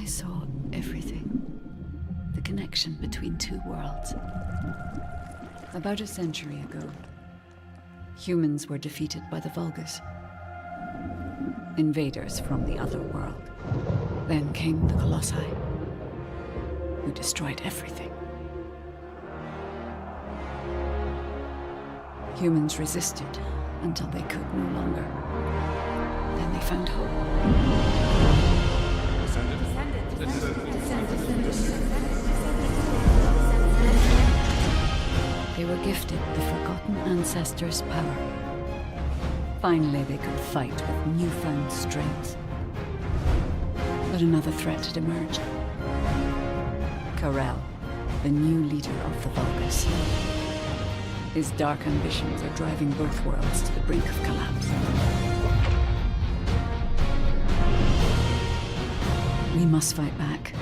I saw everything. The connection between two worlds. About a century ago, humans were defeated by the Vulgus. Invaders from the other world. Then came the Colossi, who destroyed everything. Humans resisted until they could no longer. Then they found hope. They were gifted the forgotten ancestors' power. Finally, they could fight with newfound strength. But another threat had emerged. Karel, the new leader of the Vulgus. His dark ambitions are driving both worlds to the brink of collapse. We must fight back.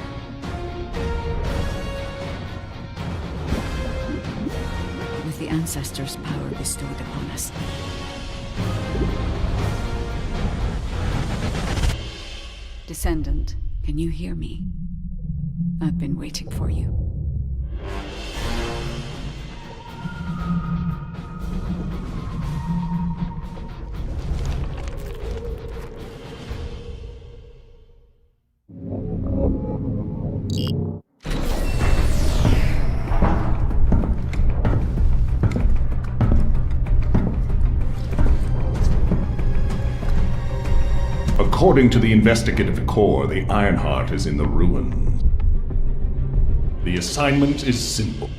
With the ancestors' power bestowed upon us. Descendant, can you hear me? I've been waiting for you. According to the investigative core, the Ironheart is in the ruins. The assignment is simple.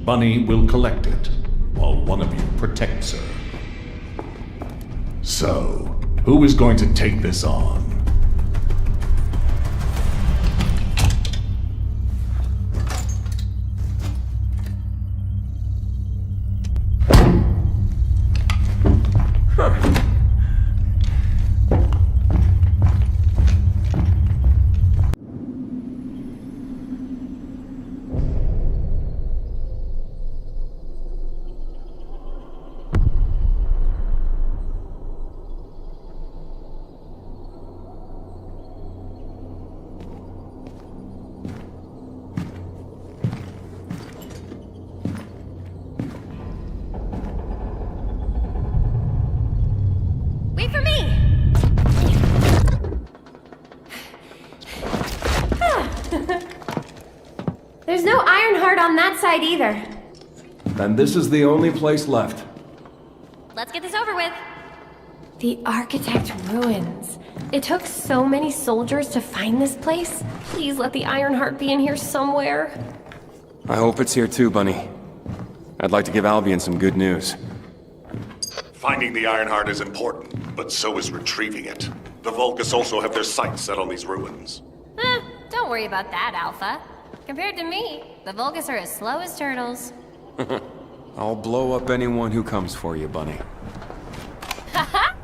Bunny will collect it, while one of you protects her. So, who is going to take this on? Wait for me! There's no Ironheart on that side either. Then this is the only place left. Let's get this over with. The Architect Ruins. It took so many soldiers to find this place. Please let the Ironheart be in here somewhere. I hope it's here too, Bunny. I'd like to give Albion some good news. Finding the Ironheart is important, but so is retrieving it. The Vulgus also have their sights set on these ruins. Don't worry about that, Alpha. Compared to me, the Vulgus are as slow as turtles. I'll blow up anyone who comes for you, Bunny. Haha!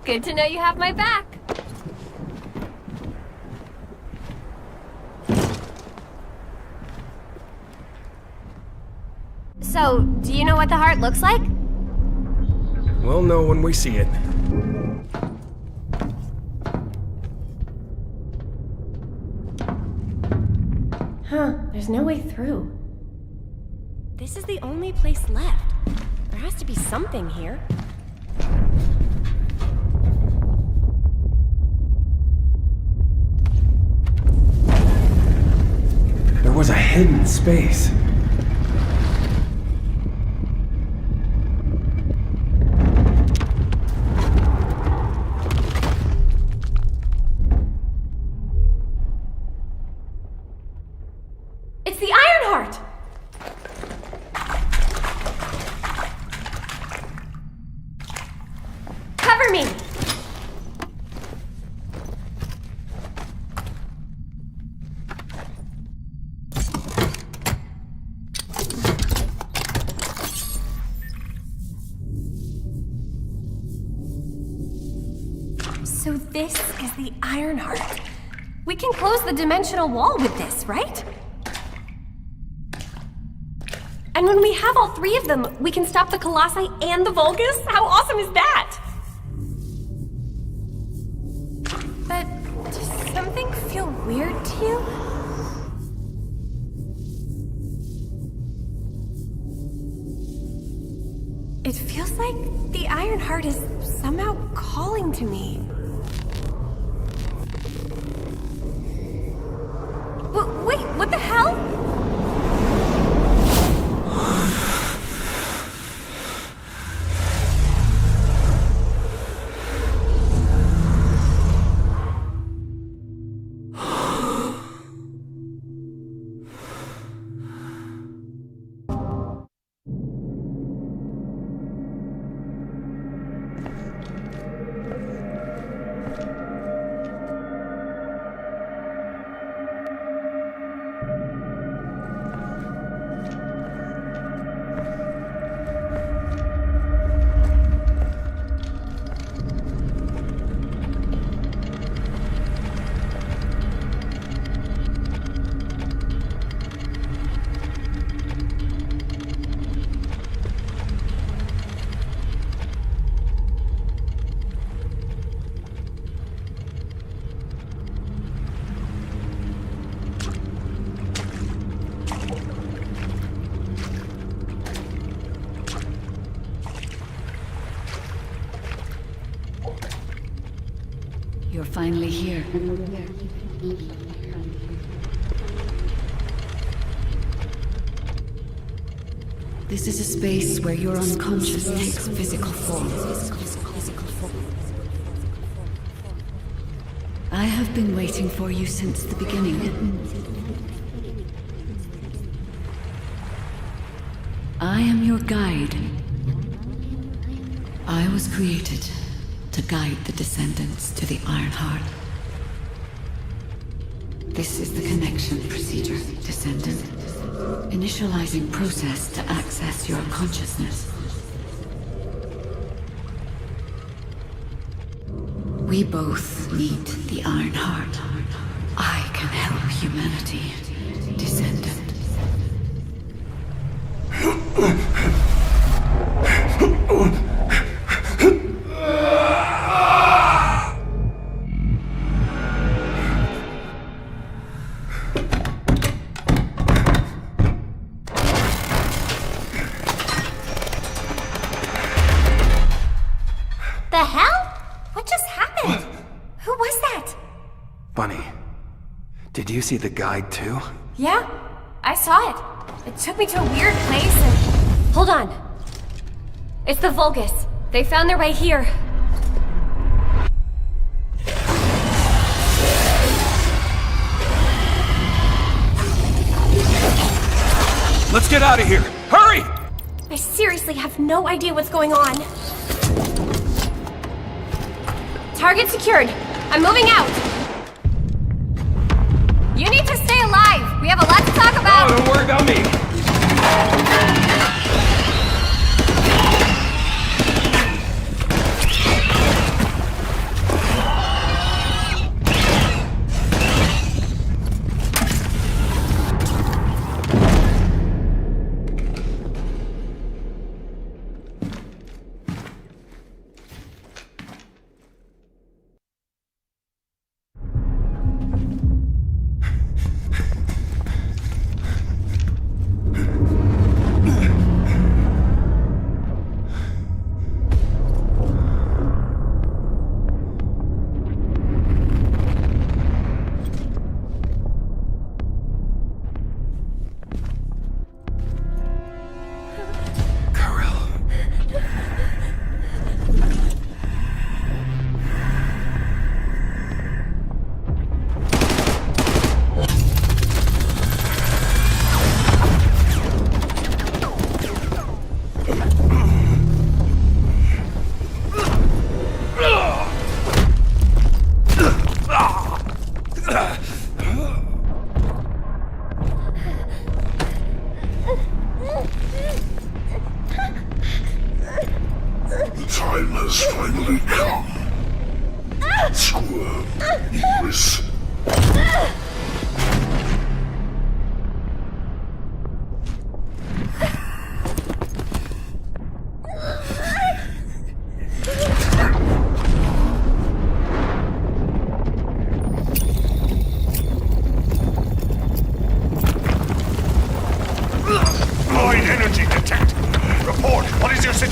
Good to know you have my back. So, do you know what the heart looks like? We'll know when we see it. Huh, there's no way through. This is the only place left. There has to be something here. There was a hidden space. It's the Ironheart! Cover me! So this is the Ironheart. We can close the dimensional wall with this, right? And when we have all three of them, we can stop the Colossi and the Vulgus? How awesome is that? But does something feel weird to you? It feels like the Iron Heart is somehow calling to me. Wait, what the hell? You're finally here. This is a space where your unconscious takes physical form. I have been waiting for you since the beginning. I am your guide. I was created to guide the Descendants to the Iron Heart. This is the connection procedure, Descendant. Initializing process to access your consciousness. We both need the Iron Heart. I can help humanity, Descendant. The hell? What just happened? Who was that? Bunny, did you see the guide too? Yeah, I saw it. It took me to a weird place and... Hold on. It's the Vulgus. They found their way here. Let's get out of here! Hurry! I seriously have no idea what's going on. Target secured. I'm moving out. You need to stay alive. We have a lot to talk about. Oh, don't worry about me. Time has finally come. Squirm, Iris.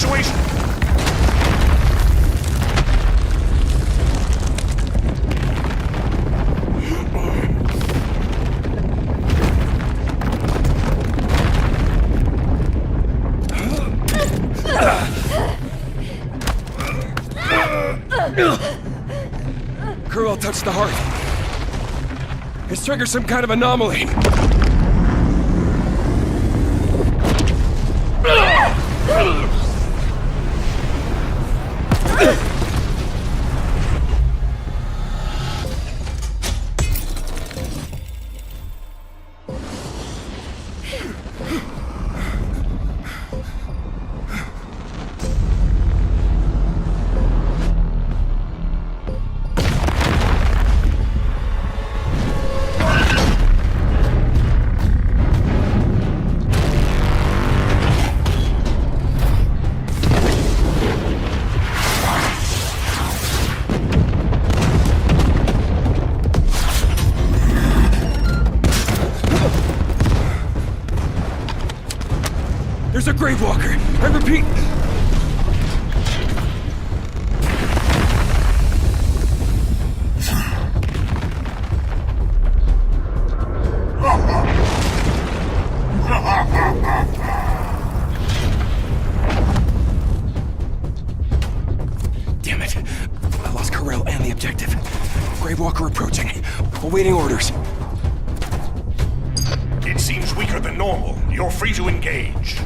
situation? Kurel touched the heart. It's triggered some kind of anomaly. There's a grave walker. I repeat. Damn it. I lost Kurel and the objective. Grave walker approaching. Awaiting orders. It seems weaker than normal. You're free to engage.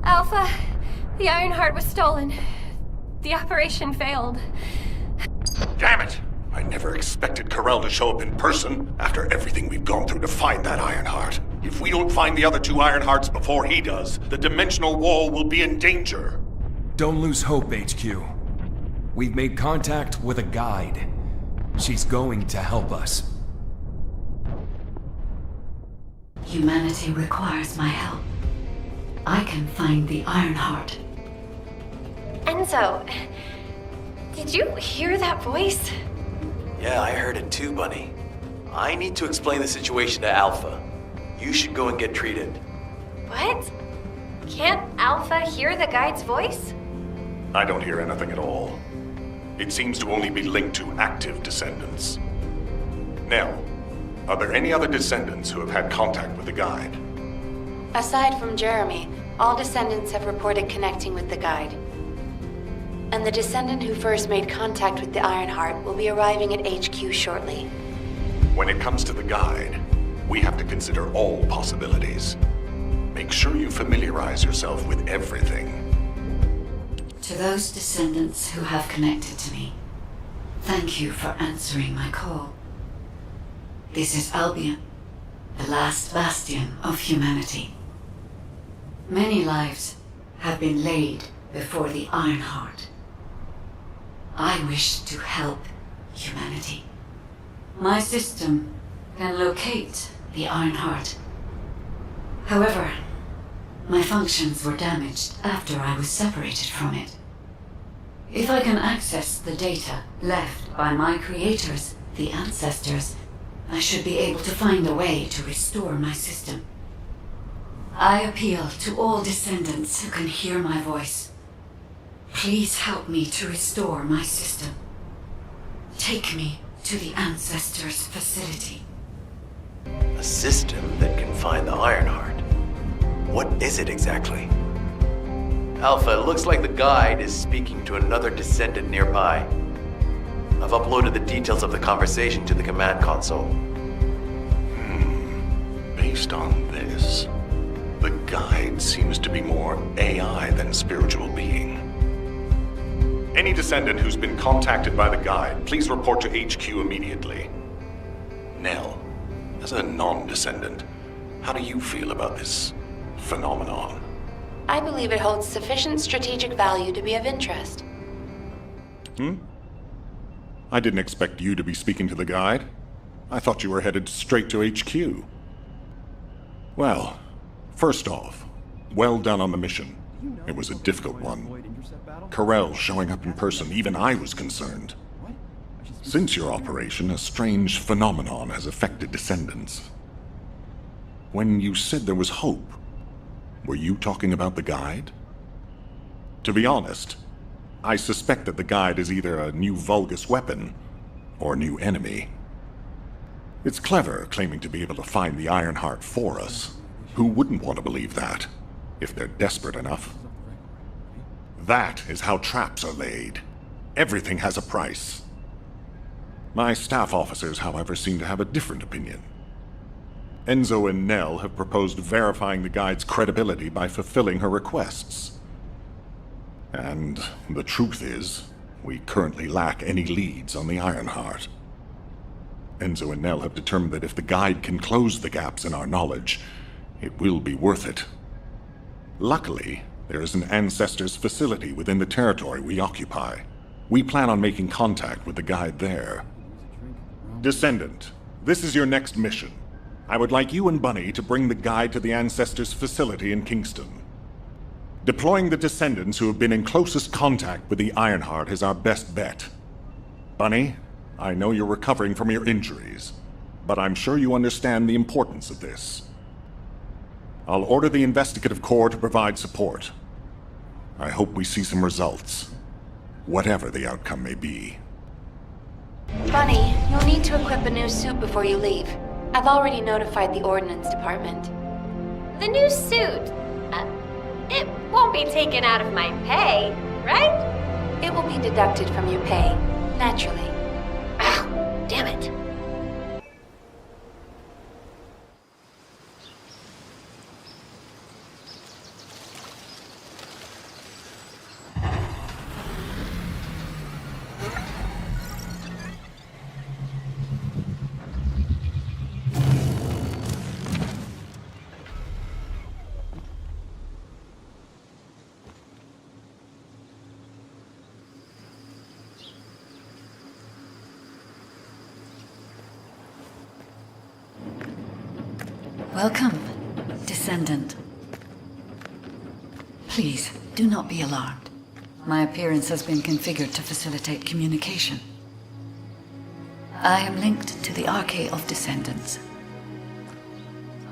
Alpha, the Ironheart was stolen. The operation failed. Damn it! I never expected Kurel to show up in person after everything we've gone through to find that Ironheart. If we don't find the other two Ironhearts before he does, the dimensional wall will be in danger. Don't lose hope, HQ. We've made contact with a guide. She's going to help us. Humanity requires my help. I can find the Ironheart. Enzo, did you hear that voice? Yeah, I heard it too, Bunny. I need to explain the situation to Alpha. You should go and get treated. What? Can't Alpha hear the guide's voice? I don't hear anything at all. It seems to only be linked to active descendants. Now, are there any other descendants who have had contact with the guide? Aside from Jeremy, all descendants have reported connecting with the guide. And the descendant who first made contact with the Ironheart will be arriving at HQ shortly. When it comes to the guide, we have to consider all possibilities. Make sure you familiarize yourself with everything. To those descendants who have connected to me, thank you for answering my call. This is Albion, the last bastion of humanity. Many lives have been laid before the Ironheart. I wish to help humanity. My system can locate the Ironheart. However, my functions were damaged after I was separated from it. If I can access the data left by my creators, the ancestors, I should be able to find a way to restore my system. I appeal to all descendants who can hear my voice. Please help me to restore my system. Take me to the ancestors' facility. A system that can find the Ironheart. What is it exactly? Alpha, it looks like the guide is speaking to another descendant nearby. I've uploaded the details of the conversation to the command console. Based on this, the guide seems to be more AI than spiritual being. Any descendant who's been contacted by the guide, please report to HQ immediately. Nell, as a non-descendant, how do you feel about this phenomenon? I believe it holds sufficient strategic value to be of interest. I didn't expect you to be speaking to the guide. I thought you were headed straight to HQ. Well, first off, well done on the mission. It was a difficult one. Carell showing up in person, even I was concerned. Since your operation, a strange phenomenon has affected Descendants. When you said there was hope, were you talking about the Guide? To be honest, I suspect that the Guide is either a new Vulgus weapon or a new enemy. It's clever claiming to be able to find the Ironheart for us. Who wouldn't want to believe that, if they're desperate enough? That is how traps are laid. Everything has a price. My staff officers, however, seem to have a different opinion. Enzo and Nell have proposed verifying the Guide's credibility by fulfilling her requests. And the truth is, we currently lack any leads on the Ironheart. Enzo and Nell have determined that if the Guide can close the gaps in our knowledge, it will be worth it. Luckily, there is an Ancestors facility within the territory we occupy. We plan on making contact with the Guide there. Descendant, this is your next mission. I would like you and Bunny to bring the Guide to the Ancestors facility in Kingston. Deploying the Descendants who have been in closest contact with the Ironheart is our best bet. Bunny, I know you're recovering from your injuries, but I'm sure you understand the importance of this. I'll order the Investigative Corps to provide support. I hope we see some results, whatever the outcome may be. Bunny, you'll need to equip a new suit before you leave. I've already notified the Ordnance Department. The new suit. It won't be taken out of my pay, right? It will be deducted from your pay, naturally. Ah, damn it. Welcome, Descendant. Please, do not be alarmed. My appearance has been configured to facilitate communication. I am linked to the Arcade of Descendants.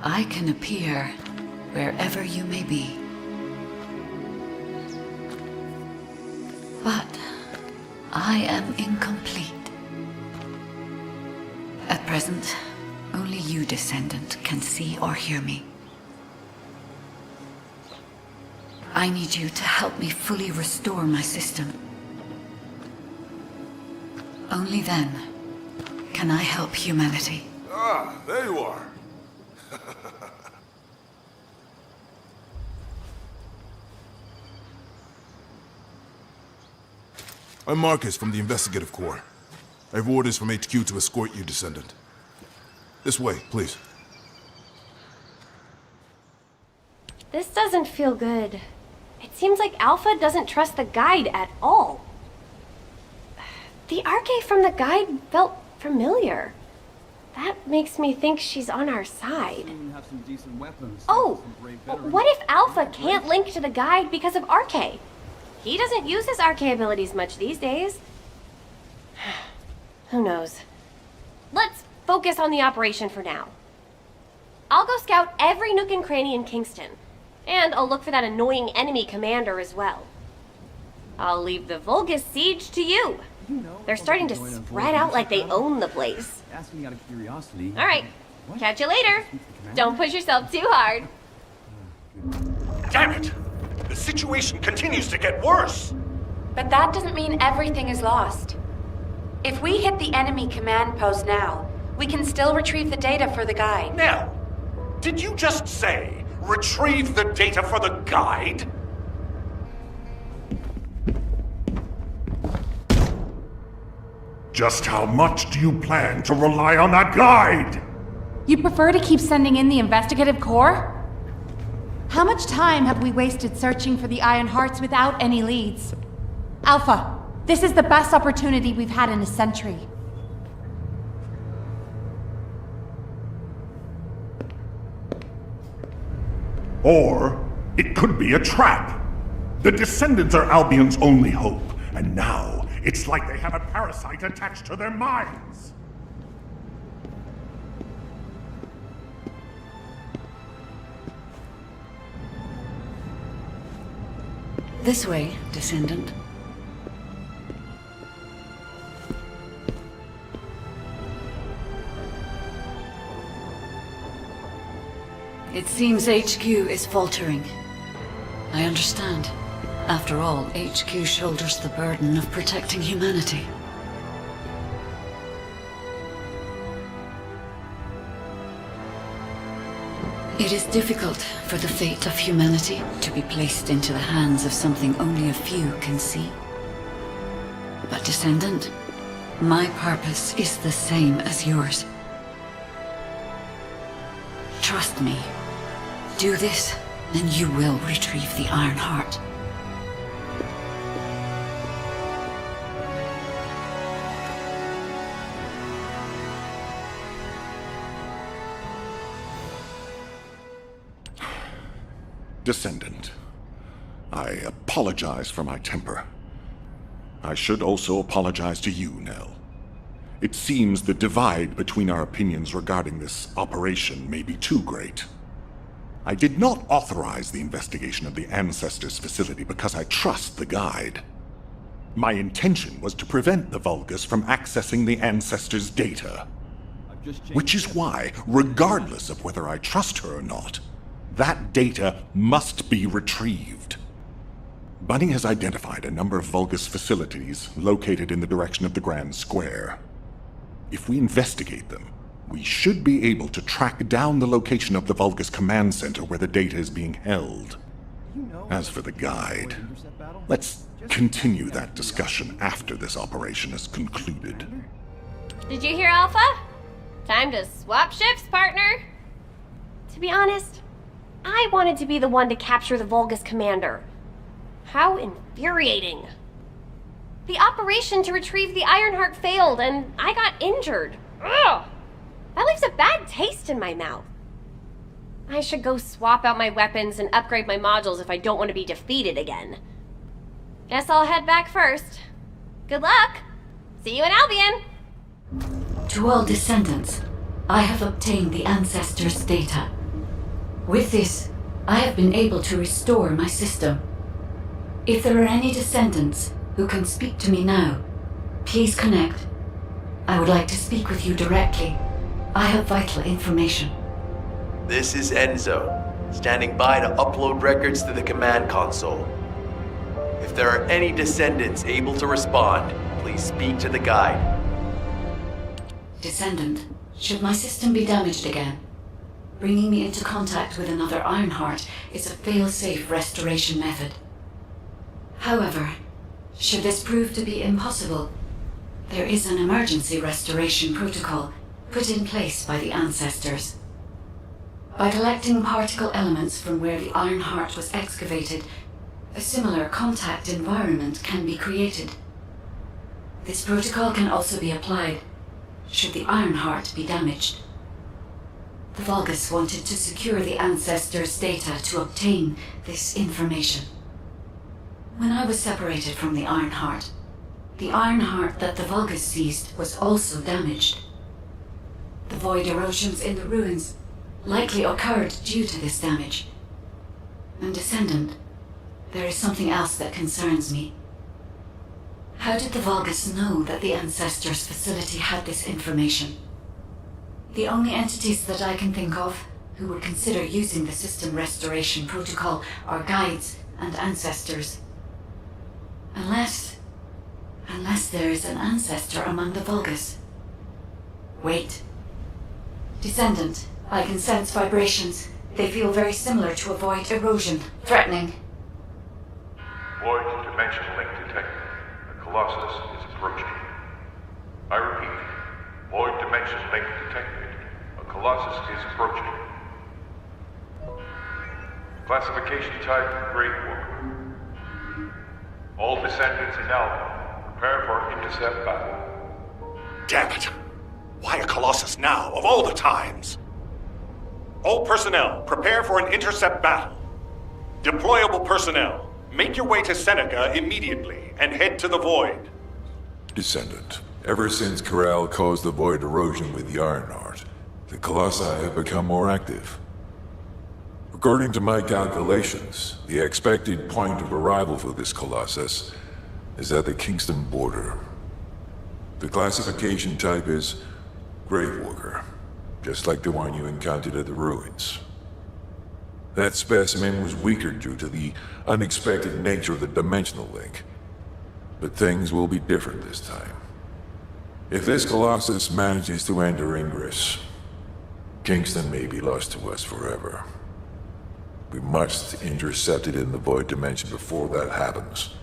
I can appear wherever you may be. But I am incomplete. At present, only you, Descendant, can see or hear me. I need you to help me fully restore my system. Only then can I help humanity. Ah, there you are. I'm Marcus from the Investigative Corps. I have orders from HQ to escort you, Descendant. This way, please. This doesn't feel good. It seems like Alpha doesn't trust the Guide at all. The arcade from the Guide felt familiar. That makes me think she's on our side. Oh, what if Alpha can't link to the Guide because of Arcade? He doesn't use his Arcade abilities much these days. Who knows? Let's focus on the operation for now. I'll go scout every nook and cranny in Kingston, and I'll look for that annoying enemy commander as well. I'll leave the Vulgus siege to you. They're starting to spread out like they own the place. Asking out of curiosity. All right, catch you later. Don't push yourself too hard. Damn it! The situation continues to get worse! But that doesn't mean everything is lost. If we hit the enemy command post now, we can still retrieve the data for the Guide. Nell, did you just say, retrieve the data for the Guide? Just how much do you plan to rely on that Guide? You prefer to keep sending in the Investigative Corps? How much time have we wasted searching for the Iron Hearts without any leads? Alpha, this is the best opportunity we've had in a century. Or it could be a trap. The Descendants are Albion's only hope, and now it's like they have a parasite attached to their minds. This way, Descendant. It seems HQ is faltering. I understand. After all, HQ shoulders the burden of protecting humanity. It is difficult for the fate of humanity to be placed into the hands of something only a few can see. But Descendant, my purpose is the same as yours. Trust me. Do this, and you will retrieve the Iron Heart. Descendant, I apologize for my temper. I should also apologize to you, Nell. It seems the divide between our opinions regarding this operation may be too great. I did not authorize the investigation of the Ancestors' facility because I trust the guide. My intention was to prevent the Vulgus from accessing the Ancestors' data. Which is why, regardless of whether I trust her or not, that data must be retrieved. Bunny has identified a number of Vulgus facilities located in the direction of the Grand Square. If we investigate them, we should be able to track down the location of the Vulgus command center where the data is being held. As for the guide, let's continue that discussion after this operation is concluded. Did you hear, Alpha? Time to swap ships, partner. To be honest, I wanted to be the one to capture the Vulgus commander. How infuriating. The operation to retrieve the Ironheart failed, and I got injured. Ugh! That leaves a bad taste in my mouth. I should go swap out my weapons and upgrade my modules if I don't want to be defeated again. Guess I'll head back first. Good luck! See you in Albion! To all Descendants, I have obtained the Ancestors' data. With this, I have been able to restore my system. If there are any Descendants who can speak to me now, please connect. I would like to speak with you directly. I have vital information. This is Enzo, standing by to upload records to the command console. If there are any Descendants able to respond, please speak to the guide. Descendant, should my system be damaged again, bringing me into contact with another Ironheart is a fail-safe restoration method. However, should this prove to be impossible, there is an emergency restoration protocol put in place by the Ancestors. By collecting particle elements from where the Ironheart was excavated, a similar contact environment can be created. This protocol can also be applied should the Ironheart be damaged. The Vulgus wanted to secure the Ancestors' data to obtain this information. When I was separated from the Ironheart that the Vulgus seized was also damaged. The void erosions in the ruins likely occurred due to this damage. And Descendant, there is something else that concerns me. How did the Vulgus know that the Ancestors' facility had this information? The only entities that I can think of who would consider using the system restoration protocol are guides and Ancestors. Unless there is an Ancestor among the Vulgus. Wait. Descendant, I can sense vibrations. They feel very similar to a void erosion. Threatening. Void dimension link detected. The Colossus is approaching. I repeat, void dimension link detected. A Colossus is approaching. Classification type, Great War. All Descendants in Alpha, prepare for intercept battle. Damn it! Why a Colossus now, of all the times? All personnel, prepare for an intercept battle. Deployable personnel, make your way to Seneca immediately and head to the Void. Descendant, ever since Corral caused the Void erosion with the Ironheart, the Colossi have become more active. According to my calculations, the expected point of arrival for this Colossus is at the Kingston border. The classification type is Gravewalker, just like the one you encountered at the ruins. That specimen was weaker due to the unexpected nature of the dimensional link. But things will be different this time. If this Colossus manages to enter Ingress, Kingston may be lost to us forever. We must intercept it in the Void Dimension before that happens.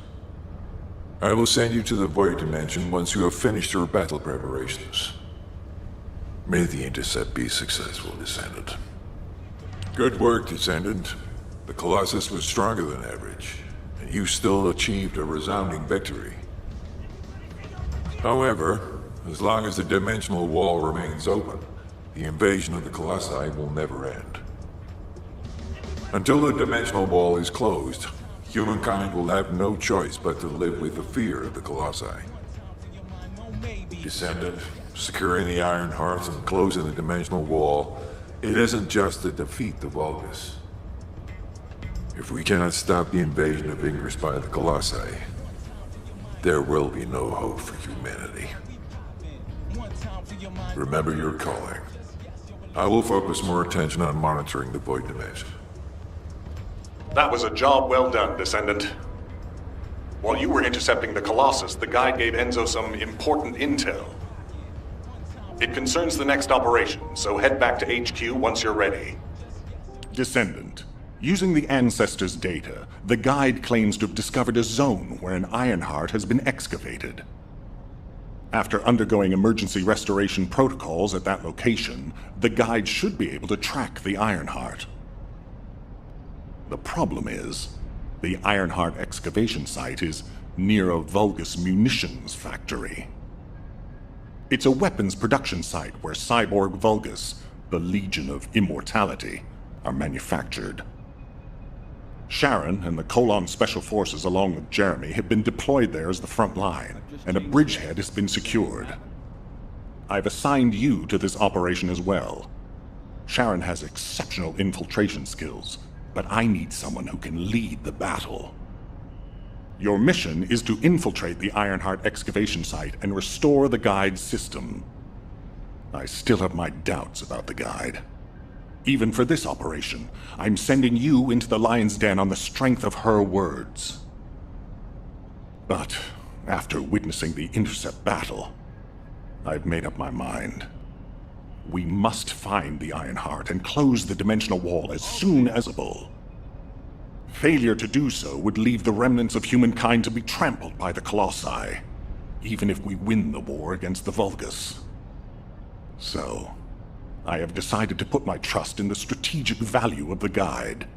I will send you to the Void Dimension once you have finished your battle preparations. May the intercept be successful, Descendant. Good work, Descendant. The Colossus was stronger than average, and you still achieved a resounding victory. However, as long as the dimensional wall remains open, the invasion of the Colossi will never end. Until the dimensional wall is closed, humankind will have no choice but to live with the fear of the Colossi. Descendant, securing the Ironheart and closing the dimensional wall, it isn't just to defeat the Vulgus. If we cannot stop the invasion of Ingress by the Colossi, there will be no hope for humanity. Remember your calling. I will focus more attention on monitoring the Void Dimension. That was a job well done, Descendant. While you were intercepting the Colossus, the guide gave Enzo some important intel. It concerns the next operation, so head back to HQ once you're ready. Descendant, using the Ancestors' data, the guide claims to have discovered a zone where an Ironheart has been excavated. After undergoing emergency restoration protocols at that location, the guide should be able to track the Ironheart. The problem is, the Ironheart excavation site is near a Vulgus munitions factory. It's a weapons production site where cyborg Vulgus, the Legion of Immortality, are manufactured. Sharon and the Colon Special Forces along with Jeremy have been deployed there as the front line, and a bridgehead has been secured. I've assigned you to this operation as well. Sharon has exceptional infiltration skills, but I need someone who can lead the battle. Your mission is to infiltrate the Ironheart excavation site and restore the guide's system. I still have my doubts about the guide. Even for this operation, I'm sending you into the Lion's Den on the strength of her words. But after witnessing the intercept battle, I've made up my mind. We must find the Ironheart and close the dimensional wall as soon as possible. Failure to do so would leave the remnants of humankind to be trampled by the Colossi, even if we win the war against the Vulgus. So, I have decided to put my trust in the strategic value of the guide.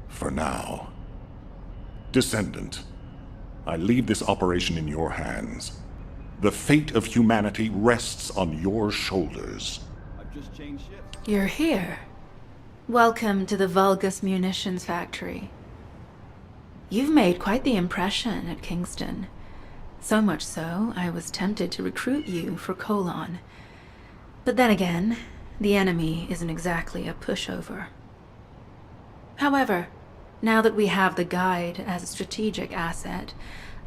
For now. Descendant, I leave this operation in your hands. The fate of humanity rests on your shoulders. You're here. Welcome to the Vulgus Munitions Factory. You've made quite the impression at Kingston. So much so, I was tempted to recruit you for Colon. But then again, the enemy isn't exactly a pushover. However, now that we have the guide as a strategic asset,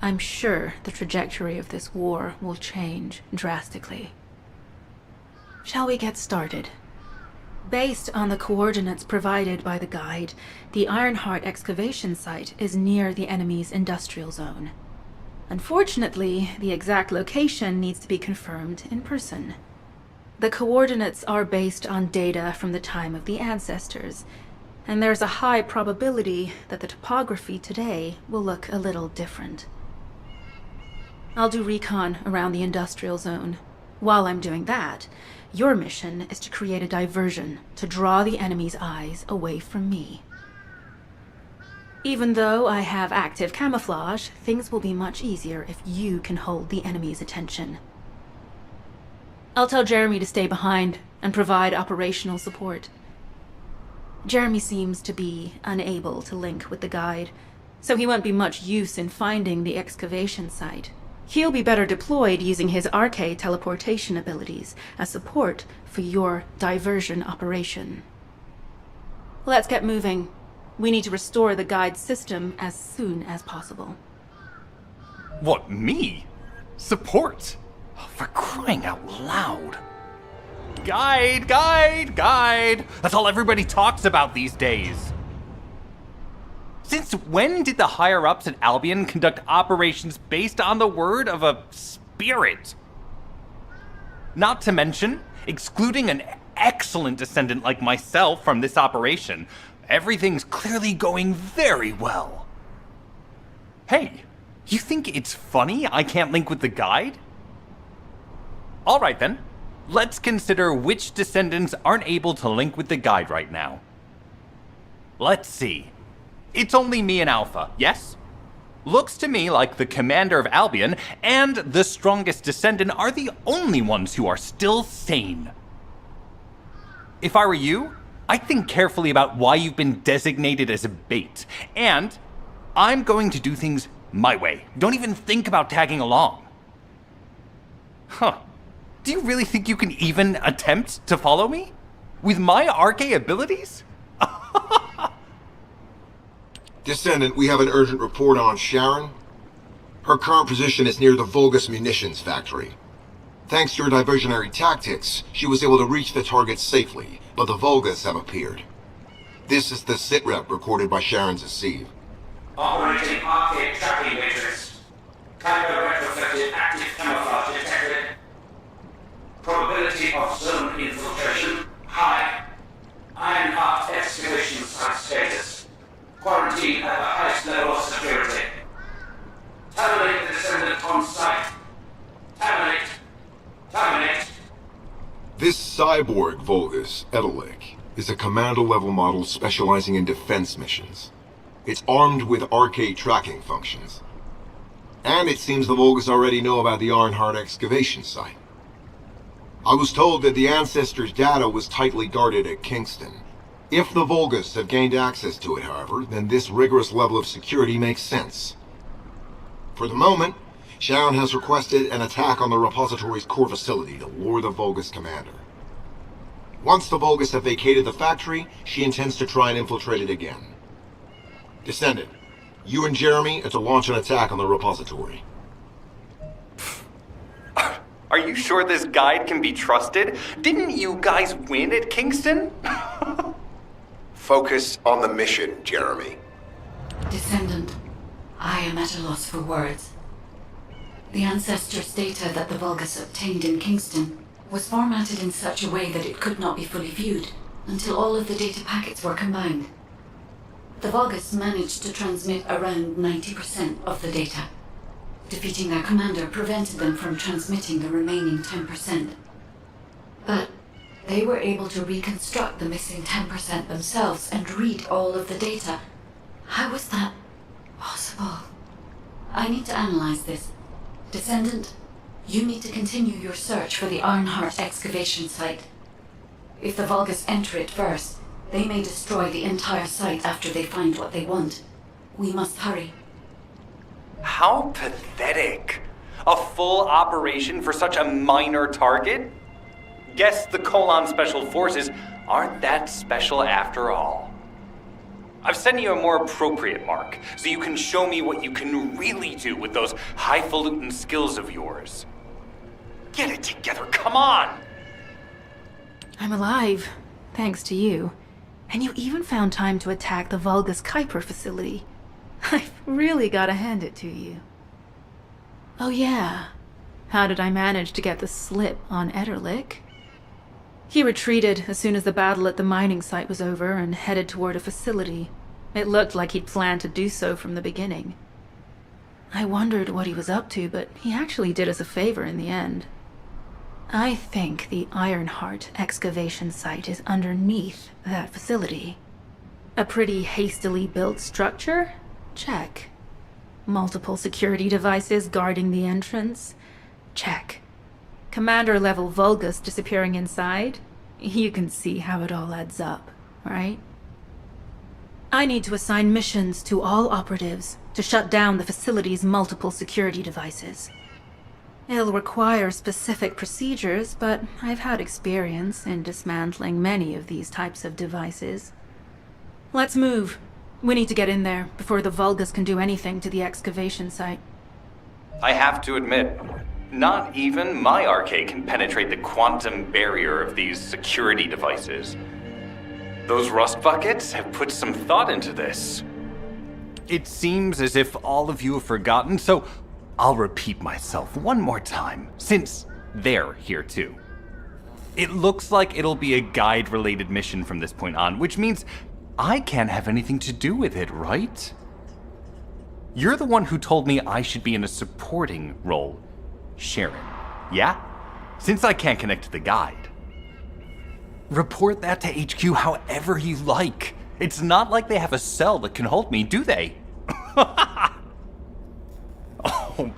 I'm sure the trajectory of this war will change drastically. Shall we get started? Based on the coordinates provided by the guide, the Ironheart excavation site is near the enemy's industrial zone. Unfortunately, the exact location needs to be confirmed in person. The coordinates are based on data from the time of the ancestors, and there's a high probability that the topography today will look a little different. I'll do recon around the industrial zone. While I'm doing that, your mission is to create a diversion to draw the enemy's eyes away from me. Even though I have active camouflage, things will be much easier if you can hold the enemy's attention. I'll tell Jeremy to stay behind and provide operational support. Jeremy seems to be unable to link with the guide, so he won't be much use in finding the excavation site. He'll be better deployed using his arcade teleportation abilities as support for your diversion operation. Let's get moving. We need to restore the guide system as soon as possible. What, me? Support? Oh, for crying out loud. Guide, guide, guide. That's all everybody talks about these days. Since when did the higher-ups at Albion conduct operations based on the word of a spirit? Not to mention, excluding an excellent descendant like myself from this operation, everything's clearly going very well. Hey, you think it's funny I can't link with the guide? All right then, let's consider which descendants aren't able to link with the guide right now. Let's see. It's only me and Alpha, yes? Looks to me like the commander of Albion and the strongest descendant are the only ones who are still sane. If I were you, I'd think carefully about why you've been designated as a bait, and I'm going to do things my way. Don't even think about tagging along. Huh. Do you really think you can even attempt to follow me? With my arcade abilities? Descendant, we have an urgent report on Sharon. Her current position is near the Vulgus munitions factory. Thanks to your diversionary tactics, she was able to reach the target safely, but the Vulgus have appeared. This is the sitrep recorded by Sharon's Deceive. Operating arcade tracking matrix. Kyber retrofitted active camouflage detected. Probability of zone infiltration high. Ironheart excavation site status. Quarantine at the highest level of security. Terminate the descendant on site. Terminate. Terminate. This cyborg Vulgus, Edelik, is a commando-level model specializing in defense missions. It's armed with arcade tracking functions. And it seems the Vulgus already know about the Ironheart excavation site. I was told that the Ancestors' data was tightly guarded at Kingston. If the Vulgus have gained access to it, however, then this rigorous level of security makes sense. For the moment, Sharon has requested an attack on the repository's core facility to lure the Vulgus commander. Once the Vulgus have vacated the factory, she intends to try and infiltrate it again. Descendant, you and Jeremy are to launch an attack on the repository. Are you sure this guide can be trusted? Didn't you guys win at Kingston? Focus on the mission, Jeremy. Descendant, I am at a loss for words. The Ancestors' data that the Vulgus obtained in Kingston was formatted in such a way that it could not be fully viewed until all of the data packets were combined. The Vulgus managed to transmit around 90% of the data. Defeating their commander prevented them from transmitting the remaining 10%. But they were able to reconstruct the missing 10% themselves and read all of the data. How was that possible? I need to analyze this. Descendant, you need to continue your search for the Ironheart excavation site. If the Vulgus enter it first, they may destroy the entire site after they find what they want. We must hurry. How pathetic. A full operation for such a minor target? Guess the Colon Special Forces aren't that special after all. I've sent you a more appropriate mark, so you can show me what you can really do with those highfalutin skills of yours. Get it together, come on! I'm alive, thanks to you. And you even found time to attack the Vulgus Kuiper facility. I've really gotta hand it to you. Oh yeah, how did I manage to get the slip on Ederlik? He retreated as soon as the battle at the mining site was over and headed toward a facility. It looked like he'd planned to do so from the beginning. I wondered what he was up to, but he actually did us a favor in the end. I think the Ironheart excavation site is underneath that facility. A pretty hastily built structure? Check. Multiple security devices guarding the entrance? Check. Commander-level Vulgus disappearing inside? You can see how it all adds up, right? I need to assign missions to all operatives to shut down the facility's multiple security devices. It'll require specific procedures, but I've had experience in dismantling many of these types of devices. Let's move. We need to get in there before the Vulgus can do anything to the excavation site. I have to admit, not even my RK can penetrate the quantum barrier of these security devices. Those rust buckets have put some thought into this. It seems as if all of you have forgotten, so I'll repeat myself one more time, since they're here too. It looks like it'll be a guide-related mission from this point on, which means I can't have anything to do with it, right? You're the one who told me I should be in a supporting role, Sharon, yeah? Since I can't connect to the guide. Report that to HQ however you like. It's not like they have a cell that can hold me, do they? Oh,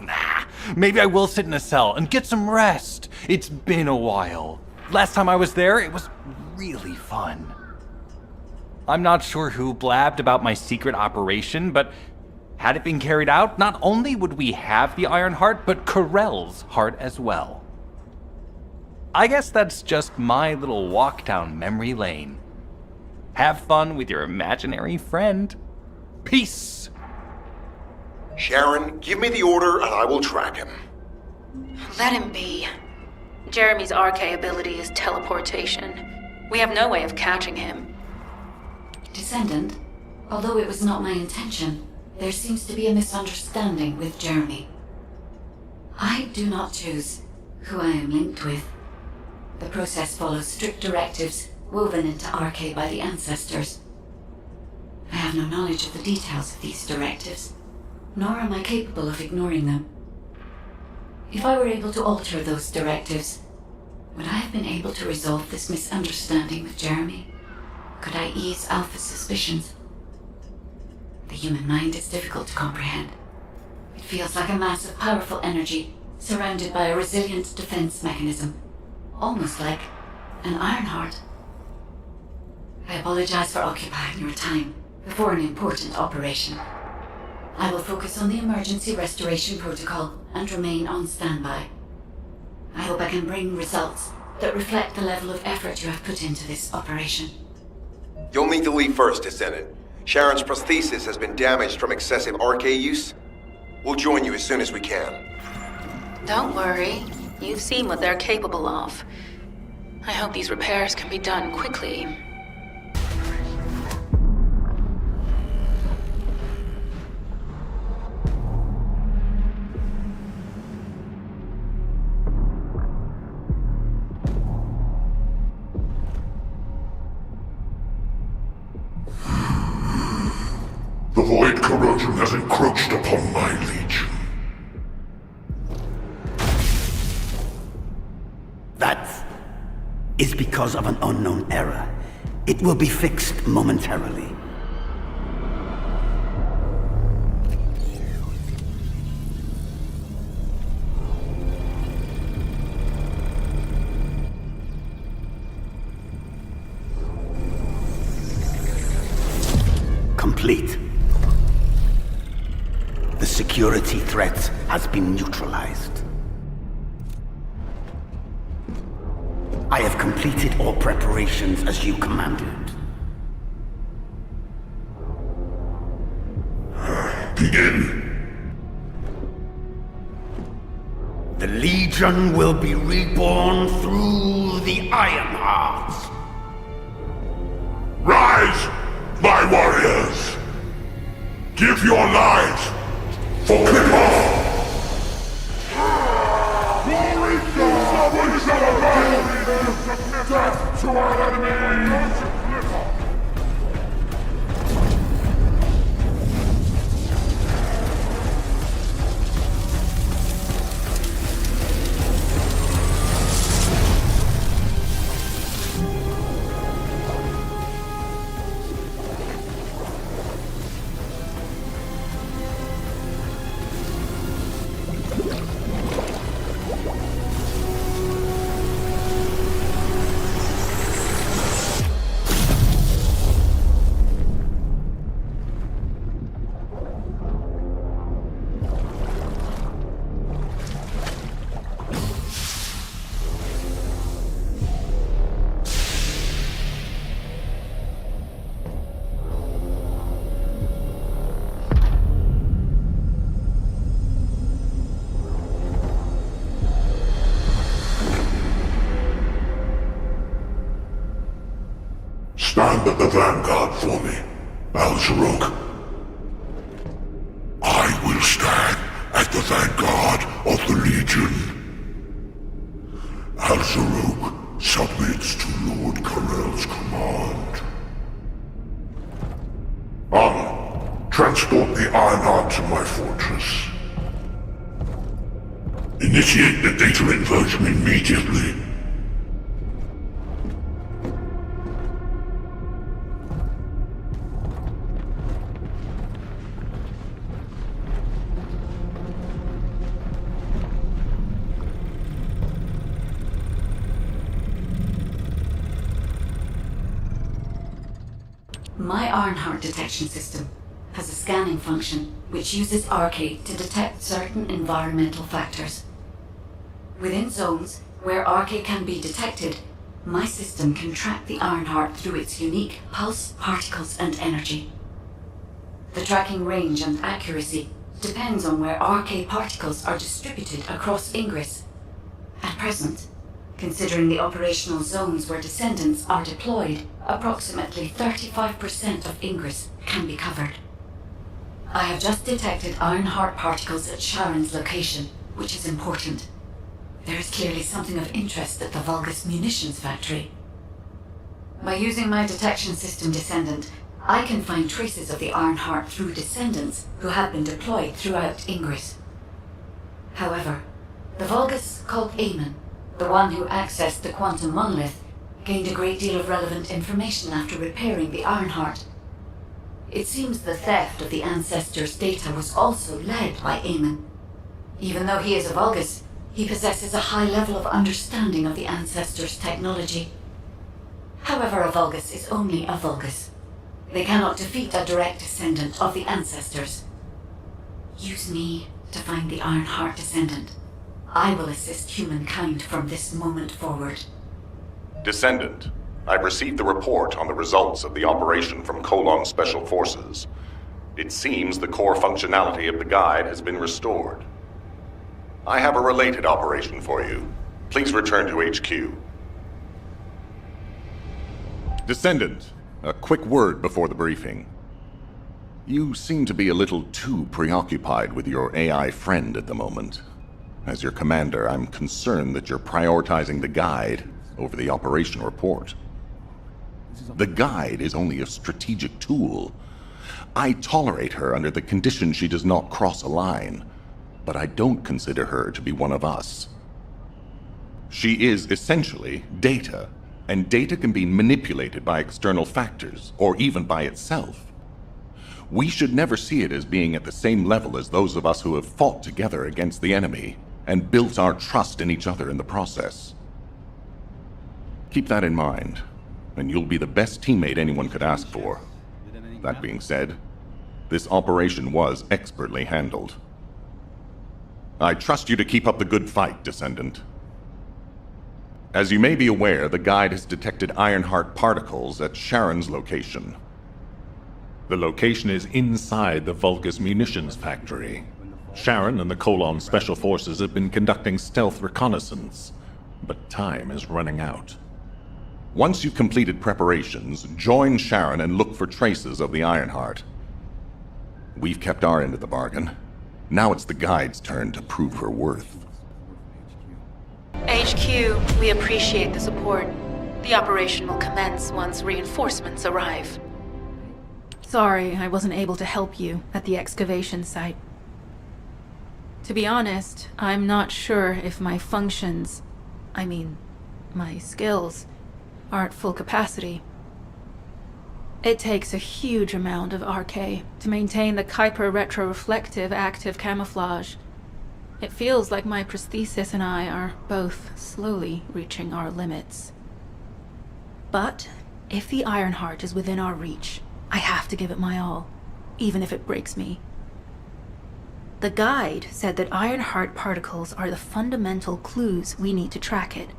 nah. Maybe I will sit in a cell and get some rest. It's been a while. Last time I was there, it was really fun. I'm not sure who blabbed about my secret operation, but had it been carried out, not only would we have the Iron Heart, but Corell's heart as well. I guess that's just my little walk down memory lane. Have fun with your imaginary friend. Peace! Sharon, give me the order and I will track him. Let him be. Jeremy's RK ability is teleportation. We have no way of catching him. Descendant, although it was not my intention, there seems to be a misunderstanding with Jeremy. I do not choose who I am linked with. The process follows strict directives woven into RK by the ancestors. I have no knowledge of the details of these directives, nor am I capable of ignoring them. If I were able to alter those directives, would I have been able to resolve this misunderstanding with Jeremy? Could I ease Alpha's suspicions? The human mind is difficult to comprehend. It feels like a mass of powerful energy surrounded by a resilient defense mechanism, almost like an Ironheart. I apologize for occupying your time before an important operation. I will focus on the emergency restoration protocol and remain on standby. I hope I can bring results that reflect the level of effort you have put into this operation. You'll need to leave first, Descendant. Sharon's prosthesis has been damaged from excessive RK use. We'll join you as soon as we can. Don't worry. You've seen what they're capable of. I hope these repairs can be done quickly. The void corrosion has encroached upon my legion. That is because of an unknown error. It will be fixed momentarily. Complete. The security threat has been neutralized. I have completed all preparations as you commanded. Begin. The Legion will be reborn through the Ironheart. Rise, my warriors! Give your lives for Clipper! Death to our enemies! stand at the vanguard for me, Al-Zaruk. I will stand at the vanguard of the Legion. Al-Zaruk submits to Lord Karel's command. Anna, transport the Ironheart to my fortress. Initiate the data inversion immediately. My Ironheart detection system has a scanning function which uses RK to detect certain environmental factors. Within zones where RK can be detected, my system can track the Ironheart through its unique pulse, particles, and energy. The tracking range and accuracy depends on where RK particles are distributed across Ingress. At present, considering the operational zones where Descendants are deployed, approximately 35% of Ingress can be covered. I have just detected Ironheart particles at Sharon's location, which is important. There is clearly something of interest at the Vulgus munitions factory. By using my detection system Descendant, I can find traces of the Ironheart through Descendants who have been deployed throughout Ingress. However, the Vulgus called Eamon, the one who accessed the quantum monolith, gained a great deal of relevant information after repairing the Ironheart. It seems the theft of the Ancestors' data was also led by Eamon. Even though he is a Vulgus, he possesses a high level of understanding of the Ancestors' technology. However, a Vulgus is only a Vulgus. They cannot defeat a direct descendant of the Ancestors. Use me to find the Ironheart Descendant. I will assist humankind from this moment forward. Descendant, I've received the report on the results of the operation from Colon Special Forces. It seems the core functionality of the guide has been restored. I have a related operation for you. Please return to HQ. Descendant, a quick word before the briefing. You seem to be a little too preoccupied with your AI friend at the moment. As your commander, I'm concerned that you're prioritizing the guide over the operation report. The guide is only a strategic tool. I tolerate her under the condition she does not cross a line, but I don't consider her to be one of us. She is essentially data, and data can be manipulated by external factors, or even by itself. We should never see it as being at the same level as those of us who have fought together against the enemy and built our trust in each other in the process. Keep that in mind, and you'll be the best teammate anyone could ask for. That being said, this operation was expertly handled. I trust you to keep up the good fight, Descendant. As you may be aware, the guide has detected Ironheart particles at Sharon's location. The location is inside the Vulgus munitions factory. Sharon and the Colon Special Forces have been conducting stealth reconnaissance, but time is running out. Once you've completed preparations, join Sharon and look for traces of the Ironheart. We've kept our end of the bargain. Now it's the guide's turn to prove her worth. HQ, we appreciate the support. The operation will commence once reinforcements arrive. Sorry, I wasn't able to help you at the excavation site. To be honest, I'm not sure if my functions, my skills, are at full capacity. It takes a huge amount of RK to maintain the Kuiper retroreflective active camouflage. It feels like my prosthesis and I are both slowly reaching our limits. But if the Ironheart is within our reach, I have to give it my all, even if it breaks me. The guide said that Ironheart particles are the fundamental clues we need to track it.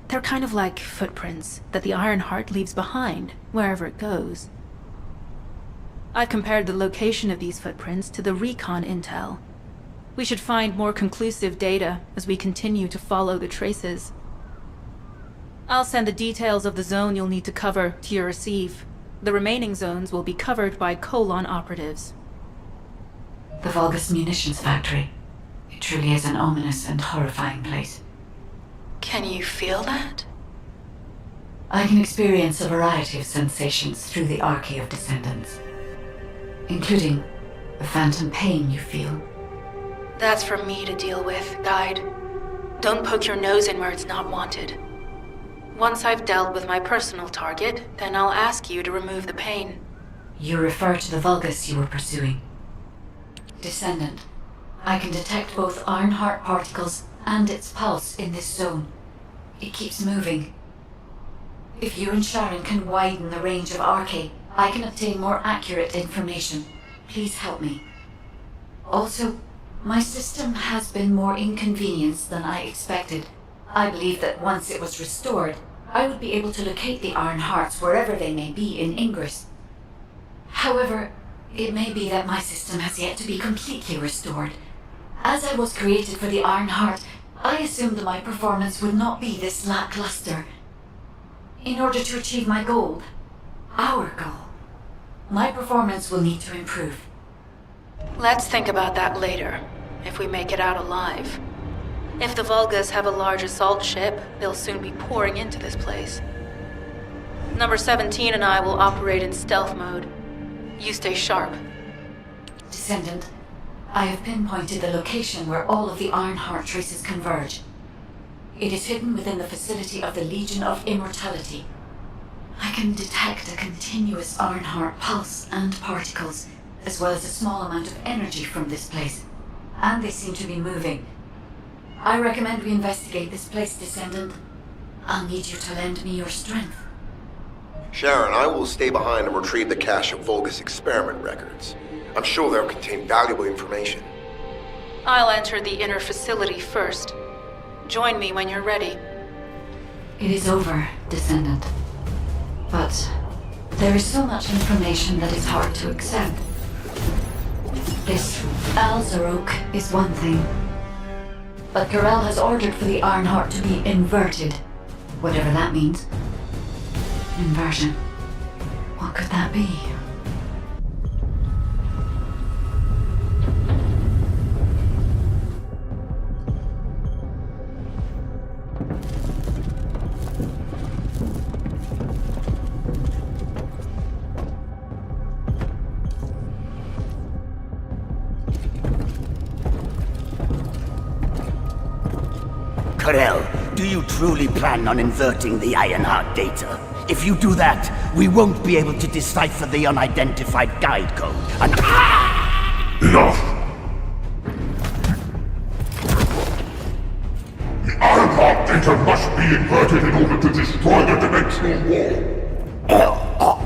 They're kind of like footprints that the Ironheart leaves behind, wherever it goes. I've compared the location of these footprints to the recon intel. We should find more conclusive data as we continue to follow the traces. I'll send the details of the zone you'll need to cover to your receive. The remaining zones will be covered by Colon operatives. The Vulgus munitions factory. It truly is an ominous and horrifying place. Can you feel that? I can experience a variety of sensations through the archy of descendants, including the phantom pain you feel. That's for me to deal with, Guide. Don't poke your nose in where it's not wanted. Once I've dealt with my personal target, then I'll ask you to remove the pain. You refer to the Vulgus you were pursuing. Descendant, I can detect both Ironheart particles and its pulse in this zone. It keeps moving. If you and Sharon can widen the range of archy, I can obtain more accurate information. Please help me. Also, my system has been more inconvenienced than I expected. I believe that once it was restored, I would be able to locate the Ironhearts wherever they may be in Ingress. However, it may be that my system has yet to be completely restored. As I was created for the Ironheart, I assumed that my performance would not be this lackluster. In order to achieve my goal, our goal, my performance will need to improve. Let's think about that later, if we make it out alive. If the Vulgus have a large assault ship, they'll soon be pouring into this place. Number 17 and I will operate in stealth mode. You stay sharp. Descendant, I have pinpointed the location where all of the Ironheart traces converge. It is hidden within the facility of the Legion of Immortality. I can detect a continuous Ironheart pulse and particles, as well as a small amount of energy from this place, and they seem to be moving. I recommend we investigate this place, Descendant. I'll need you to lend me your strength. Sharon, I will stay behind and retrieve the cache of Vulgus experiment records. I'm sure they'll contain valuable information. I'll enter the inner facility first. Join me when you're ready. It is over, Descendant. But there is so much information that is hard to accept. This Alzarok is one thing. But Corel has ordered for the Ironheart to be inverted, whatever that means. Inversion. What could that be? Corel, do you truly plan on inverting the Ironheart data? If you do that, we won't be able to decipher the unidentified guide code. And Enough! The Ironheart data must be inverted in order to destroy the dimensional wall.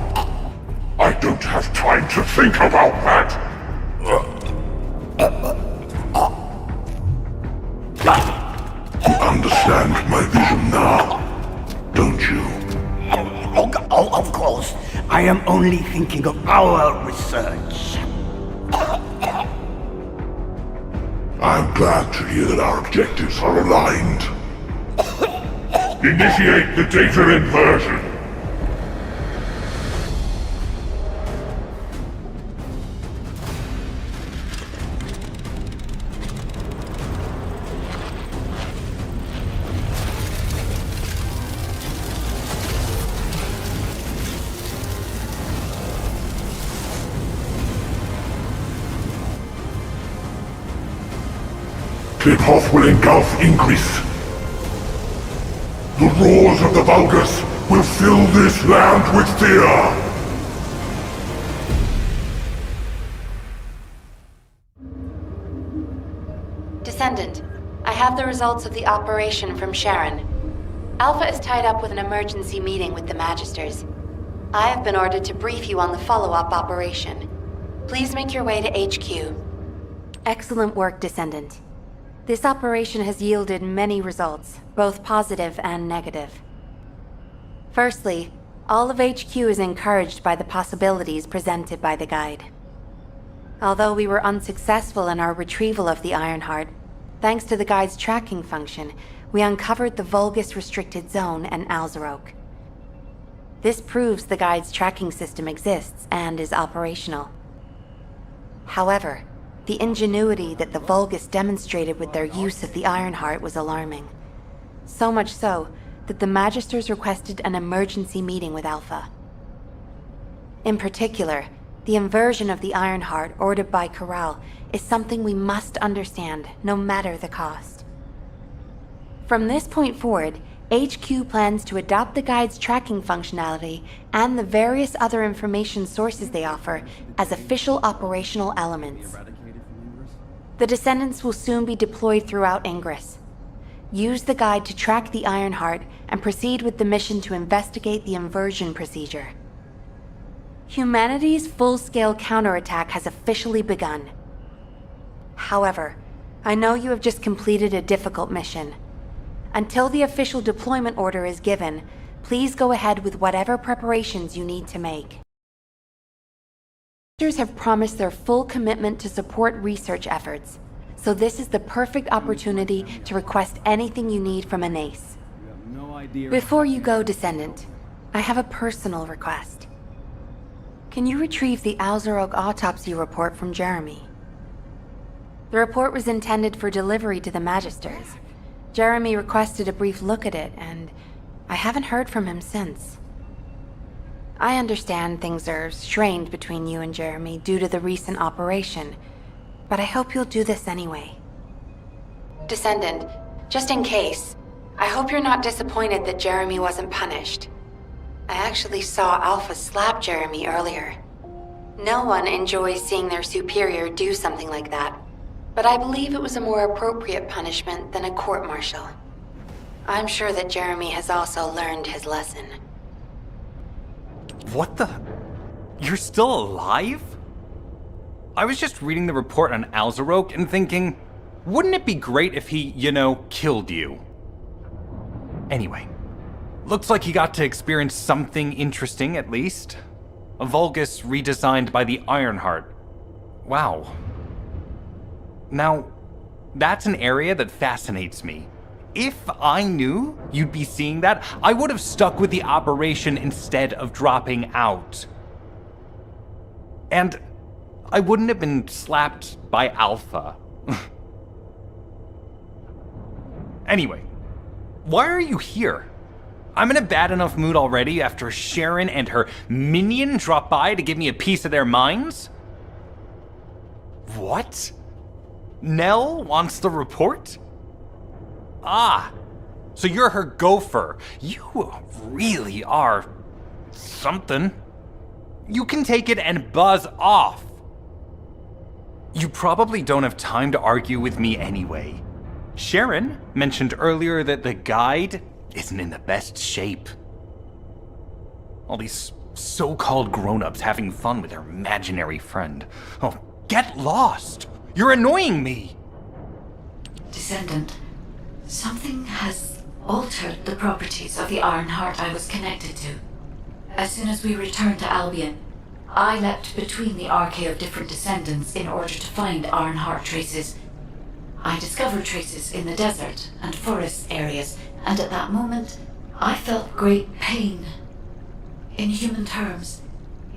I don't have time to think about that! You understand my vision now, don't you? Oh, of course. I am only thinking of our research. I'm glad to hear that our objectives are aligned. Initiate the data inversion. Clip-off will engulf Ingress. The roars of the Vulgus will fill this land with fear! Descendant, I have the results of the operation from Sharon. Alpha is tied up with an emergency meeting with the Magisters. I have been ordered to brief you on the follow-up operation. Please make your way to HQ. Excellent work, Descendant. This operation has yielded many results, both positive and negative. Firstly, all of HQ is encouraged by the possibilities presented by the Guide. Although we were unsuccessful in our retrieval of the Ironheart, thanks to the Guide's tracking function, we uncovered the Vulgus restricted zone and Alzarok. This proves the Guide's tracking system exists and is operational. However, the ingenuity that the Vulgus demonstrated with their use of the Ironheart was alarming. So much so that the Magisters requested an emergency meeting with Alpha. In particular, the inversion of the Ironheart ordered by Corral is something we must understand, no matter the cost. From this point forward, HQ plans to adopt the Guide's tracking functionality and the various other information sources they offer as official operational elements. The Descendants will soon be deployed throughout Ingress. Use the Guide to track the Ironheart and proceed with the mission to investigate the inversion procedure. Humanity's full-scale counterattack has officially begun. However, I know you have just completed a difficult mission. Until the official deployment order is given, please go ahead with whatever preparations you need to make. Doctors have promised their full commitment to support research efforts, so this is the perfect opportunity to request anything you need from an ace. Before you go, Descendant, I have a personal request. Can you retrieve the Alzarog autopsy report from Jeremy? The report was intended for delivery to the Magisters. Jeremy requested a brief look at it, and I haven't heard from him since. I understand things are strained between you and Jeremy due to the recent operation, but I hope you'll do this anyway. Descendant, just in case, I hope you're not disappointed that Jeremy wasn't punished. I actually saw Alpha slap Jeremy earlier. No one enjoys seeing their superior do something like that, but I believe it was a more appropriate punishment than a court-martial. I'm sure that Jeremy has also learned his lesson. What the? You're still alive? I was just reading the report on Alzarok and thinking, wouldn't it be great if he, killed you? Anyway, looks like he got to experience something interesting at least. A Vulgus redesigned by the Ironheart. Wow. Now, that's an area that fascinates me. If I knew you'd be seeing that, I would have stuck with the operation instead of dropping out. And I wouldn't have been slapped by Alpha. Anyway, why are you here? I'm in a bad enough mood already after Sharon and her minion drop by to give me a piece of their minds? What? Nell wants the report? Ah, so you're her gopher. You really are something. You can take it and buzz off. You probably don't have time to argue with me anyway. Sharon mentioned earlier that the Guide isn't in the best shape. All these so-called grown-ups having fun with their imaginary friend. Oh, get lost! You're annoying me! Descendant, something has altered the properties of the Ironheart I was connected to. As soon as we returned to Albion, I leapt between the arcade of different descendants in order to find Ironheart traces. I discovered traces in the desert and forest areas, and at that moment, I felt great pain. In human terms,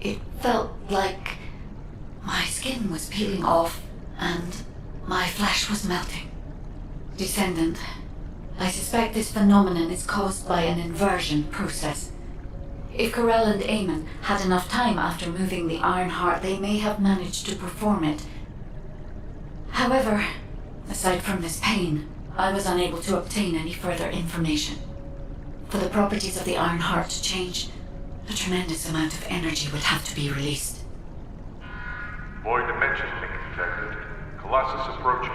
it felt like my skin was peeling off and my flesh was melting. Descendant, I suspect this phenomenon is caused by an inversion process. If Corell and Eamon had enough time after moving the Ironheart, they may have managed to perform it. However, aside from this pain, I was unable to obtain any further information. For the properties of the Ironheart to change, a tremendous amount of energy would have to be released. Void dimension link detected. Colossus approaching.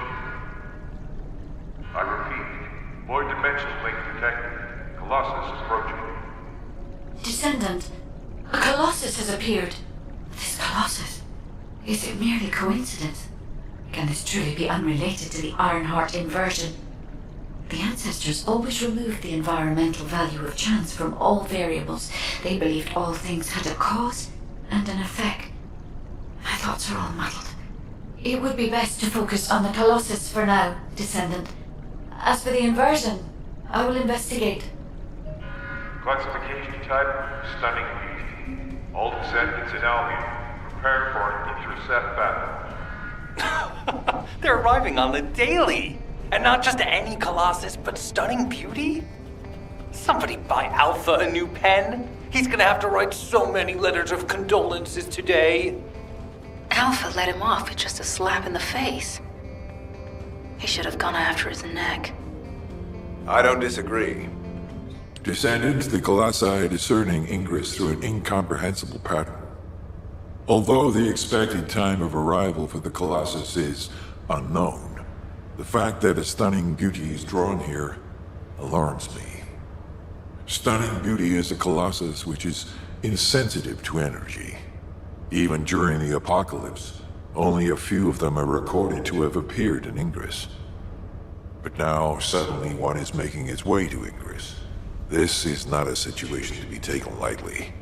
I repeat, void dimension link detected. Colossus approaching. Descendant, a Colossus has appeared. This Colossus, is it merely coincidence? Can this truly be unrelated to the Ironheart inversion? The ancestors always removed the environmental value of chance from all variables. They believed all things had a cause and an effect. My thoughts are all muddled. It would be best to focus on the Colossus for now, Descendant. As for the inversion, I will investigate. Classification type, stunning beauty. All descendants in Albion, prepare for an intercept battle. They're arriving on the daily! And not just any Colossus, but stunning beauty? Somebody buy Alpha a new pen? He's gonna have to write so many letters of condolences today. Alpha let him off with just a slap in the face. He should have gone after his neck. I don't disagree. Descendants, the Colossi are discerning ingress through an incomprehensible pattern. Although the expected time of arrival for the Colossus is unknown, the fact that a stunning beauty is drawn here alarms me. Stunning beauty is a Colossus which is insensitive to energy. Even during the apocalypse, only a few of them are recorded to have appeared in Ingress. But now, suddenly one is making its way to Ingress. This is not a situation to be taken lightly.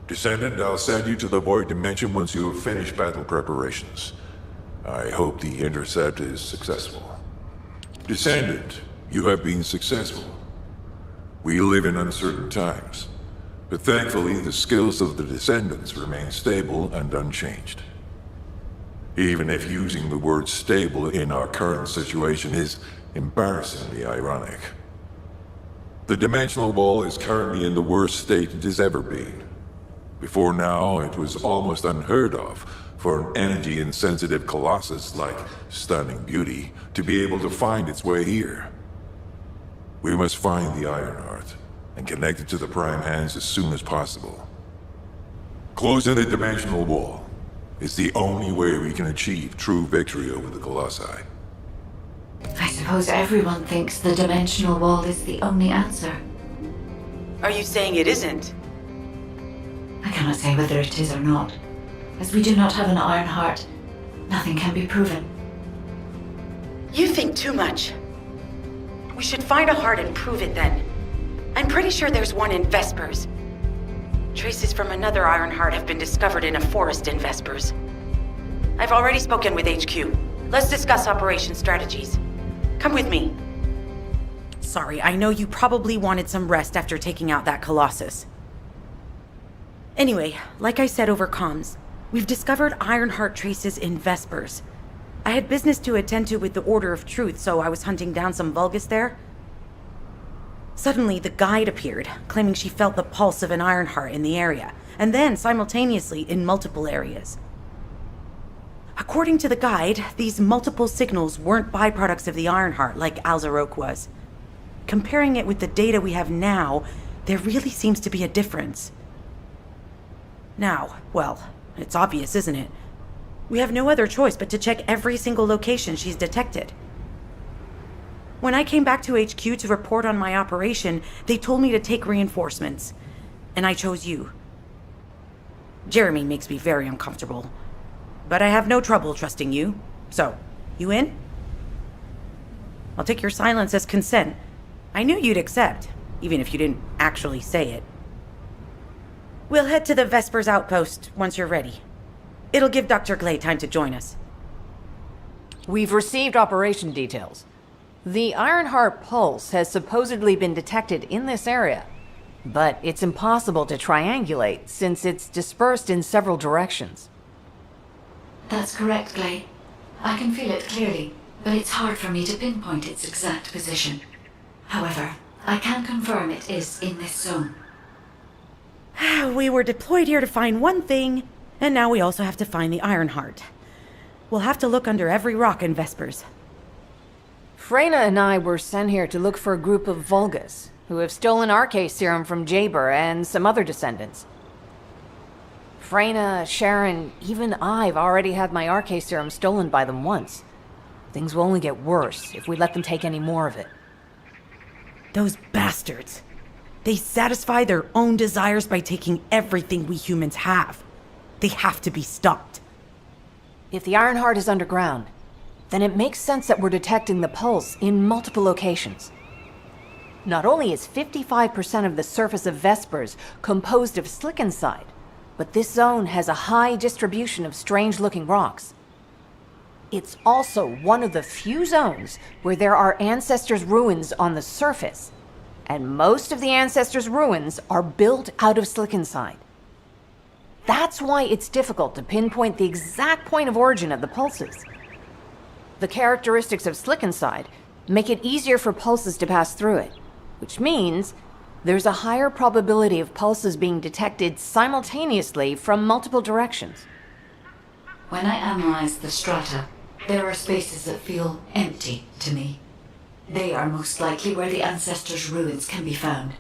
Descendant, I'll send you to the Void Dimension once you have finished battle preparations. I hope the intercept is successful. Descendant, you have been successful. We live in uncertain times, but thankfully the skills of the Descendants remain stable and unchanged. Even if using the word stable in our current situation is embarrassingly ironic. The dimensional wall is currently in the worst state it has ever been. Before now, it was almost unheard of for an energy-insensitive Colossus like Stunning Beauty to be able to find its way here. We must find the Ironheart and connect it to the Prime Hands as soon as possible. Closing the dimensional wall is the only way we can achieve true victory over the Colossi. I suppose everyone thinks the dimensional wall is the only answer. Are you saying it isn't? I cannot say whether it is or not. As we do not have an Ironheart, nothing can be proven. You think too much. We should find a heart and prove it then. I'm pretty sure there's one in Vespers. Traces from another Ironheart have been discovered in a forest in Vespers. I've already spoken with HQ. Let's discuss operation strategies. Come with me. Sorry, I know you probably wanted some rest after taking out that Colossus. Anyway, like I said over comms, we've discovered Ironheart traces in Vespers. I had business to attend to with the Order of Truth, so I was hunting down some Vulgus there. Suddenly, the guide appeared, claiming she felt the pulse of an Ironheart in the area, and then simultaneously in multiple areas. According to the guide, these multiple signals weren't byproducts of the Ironheart like Alzarok was. Comparing it with the data we have now, there really seems to be a difference. Now, well, it's obvious, isn't it? We have no other choice but to check every single location she's detected. When I came back to HQ to report on my operation, they told me to take reinforcements, and I chose you. Jeremy makes me very uncomfortable, but I have no trouble trusting you. So, you in? I'll take your silence as consent. I knew you'd accept, even if you didn't actually say it. We'll head to the Vespers outpost once you're ready. It'll give Dr. Glay time to join us. We've received operation details. The Ironheart pulse has supposedly been detected in this area, but it's impossible to triangulate since it's dispersed in several directions. That's correct, Glay. I can feel it clearly, but it's hard for me to pinpoint its exact position. However, I can confirm it is in this zone. We were deployed here to find one thing, and now we also have to find the Ironheart. We'll have to look under every rock in Vespers. Freyna and I were sent here to look for a group of Vulgus, who have stolen RK serum from Jaber and some other descendants. Freyna, Sharon, even I've already had my RK serum stolen by them once. Things will only get worse if we let them take any more of it. Those bastards. They satisfy their own desires by taking everything we humans have. They have to be stopped. If the Ironheart is underground, then it makes sense that we're detecting the pulse in multiple locations. Not only is 55% of the surface of Vespers composed of slickenside, but this zone has a high distribution of strange-looking rocks. It's also one of the few zones where there are ancestors' ruins on the surface, And most of the ancestors' ruins are built out of Slickenside. That's why it's difficult to pinpoint the exact point of origin of the pulses. The characteristics of Slickenside make it easier for pulses to pass through it, which means there's a higher probability of pulses being detected simultaneously from multiple directions. When I analyze the strata, there are spaces that feel empty to me. They are most likely where the ancestors' ruins can be found.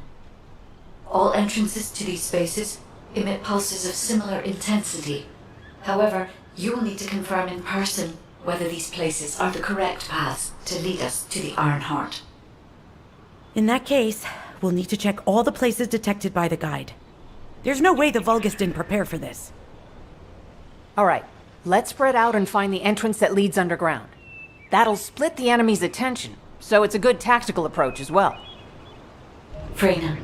All entrances to these spaces emit pulses of similar intensity. However, you will need to confirm in person whether these places are the correct paths to lead us to the Ironheart. In that case, we'll need to check all the places detected by the guide. There's no way the Vulgus didn't prepare for this. All right, let's spread out and find the entrance that leads underground. That'll split the enemy's attention, so it's a good tactical approach as well. Freyna,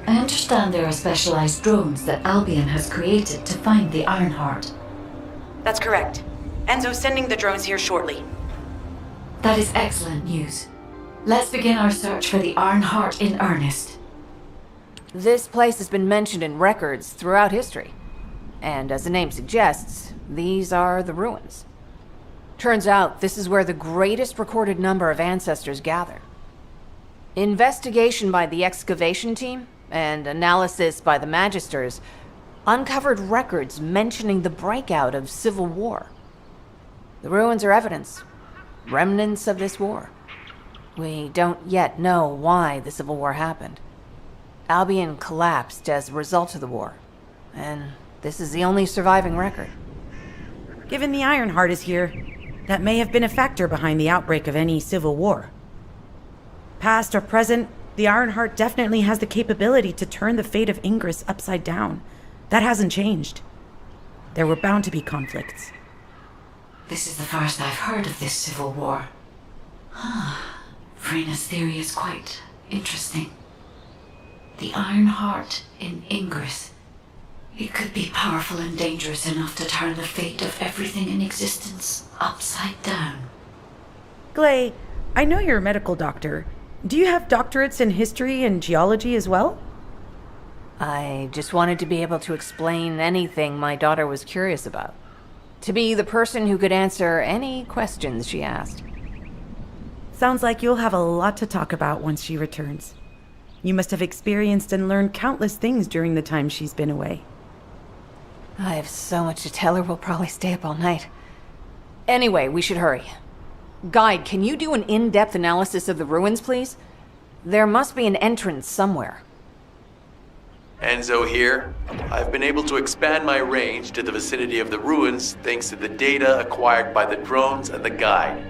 I understand there are specialized drones that Albion has created to find the Ironheart. That's correct. Enzo's sending the drones here shortly. That is excellent news. Let's begin our search for the Ironheart in earnest. This place has been mentioned in records throughout history. And as the name suggests, these are the ruins. Turns out this is where the greatest recorded number of ancestors gather. Investigation by the excavation team and analysis by the Magisters uncovered records mentioning the breakout of civil war. The ruins are evidence, remnants of this war. We don't yet know why the civil war happened. Albion collapsed as a result of the war, and this is the only surviving record. Given the Ironheart is here, that may have been a factor behind the outbreak of any civil war. Past or present, the Ironheart definitely has the capability to turn the fate of Ingress upside down. That hasn't changed. There were bound to be conflicts. This is the first I've heard of this civil war. Freyna's theory is quite interesting. The Ironheart in Ingress. It could be powerful and dangerous enough to turn the fate of everything in existence upside down. Glay, I know you're a medical doctor. Do you have doctorates in history and geology as well? I just wanted to be able to explain anything my daughter was curious about. To be the person who could answer any questions she asked. Sounds like you'll have a lot to talk about once she returns. You must have experienced and learned countless things during the time she's been away. I have so much to tell her we'll probably stay up all night. Anyway, we should hurry. Guide, can you do an in-depth analysis of the ruins, please? There must be an entrance somewhere. Enzo here. I've been able to expand my range to the vicinity of the ruins thanks to the data acquired by the drones and the guide.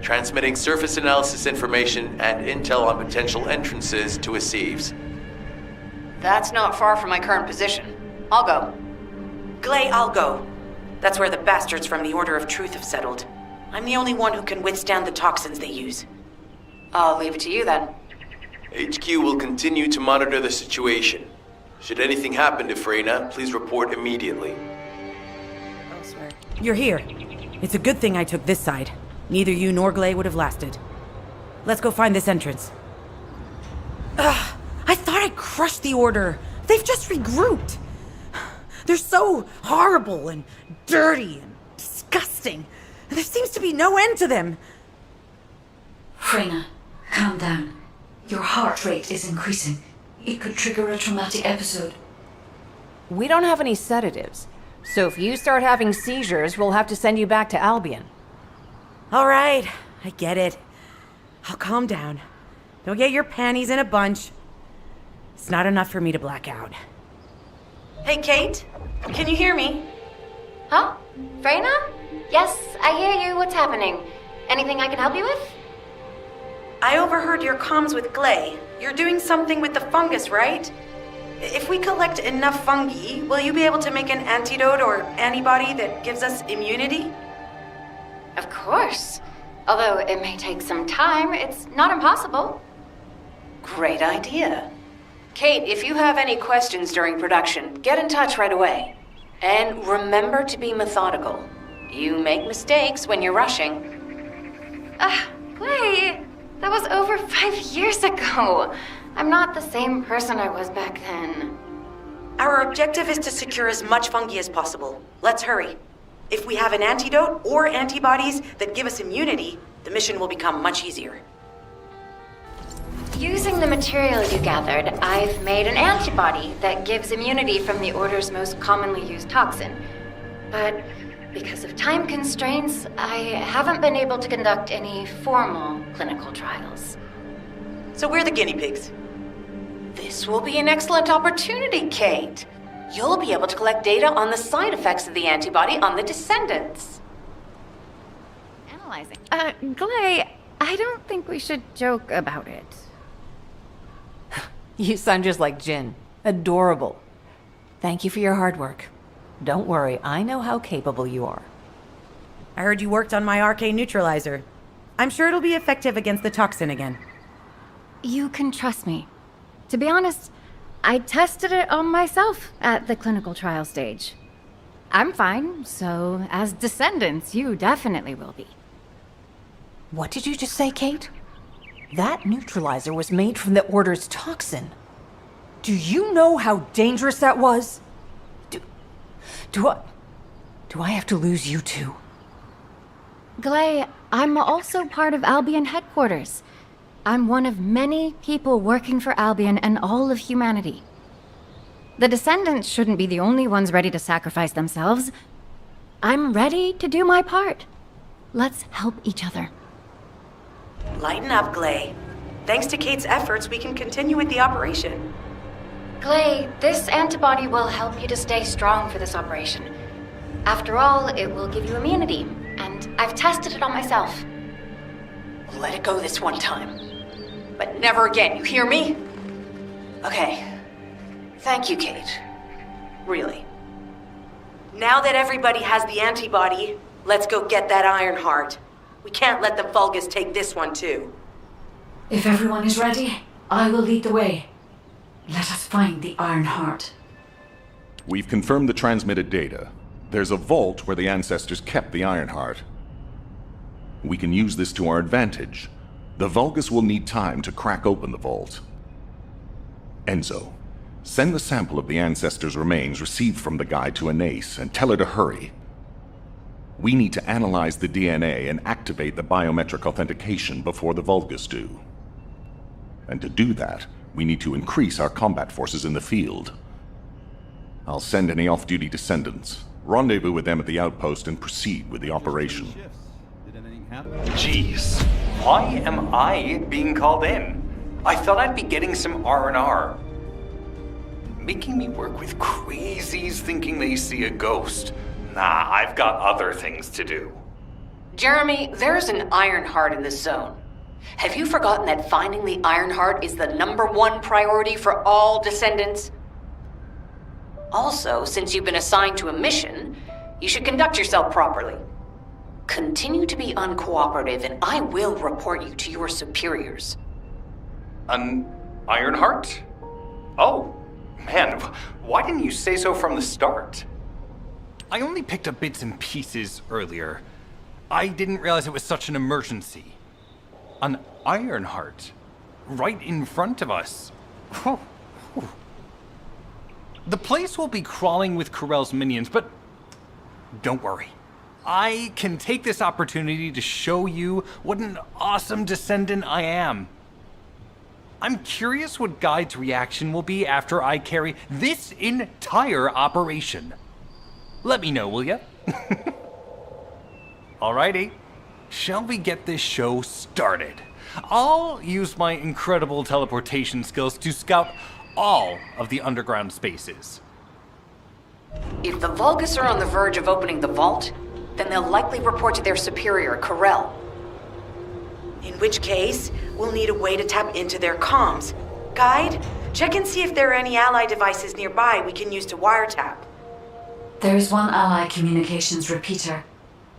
Transmitting surface analysis information and intel on potential entrances to Asieves. That's not far from my current position. I'll go. Glay, I'll go. That's where the bastards from the Order of Truth have settled. I'm the only one who can withstand the toxins they use. I'll leave it to you then. HQ will continue to monitor the situation. Should anything happen to Freyna, please report immediately. You're here. It's a good thing I took this side. Neither you nor Glay would have lasted. Let's go find this entrance. Ugh, I thought I crushed the Order. They've just regrouped. They're so horrible and dirty and disgusting. And there seems to be no end to them. Freyna, calm down. Your heart rate is increasing. It could trigger a traumatic episode. We don't have any sedatives, so if you start having seizures, we'll have to send you back to Albion. All right, I get it. I'll calm down. Don't get your panties in a bunch. It's not enough for me to black out. Hey, Kate? Can you hear me? Huh? Freyna? Yes, I hear you. What's happening? Anything I can help you with? I overheard your comms with Glay. You're doing something with the fungus, right? If we collect enough fungi, will you be able to make an antidote or antibody that gives us immunity? Of course. Although it may take some time, it's not impossible. Great idea. Kate, if you have any questions during production, get in touch right away. And remember to be methodical. You make mistakes when you're rushing. Glay, that was over 5 years ago. I'm not the same person I was back then. Our objective is to secure as much fungi as possible. Let's hurry. If we have an antidote or antibodies that give us immunity, the mission will become much easier. Using the material you gathered, I've made an antibody that gives immunity from the Order's most commonly used toxin. But because of time constraints, I haven't been able to conduct any formal clinical trials. So we're the guinea pigs. This will be an excellent opportunity, Kate. You'll be able to collect data on the side effects of the antibody on the Descendants. Analyzing. Glay, I don't think we should joke about it. You sound just like Jin. Adorable. Thank you for your hard work. Don't worry, I know how capable you are. I heard you worked on my RK neutralizer. I'm sure it'll be effective against the toxin again. You can trust me. To be honest, I tested it on myself at the clinical trial stage. I'm fine, so as Descendants, you definitely will be. What did you just say, Kate? That neutralizer was made from the Order's toxin. Do you know how dangerous that was? Do I have to lose you too? Glay, I'm also part of Albion headquarters. I'm one of many people working for Albion and all of humanity. The Descendants shouldn't be the only ones ready to sacrifice themselves. I'm ready to do my part. Let's help each other. Lighten up, Glay. Thanks to Kate's efforts, we can continue with the operation. Glay, this antibody will help you to stay strong for this operation. After all, it will give you immunity, and I've tested it on myself. We'll let it go this one time. But never again, you hear me? Okay. Thank you, Kate. Really. Now that everybody has the antibody, let's go get that Iron Heart. We can't let the Vulgus take this one, too. If everyone is ready, I will lead the way. Let us find the Iron Heart. We've confirmed the transmitted data. There's a vault where the ancestors kept the Iron Heart. We can use this to our advantage. The Vulgus will need time to crack open the vault. Enzo, send the sample of the ancestors' remains received from the guide to Anais and tell her to hurry. We need to analyze the DNA and activate the biometric authentication before the Vulgus do. And to do that, we need to increase our combat forces in the field. I'll send any off-duty Descendants, rendezvous with them at the outpost, and proceed with the operation. Jeez, why am I being called in? I thought I'd be getting some R&R. Making me work with crazies thinking they see a ghost. Nah, I've got other things to do. Jeremy, there's an Iron Heart in this zone. Have you forgotten that finding the Iron Heart is the #1 priority for all Descendants? Also, since you've been assigned to a mission, you should conduct yourself properly. Continue to be uncooperative, and I will report you to your superiors. An Iron Heart? Oh, man, why didn't you say so from the start? I only picked up bits and pieces earlier. I didn't realize it was such an emergency. An Iron Heart, right in front of us. The place will be crawling with Corell's minions, but don't worry. I can take this opportunity to show you what an awesome Descendant I am. I'm curious what Guide's reaction will be after I carry this entire operation. Let me know, will ya? Alrighty, shall we get this show started? I'll use my incredible teleportation skills to scout all of the underground spaces. If the Vulgus are on the verge of opening the vault, then they'll likely report to their superior, Corell. In which case, we'll need a way to tap into their comms. Guide, check and see if there are any ally devices nearby we can use to wiretap. There is one ally communications repeater.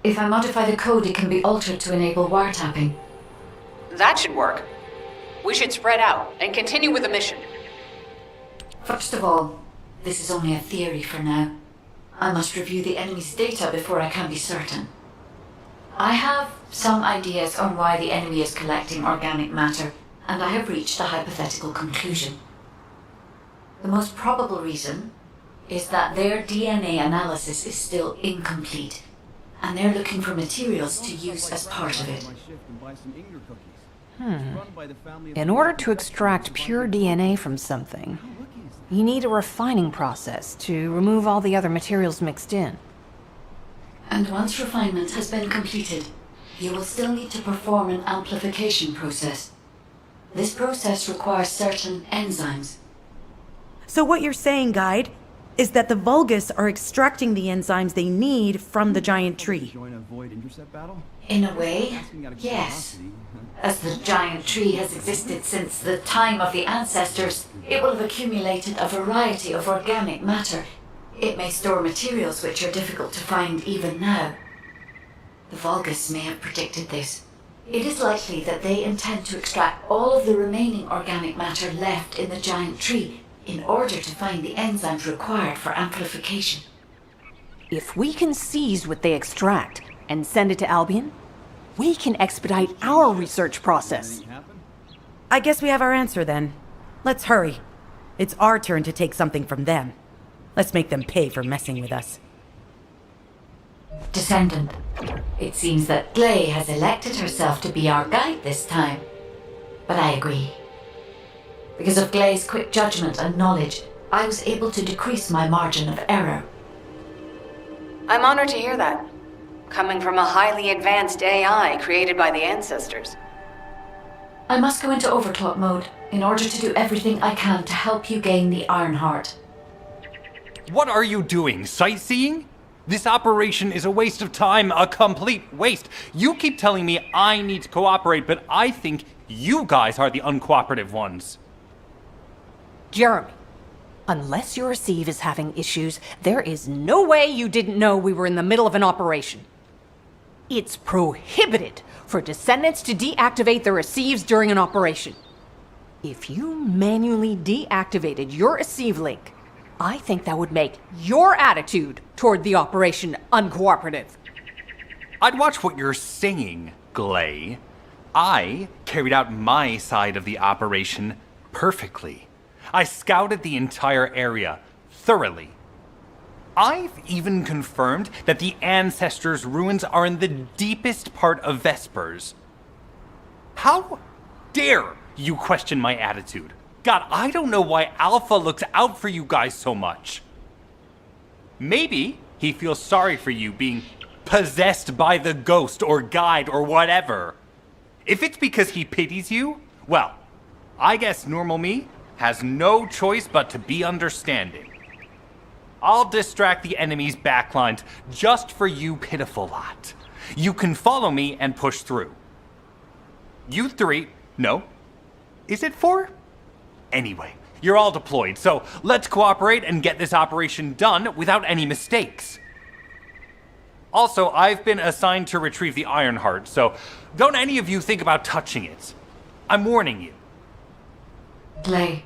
If I modify the code, it can be altered to enable wiretapping. That should work. We should spread out and continue with the mission. First of all, this is only a theory for now. I must review the enemy's data before I can be certain. I have some ideas on why the enemy is collecting organic matter and I have reached a hypothetical conclusion. The most probable reason is that their DNA analysis is still incomplete, and they're looking for materials to use as part of it. In order to extract pure DNA from something, you need a refining process to remove all the other materials mixed in. And once refinement has been completed, you will still need to perform an amplification process. This process requires certain enzymes. So what you're saying, Guide, is that the Vulgus are extracting the enzymes they need from the giant tree. In a way, yes. As the giant tree has existed since the time of the ancestors, it will have accumulated a variety of organic matter. It may store materials which are difficult to find even now. The Vulgus may have predicted this. It is likely that they intend to extract all of the remaining organic matter left in the giant tree in order to find the enzymes required for amplification. If we can seize what they extract and send it to Albion, we can expedite our research process. I guess we have our answer then. Let's hurry. It's our turn to take something from them. Let's make them pay for messing with us. Descendant, it seems that Gley has elected herself to be our guide this time. But I agree. Because of Gley's quick judgment and knowledge, I was able to decrease my margin of error. I'm honored to hear that. Coming from a highly advanced AI created by the ancestors. I must go into overclock mode in order to do everything I can to help you gain the Ironheart. What are you doing? Sightseeing? This operation is a waste of time, a complete waste. You keep telling me I need to cooperate, but I think you guys are the uncooperative ones. Jeremy, unless your receive is having issues, there is no way you didn't know we were in the middle of an operation. It's prohibited for Descendants to deactivate the receives during an operation. If you manually deactivated your receive link, I think that would make your attitude toward the operation uncooperative. I'd watch what you're saying, Gley. I carried out my side of the operation perfectly. I scouted the entire area thoroughly. I've even confirmed that the Ancestors' ruins are in the deepest part of Vespers. How dare you question my attitude? God, I don't know why Alpha looks out for you guys so much. Maybe he feels sorry for you being possessed by the ghost or guide or whatever. If it's because he pities you, well, I guess normal me has no choice but to be understanding. I'll distract the enemy's backlines just for you pitiful lot. You can follow me and push through. You three, no. Is it 4? Anyway, you're all deployed, so let's cooperate and get this operation done without any mistakes. Also, I've been assigned to retrieve the Ironheart, so don't any of you think about touching it. I'm warning you. Gley,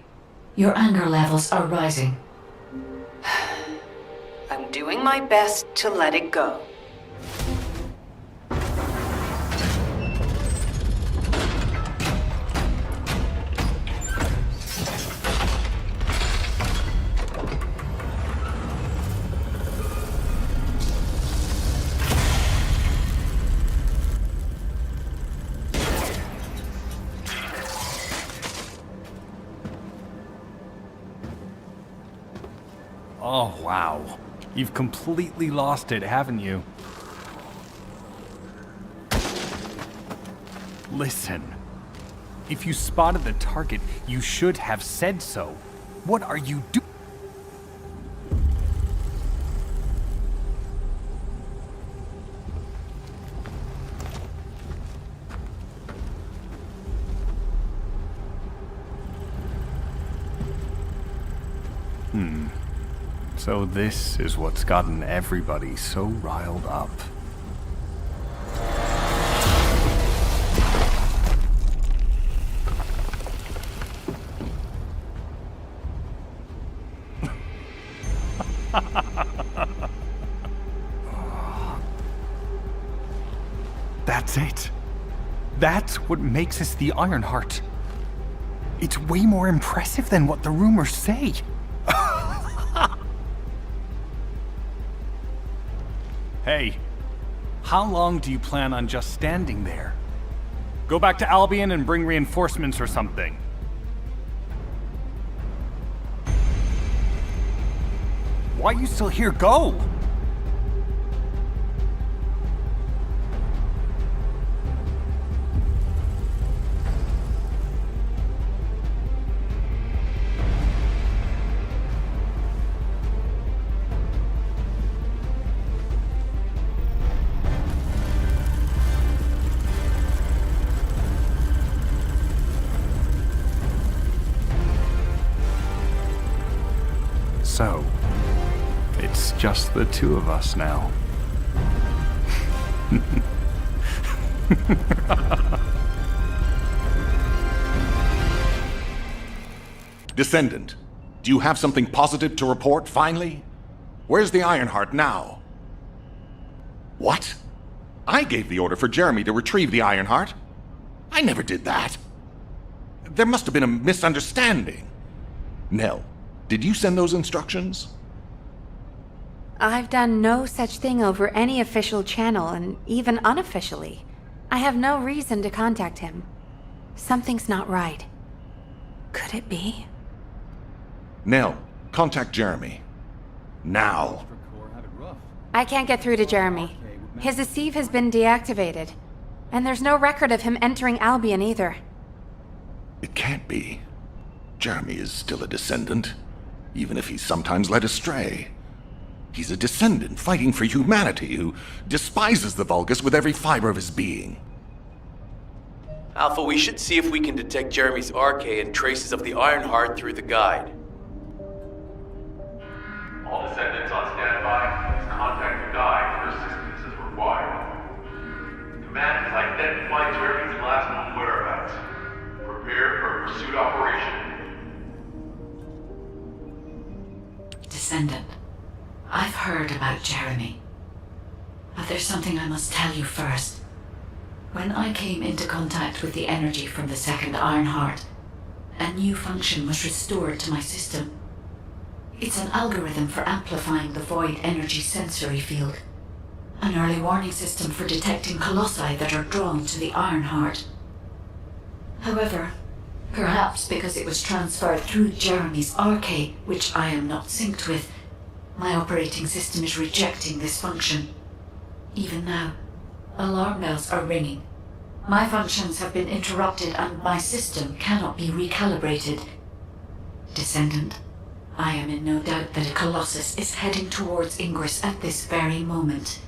your anger levels are rising. I'm doing my best to let it go. Oh, wow. You've completely lost it, haven't you? Listen. If you spotted the target, you should have said so. What are you doing? So this is what's gotten everybody so riled up. That's it. That's what makes us the Ironheart. It's way more impressive than what the rumors say. Hey, how long do you plan on just standing there? Go back to Albion and bring reinforcements or something. Why are you still here? Go! So, it's just the two of us now. Descendant, do you have something positive to report, finally? Where's the Ironheart now? What? I gave the order for Jeremy to retrieve the Ironheart. I never did that. There must have been a misunderstanding. Nell, did you send those instructions? I've done no such thing over any official channel, and even unofficially. I have no reason to contact him. Something's not right. Could it be? Nell, contact Jeremy. Now. I can't get through to Jeremy. His Deceive has been deactivated, and there's no record of him entering Albion either. It can't be. Jeremy is still a Descendant, even if he's sometimes led astray. He's a Descendant fighting for humanity who despises the Vulgus with every fiber of his being. Alpha, we should see if we can detect Jeremy's RK and traces of the Ironheart through the guide. All Descendants on standby. Please contact the guide for assistance as required. Command has identified Jeremy's last known whereabouts. Prepare for a pursuit operation. Descendant, I've heard about Jeremy. But there's something I must tell you first. When I came into contact with the energy from the second Ironheart, a new function was restored to my system. It's an algorithm for amplifying the void energy sensory field. An early warning system for detecting colossi that are drawn to the Ironheart. However, perhaps because it was transferred through Jeremy's RK, which I am not synced with, my operating system is rejecting this function. Even now, alarm bells are ringing. My functions have been interrupted and my system cannot be recalibrated. Descendant, I am in no doubt that a Colossus is heading towards Ingress at this very moment.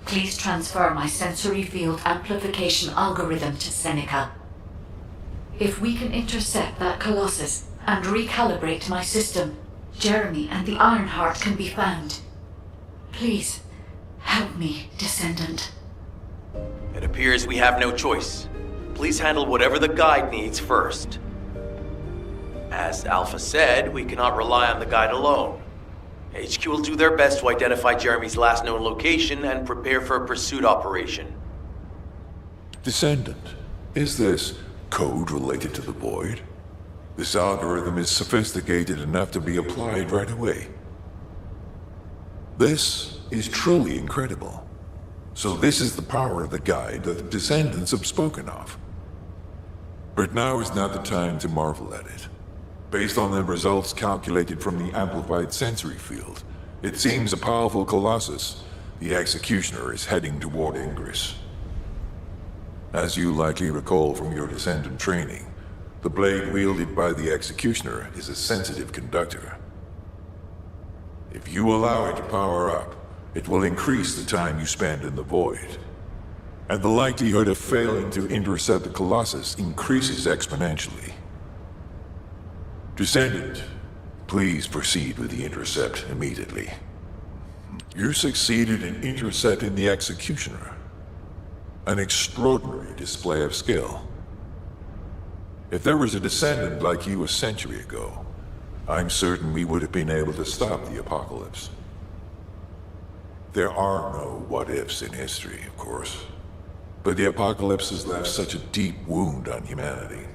Please transfer my sensory field amplification algorithm to Seneca. If we can intercept that Colossus and recalibrate my system, Jeremy and the Ironheart can be found. Please, help me, Descendant. It appears we have no choice. Please handle whatever the guide needs first. As Alpha said, we cannot rely on the guide alone. HQ will do their best to identify Jeremy's last known location and prepare for a pursuit operation. Descendant, is this code related to the Void? This algorithm is sophisticated enough to be applied right away. This is truly incredible. So this is the power of the guide that the Descendants have spoken of. But now is not the time to marvel at it. Based on the results calculated from the amplified sensory field, it seems a powerful Colossus, the Executioner, is heading toward Ingress. As you likely recall from your Descendant training, the blade wielded by the Executioner is a sensitive conductor. If you allow it to power up, it will increase the time you spend in the Void. And the likelihood of failing to intercept the Colossus increases exponentially. Descendant, please proceed with the intercept immediately. You succeeded in intercepting the Executioner. An extraordinary display of skill. If there was a Descendant like you a century ago, I'm certain we would have been able to stop the apocalypse. There are no what-ifs in history, of course. But the apocalypse has left such a deep wound on humanity.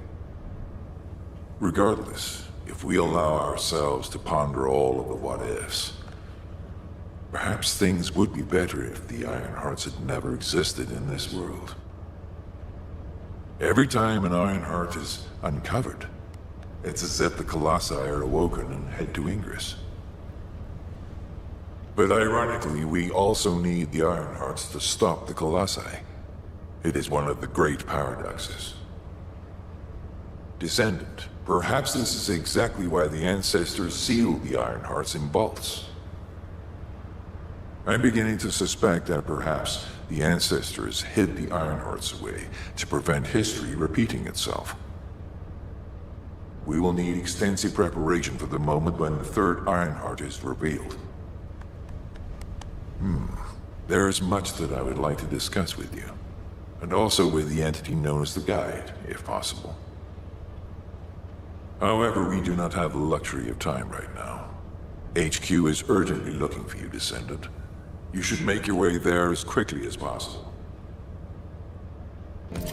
Regardless, if we allow ourselves to ponder all of the what-ifs, perhaps things would be better if the Ironhearts had never existed in this world. Every time an Ironheart is uncovered, it's as if the Colossi are awoken and head to Ingress. But ironically, we also need the Ironhearts to stop the Colossi. It is one of the great paradoxes. Descendant, perhaps this is exactly why the ancestors sealed the Ironhearts in vaults. I'm beginning to suspect that perhaps the ancestors hid the Ironhearts away to prevent history repeating itself. We will need extensive preparation for the moment when the third Ironheart is revealed. There is much that I would like to discuss with you, and also with the entity known as the Guide, if possible. However, we do not have the luxury of time right now. HQ is urgently looking for you, Descendant. You should make your way there as quickly as possible.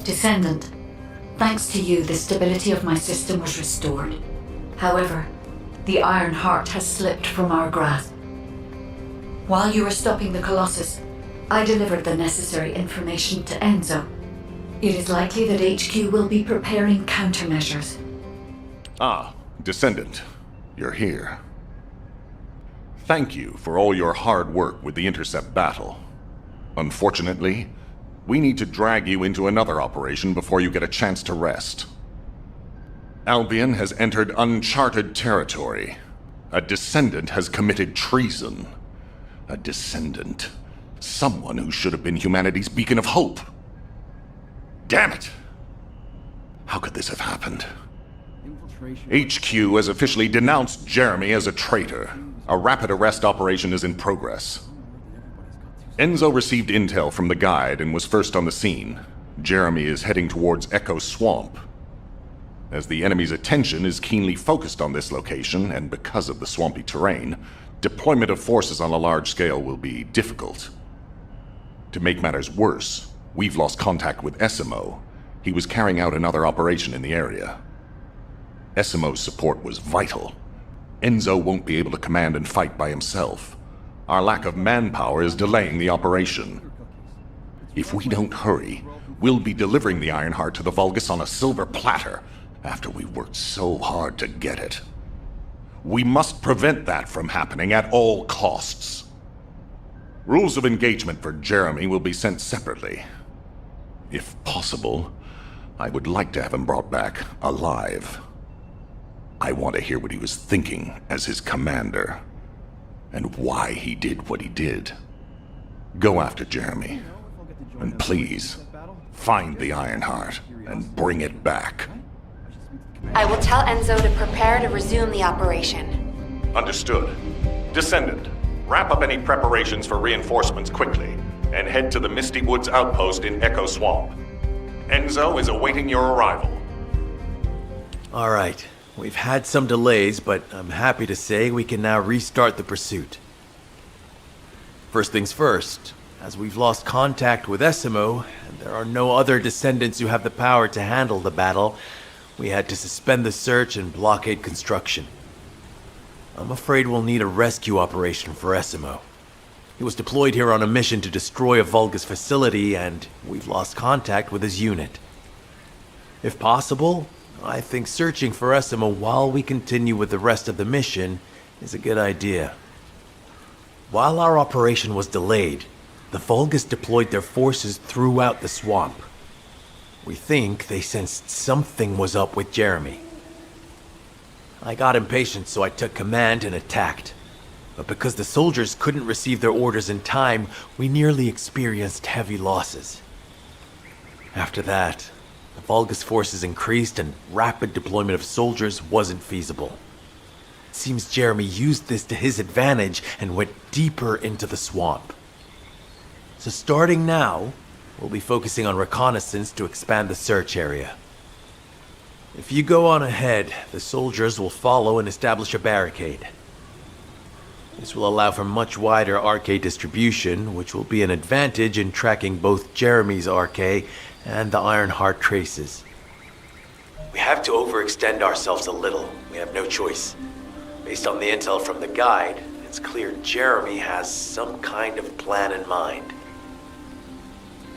Descendant, thanks to you, the stability of my system was restored. However, the Iron Heart has slipped from our grasp. While you were stopping the Colossus, I delivered the necessary information to Enzo. It is likely that HQ will be preparing countermeasures. Ah, Descendant, you're here. Thank you for all your hard work with the intercept battle. Unfortunately, we need to drag you into another operation before you get a chance to rest. Albion has entered uncharted territory. A Descendant has committed treason. A Descendant. Someone who should have been humanity's beacon of hope. Damn it! How could this have happened? HQ has officially denounced Jeremy as a traitor. A rapid arrest operation is in progress. Enzo received intel from the Guide and was first on the scene. Jeremy is heading towards Echo Swamp. As the enemy's attention is keenly focused on this location, and because of the swampy terrain, deployment of forces on a large scale will be difficult. To make matters worse, we've lost contact with Essimo. He was carrying out another operation in the area. Essimo's support was vital. Enzo won't be able to command and fight by himself. Our lack of manpower is delaying the operation. If we don't hurry, we'll be delivering the Ironheart to the Vulgus on a silver platter after we worked so hard to get it. We must prevent that from happening at all costs. Rules of engagement for Jeremy will be sent separately. If possible, I would like to have him brought back alive. I want to hear what he was thinking as his commander, and why he did what he did. Go after Jeremy, and please, find the Ironheart and bring it back. I will tell Enzo to prepare to resume the operation. Understood. Descendant, wrap up any preparations for reinforcements quickly, and head to the Misty Woods outpost in Echo Swamp. Enzo is awaiting your arrival. All right. We've had some delays, but I'm happy to say we can now restart the pursuit. First things first, as we've lost contact with Essimo, and there are no other Descendants who have the power to handle the battle, we had to suspend the search and blockade construction. I'm afraid we'll need a rescue operation for Essimo. He was deployed here on a mission to destroy a Vulgus facility, and we've lost contact with his unit. If possible, I think searching for Essimo while we continue with the rest of the mission is a good idea. While our operation was delayed, the Vulgus deployed their forces throughout the swamp. We think they sensed something was up with Jeremy. I got impatient, so I took command and attacked. But because the soldiers couldn't receive their orders in time, we nearly experienced heavy losses. After that, the Vulgus forces increased and rapid deployment of soldiers wasn't feasible. It seems Jeremy used this to his advantage and went deeper into the swamp. So starting now, we'll be focusing on reconnaissance to expand the search area. If you go on ahead, the soldiers will follow and establish a barricade. This will allow for much wider RK distribution, which will be an advantage in tracking both Jeremy's RK and the Ironheart traces. We have to overextend ourselves a little. We have no choice. Based on the intel from the guide, it's clear Jeremy has some kind of plan in mind.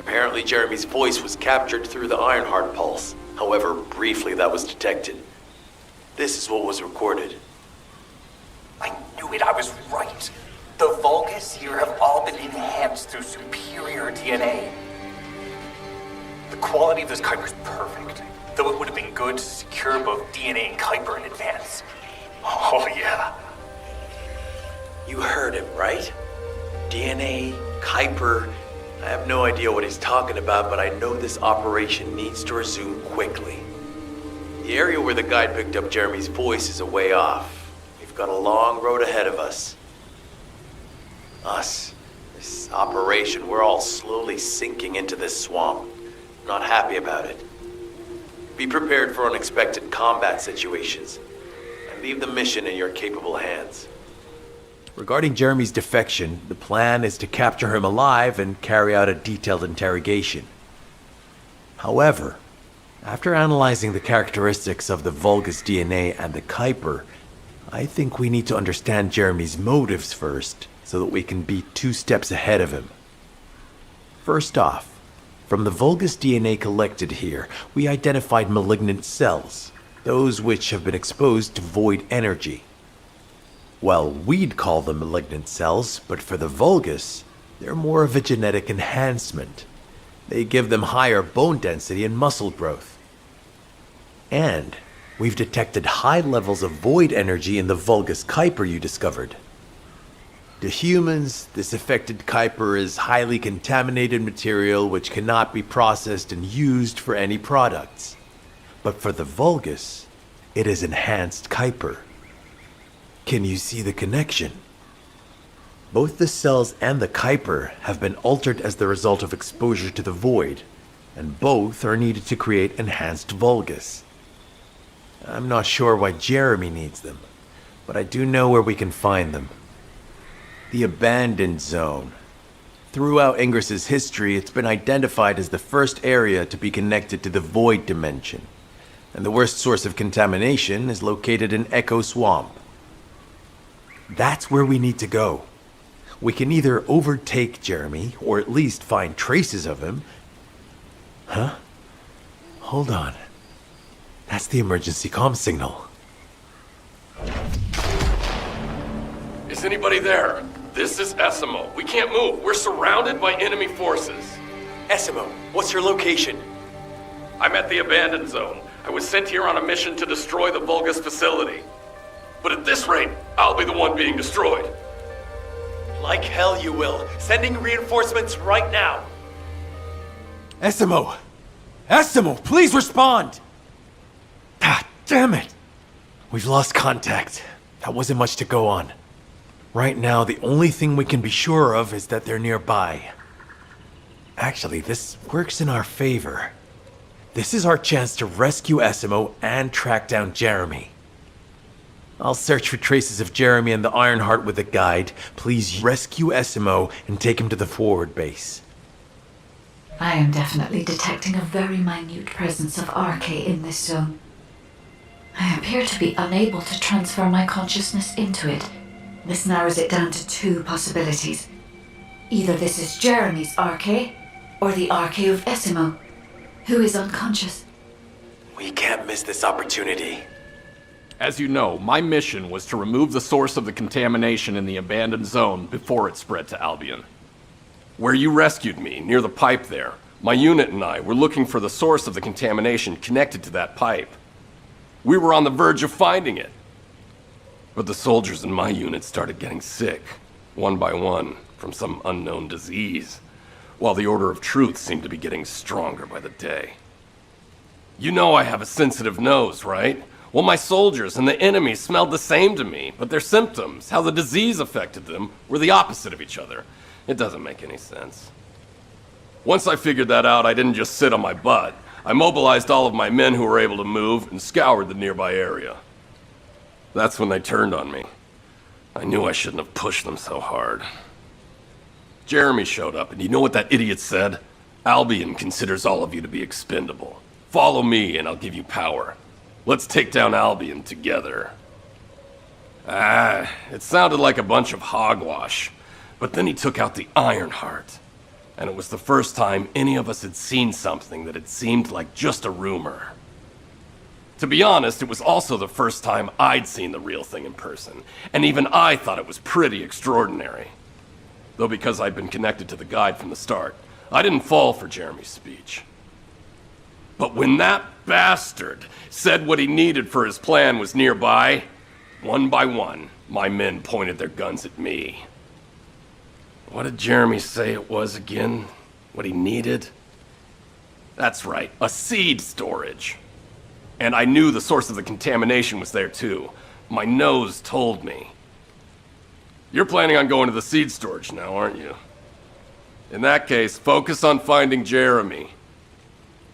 Apparently Jeremy's voice was captured through the Ironheart pulse. However, briefly that was detected. This is what was recorded. I knew it, I was right. The Vulgus here have all been enhanced through superior DNA. The quality of this Kuiper is perfect, though it would have been good to secure both DNA and Kuiper in advance. Oh yeah. You heard him, right? DNA, Kuiper. I have no idea what he's talking about, but I know this operation needs to resume quickly. The area where the guide picked up Jeremy's voice is a way off. We've got a long road ahead of us. This operation, we're all slowly sinking into this swamp. Not happy about it. Be prepared for unexpected combat situations, and leave the mission in your capable hands. Regarding Jeremy's defection, the plan is to capture him alive and carry out a detailed interrogation. However, after analyzing the characteristics of the Vulgus DNA and the Kuiper, I think we need to understand Jeremy's motives first, so that we can be 2 steps ahead of him. First off, from the Vulgus DNA collected here, we identified malignant cells, those which have been exposed to void energy. Well, we'd call them malignant cells, but for the Vulgus, they're more of a genetic enhancement. They give them higher bone density and muscle growth. And we've detected high levels of void energy in the Vulgus Kuiper you discovered. To humans, this affected Kuiper is highly contaminated material which cannot be processed and used for any products. But for the Vulgus, it is enhanced Kuiper. Can you see the connection? Both the cells and the Kuiper have been altered as the result of exposure to the void, and both are needed to create enhanced Vulgus. I'm not sure why Jeremy needs them, but I do know where we can find them. The Abandoned Zone. Throughout Ingris's history, it's been identified as the first area to be connected to the Void Dimension, and the worst source of contamination is located in Echo Swamp. That's where we need to go. We can either overtake Jeremy, or at least find traces of him. Huh? Hold on. That's the emergency comm signal. Is anybody there? This is Essimo. We can't move. We're surrounded by enemy forces. Essimo, what's your location? I'm at the Abandoned Zone. I was sent here on a mission to destroy the Vulgus facility. But at this rate, I'll be the one being destroyed. Like hell you will. Sending reinforcements right now. Essimo! Essimo, please respond! Ah, damn it! We've lost contact. That wasn't much to go on. Right now, the only thing we can be sure of is that they're nearby. Actually, this works in our favor. This is our chance to rescue Essimo and track down Jeremy. I'll search for traces of Jeremy and the Ironheart with a guide. Please rescue Essimo and take him to the forward base. I am definitely detecting a very minute presence of RK in this zone. I appear to be unable to transfer my consciousness into it. This narrows it down to 2 possibilities. Either this is Jeremy's RK, or the RK of Essimo, who is unconscious. We can't miss this opportunity. As you know, my mission was to remove the source of the contamination in the Abandoned Zone before it spread to Albion. Where you rescued me, near the pipe there, my unit and I were looking for the source of the contamination connected to that pipe. We were on the verge of finding it. But the soldiers in my unit started getting sick, one by one, from some unknown disease, while the Order of Truth seemed to be getting stronger by the day. You know I have a sensitive nose, right? Well, my soldiers and the enemy smelled the same to me, but their symptoms, how the disease affected them, were the opposite of each other. It doesn't make any sense. Once I figured that out, I didn't just sit on my butt. I mobilized all of my men who were able to move and scoured the nearby area. That's when they turned on me. I knew I shouldn't have pushed them so hard. Jeremy showed up, and you know what that idiot said? Albion considers all of you to be expendable. Follow me and I'll give you power. Let's take down Albion together. It sounded like a bunch of hogwash. But then he took out the Ironheart. And it was the first time any of us had seen something that had seemed like just a rumor. To be honest, it was also the first time I'd seen the real thing in person. And even I thought it was pretty extraordinary. Though because I'd been connected to the guide from the start, I didn't fall for Jeremy's speech. But when that bastard said what he needed for his plan was nearby, one by one, my men pointed their guns at me. What did Jeremy say it was again? What he needed? That's right, a seed storage. And I knew the source of the contamination was there too. My nose told me. You're planning on going to the seed storage now, aren't you? In that case, focus on finding Jeremy.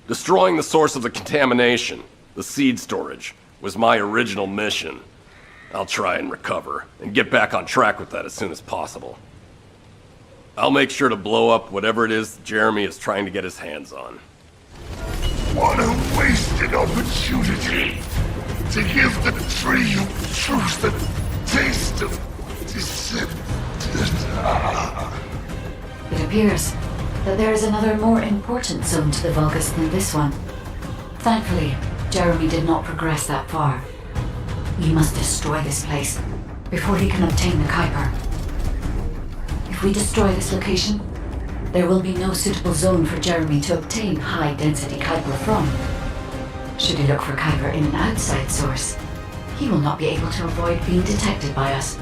Destroying the source of the contamination, the seed storage, was my original mission. I'll try and recover, and get back on track with that as soon as possible. I'll make sure to blow up whatever it is Jeremy is trying to get his hands on. What a wasted opportunity to give the tree of truth a taste of descendant. It appears that there is another more important zone to the Vulgus than this one. Thankfully, Jeremy did not progress that far. We must destroy this place before he can obtain the Kuiper. If we destroy this location, there will be no suitable zone for Jeremy to obtain high-density Kuiper from. Should he look for Kuiper in an outside source, he will not be able to avoid being detected by us.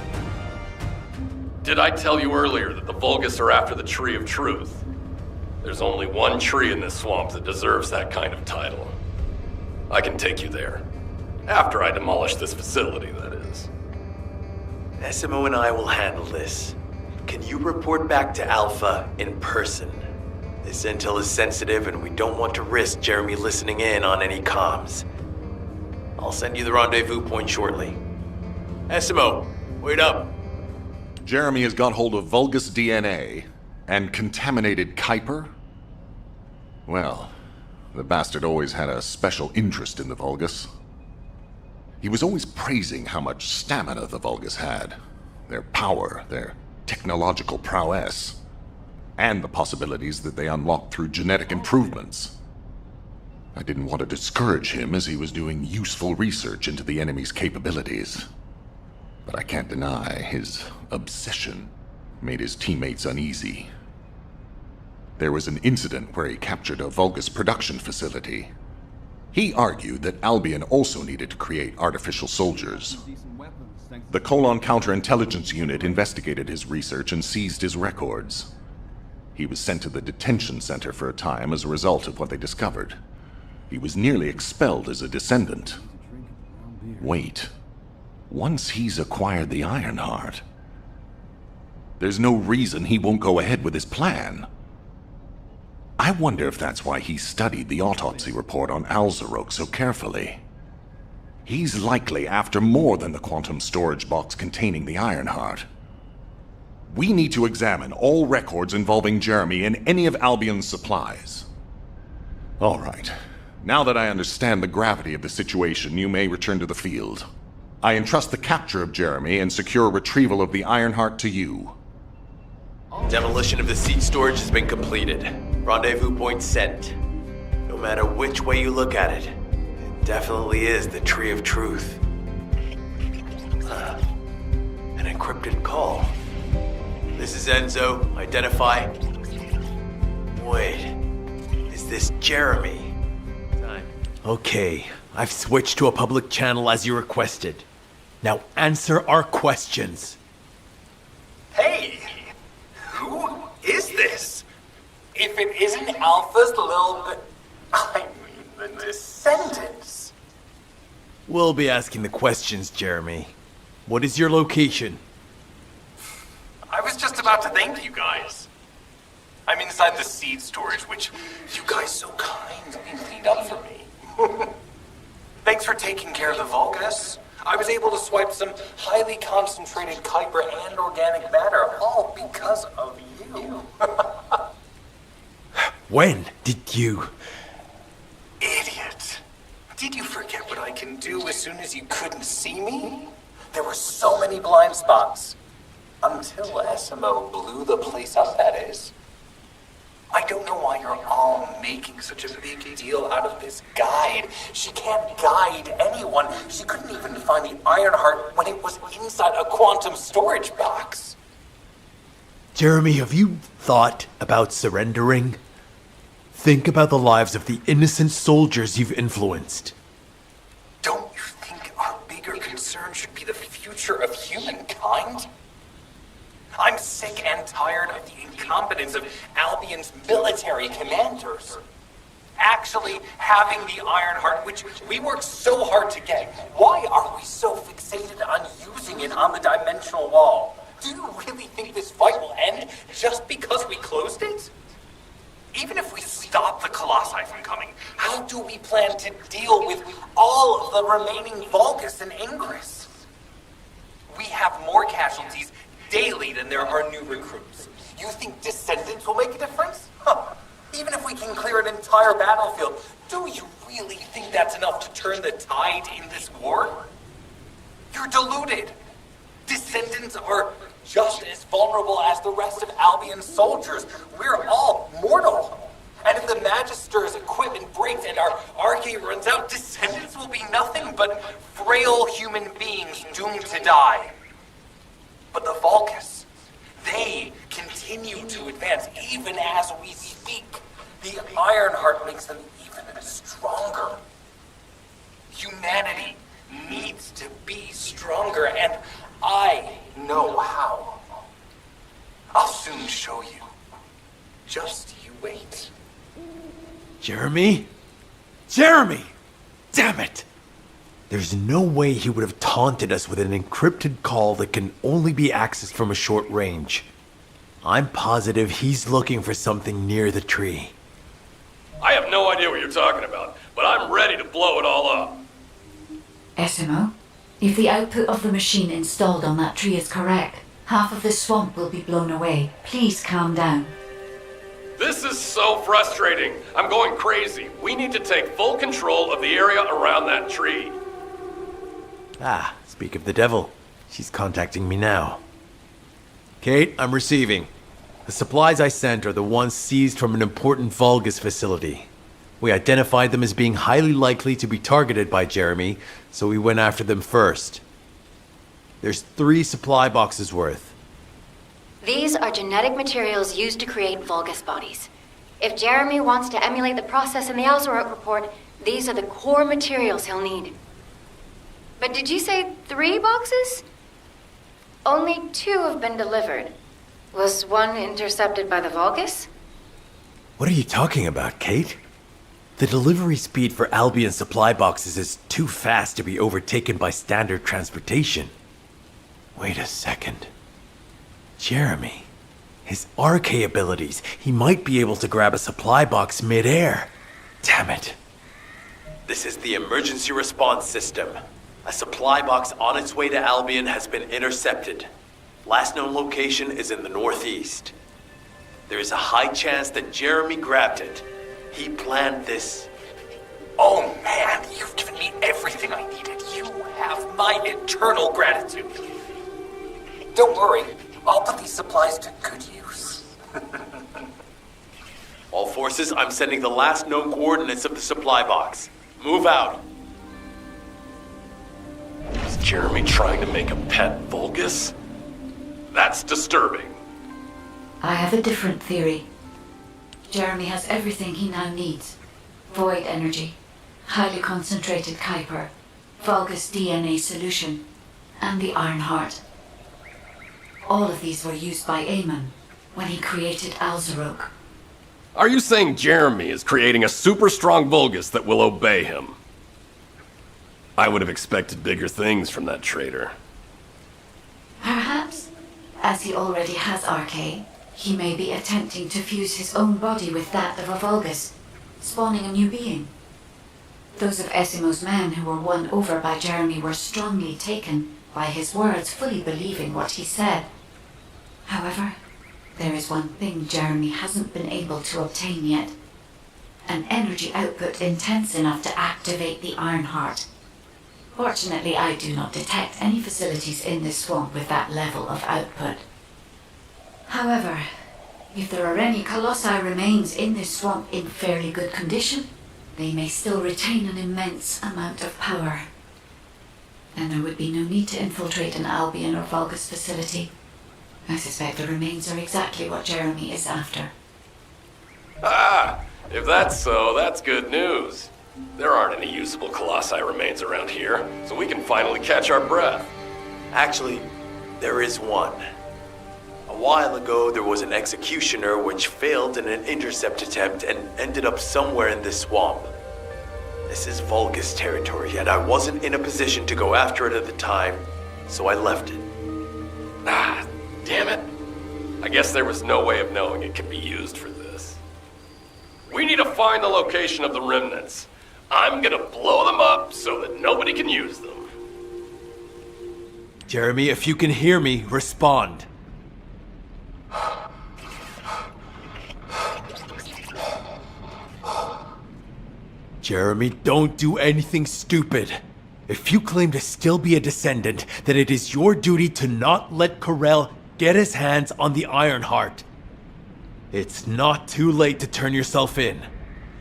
Did I tell you earlier that the Vulgus are after the Tree of Truth? There's only one tree in this swamp that deserves that kind of title. I can take you there. After I demolish this facility, that is. Essimo and I will handle this. Can you report back to Alpha in person? This intel is sensitive and we don't want to risk Jeremy listening in on any comms. I'll send you the rendezvous point shortly. Essimo, wait up. Jeremy has got hold of Vulgus DNA and contaminated Kuiper? Well, the bastard always had a special interest in the Vulgus. He was always praising how much stamina the Vulgus had, their power, their technological prowess, and the possibilities that they unlocked through genetic improvements. I didn't want to discourage him as he was doing useful research into the enemy's capabilities. But I can't deny his obsession made his teammates uneasy. There was an incident where he captured a Vulgus production facility. He argued that Albion also needed to create artificial soldiers. The Colon Counterintelligence Unit investigated his research and seized his records. He was sent to the detention center for a time as a result of what they discovered. He was nearly expelled as a descendant. Wait. Once he's acquired the Ironheart, there's no reason he won't go ahead with his plan. I wonder if that's why he studied the autopsy report on Alzarok so carefully. He's likely after more than the quantum storage box containing the Ironheart. We need to examine all records involving Jeremy and any of Albion's supplies. All right. Now that I understand the gravity of the situation, you may return to the field. I entrust the capture of Jeremy and secure retrieval of the Ironheart to you. Demolition of the seed storage has been completed. Rendezvous point sent. No matter which way you look at it, it definitely is the Tree of Truth. An encrypted call. This is Enzo. Identify. Wait. Is this Jeremy? Okay. I've switched to a public channel as you requested. Now answer our questions. Hey! Who is this? If it isn't Alpha's little... I mean, the Descendants. We'll be asking the questions, Jeremy. What is your location? I was just about to thank you guys. I'm inside the seed storage, which you guys so kindly cleaned up for me. Thanks for taking care of the Vulgus. I was able to swipe some highly concentrated Kuiper and organic matter, all because of you. When did you... Idiot. Did you forget what I can do as soon as you couldn't see me? There were so many blind spots. Until SMO blew the place up, that is. I don't know why you're all making such a big deal out of this guide. She can't guide anyone. She couldn't even find the Ironheart when it was inside a quantum storage box. Jeremy, have you thought about surrendering? Think about the lives of the innocent soldiers you've influenced. Don't you think our bigger concern should be the future of humankind? I'm sick and tired of the incompetence of Albion's military commanders. Actually having the Ironheart, which we worked so hard to get, why are we so fixated on using it on the dimensional wall? Do you really think this fight will end just because we closed it? Even if we stop the Colossi from coming, how do we plan to deal with all of the remaining Vulgus and Ingress? We have more casualties daily than there are new recruits. You think Descendants will make a difference? Huh. Even if we can clear an entire battlefield, do you really think that's enough to turn the tide in this war? You're deluded. Descendants are just as vulnerable as the rest of Albion's soldiers. We're all mortal. And if the Magister's equipment breaks and our Arche runs out, Descendants will be nothing but frail human beings doomed to die. But the Vulgus, they continue to advance even as we speak. The Ironheart makes them even stronger. Humanity needs to be stronger, and I know how. I'll soon show you. Just you wait. Jeremy? Jeremy! Damn it! There's no way he would have taunted us with an encrypted call that can only be accessed from a short range. I'm positive he's looking for something near the tree. I have no idea what you're talking about, but I'm ready to blow it all up. SMO, if the output of the machine installed on that tree is correct, half of the swamp will be blown away. Please calm down. This is so frustrating. I'm going crazy. We need to take full control of the area around that tree. Ah, speak of the devil. She's contacting me now. Kate, I'm receiving. The supplies I sent are the ones seized from an important Vulgus facility. We identified them as being highly likely to be targeted by Jeremy, so we went after them first. There's 3 supply boxes worth. These are genetic materials used to create Vulgus bodies. If Jeremy wants to emulate the process in the Alzarok report, these are the core materials he'll need. But did you say 3 boxes? Only 2 have been delivered. Was one intercepted by the Vulgus? What are you talking about, Kate? The delivery speed for Albion supply boxes is too fast to be overtaken by standard transportation. Wait a second. Jeremy. His Arche abilities. He might be able to grab a supply box mid-air. Damn it. This is the emergency response system. A supply box on its way to Albion has been intercepted. Last known location is in the northeast. There is a high chance that Jeremy grabbed it. He planned this. Oh man, you've given me everything I needed. You have my eternal gratitude. Don't worry, I'll put these supplies to good use. All forces, I'm sending the last known coordinates of the supply box. Move out. Is Jeremy trying to make a pet Vulgus? That's disturbing. I have a different theory. Jeremy has everything he now needs. Void energy, highly concentrated Kuiper, Vulgus DNA solution, and the Ironheart. All of these were used by Amon when he created Alzarok. Are you saying Jeremy is creating a super strong Vulgus that will obey him? I would have expected bigger things from that traitor. Perhaps, as he already has Arche, he may be attempting to fuse his own body with that of a Vulgus, spawning a new being. Those of Esimo's men who were won over by Jeremy were strongly taken by his words, fully believing what he said. However, there is one thing Jeremy hasn't been able to obtain yet. an energy output intense enough to activate the Ironheart. Fortunately, I do not detect any facilities in this swamp with that level of output. However, if there are any Colossi remains in this swamp in fairly good condition, they may still retain an immense amount of power. And there would be no need to infiltrate an Albion or Vulgus facility. I suspect the remains are exactly what Jeremy is after. Ah! If that's so, that's good news. There aren't any usable Colossi remains around here, so we can finally catch our breath. Actually, there is one. A while ago, there was an executioner which failed in an intercept attempt and ended up somewhere in this swamp. This is Vulgus territory, and I wasn't in a position to go after it at the time, so I left it. Ah, damn it. I guess there was no way of knowing it could be used for this. We need to find the location of the remnants. I'm gonna blow them up so that nobody can use them. Jeremy, if you can hear me, respond. Jeremy, don't do anything stupid. If you claim to still be a descendant, then it is your duty to not let Corell get his hands on the Ironheart. It's not too late to turn yourself in.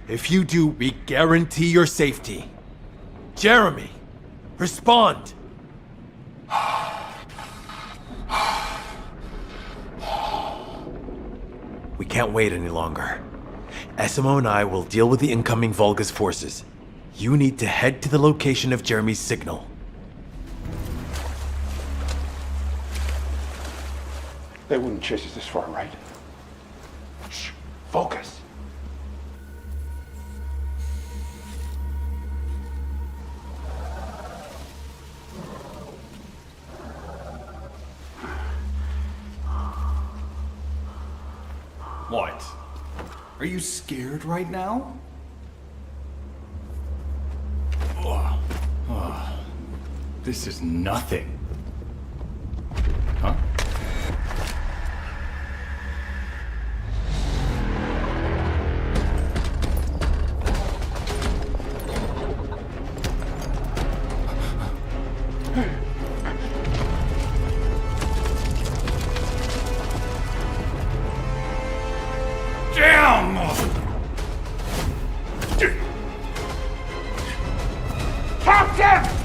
If you do, we guarantee your safety. Jeremy, respond! We can't wait any longer. Essimo and I will deal with the incoming Vulgus forces. You need to head to the location of Jeremy's signal. They wouldn't chase us this far, right? Shh. Focus. What? Are you scared right now? This is nothing. Huh? Damn! Captain!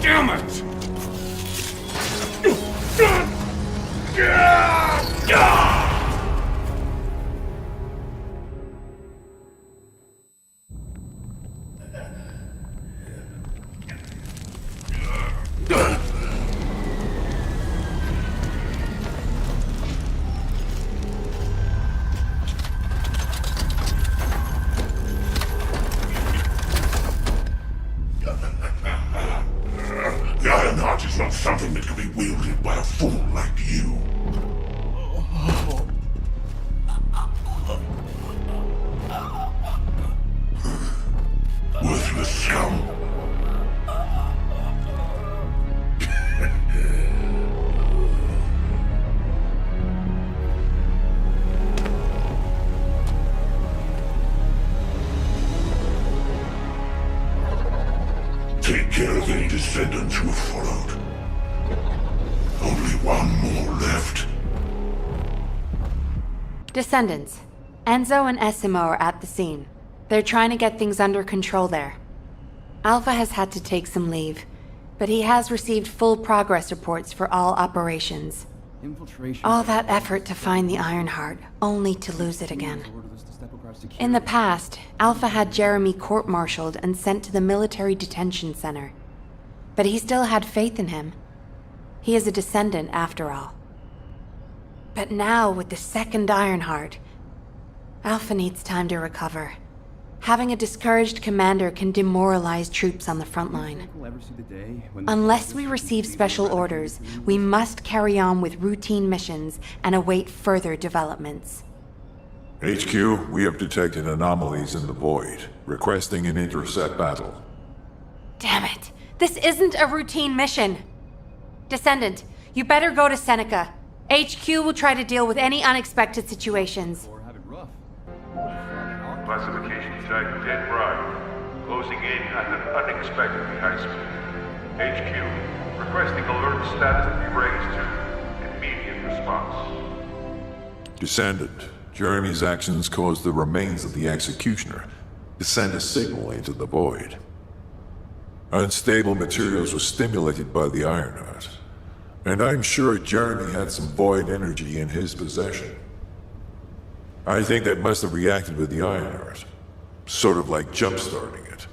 Damn it! about something that can be wielded by a fool like you. Worthless scum. Take care of any descendants who have followed. Only one more left. Descendants. Enzo and Essimo are at the scene. They're trying to get things under control there. Alpha has had to take some leave, but he has received full progress reports for all operations. All that effort to find the Ironheart, only to lose it again. In the past, Alpha had Jeremy court-martialed and sent to the military detention center. But he still had faith in him. He is a descendant, after all. But now, with the second Ironheart, Alpha needs time to recover. Having a discouraged commander can demoralize troops on the front line. Unless we receive special orders, we must carry on with routine missions and await further developments. HQ, we have detected anomalies in the void, requesting an intercept battle. Damn it! This isn't a routine mission! Descendant, you better go to Seneca. HQ will try to deal with any unexpected situations. Classification tag dead bright. Closing in at an unexpectedly high speed. HQ, requesting alert status to be raised to immediate response. Descendant, Jeremy's actions caused the remains of the executioner to send a signal into the void. Unstable materials were stimulated by the Ironheart, and I'm sure Jeremy had some void energy in his possession. I think that must have reacted with the Ironheart, sort of like jump-starting it.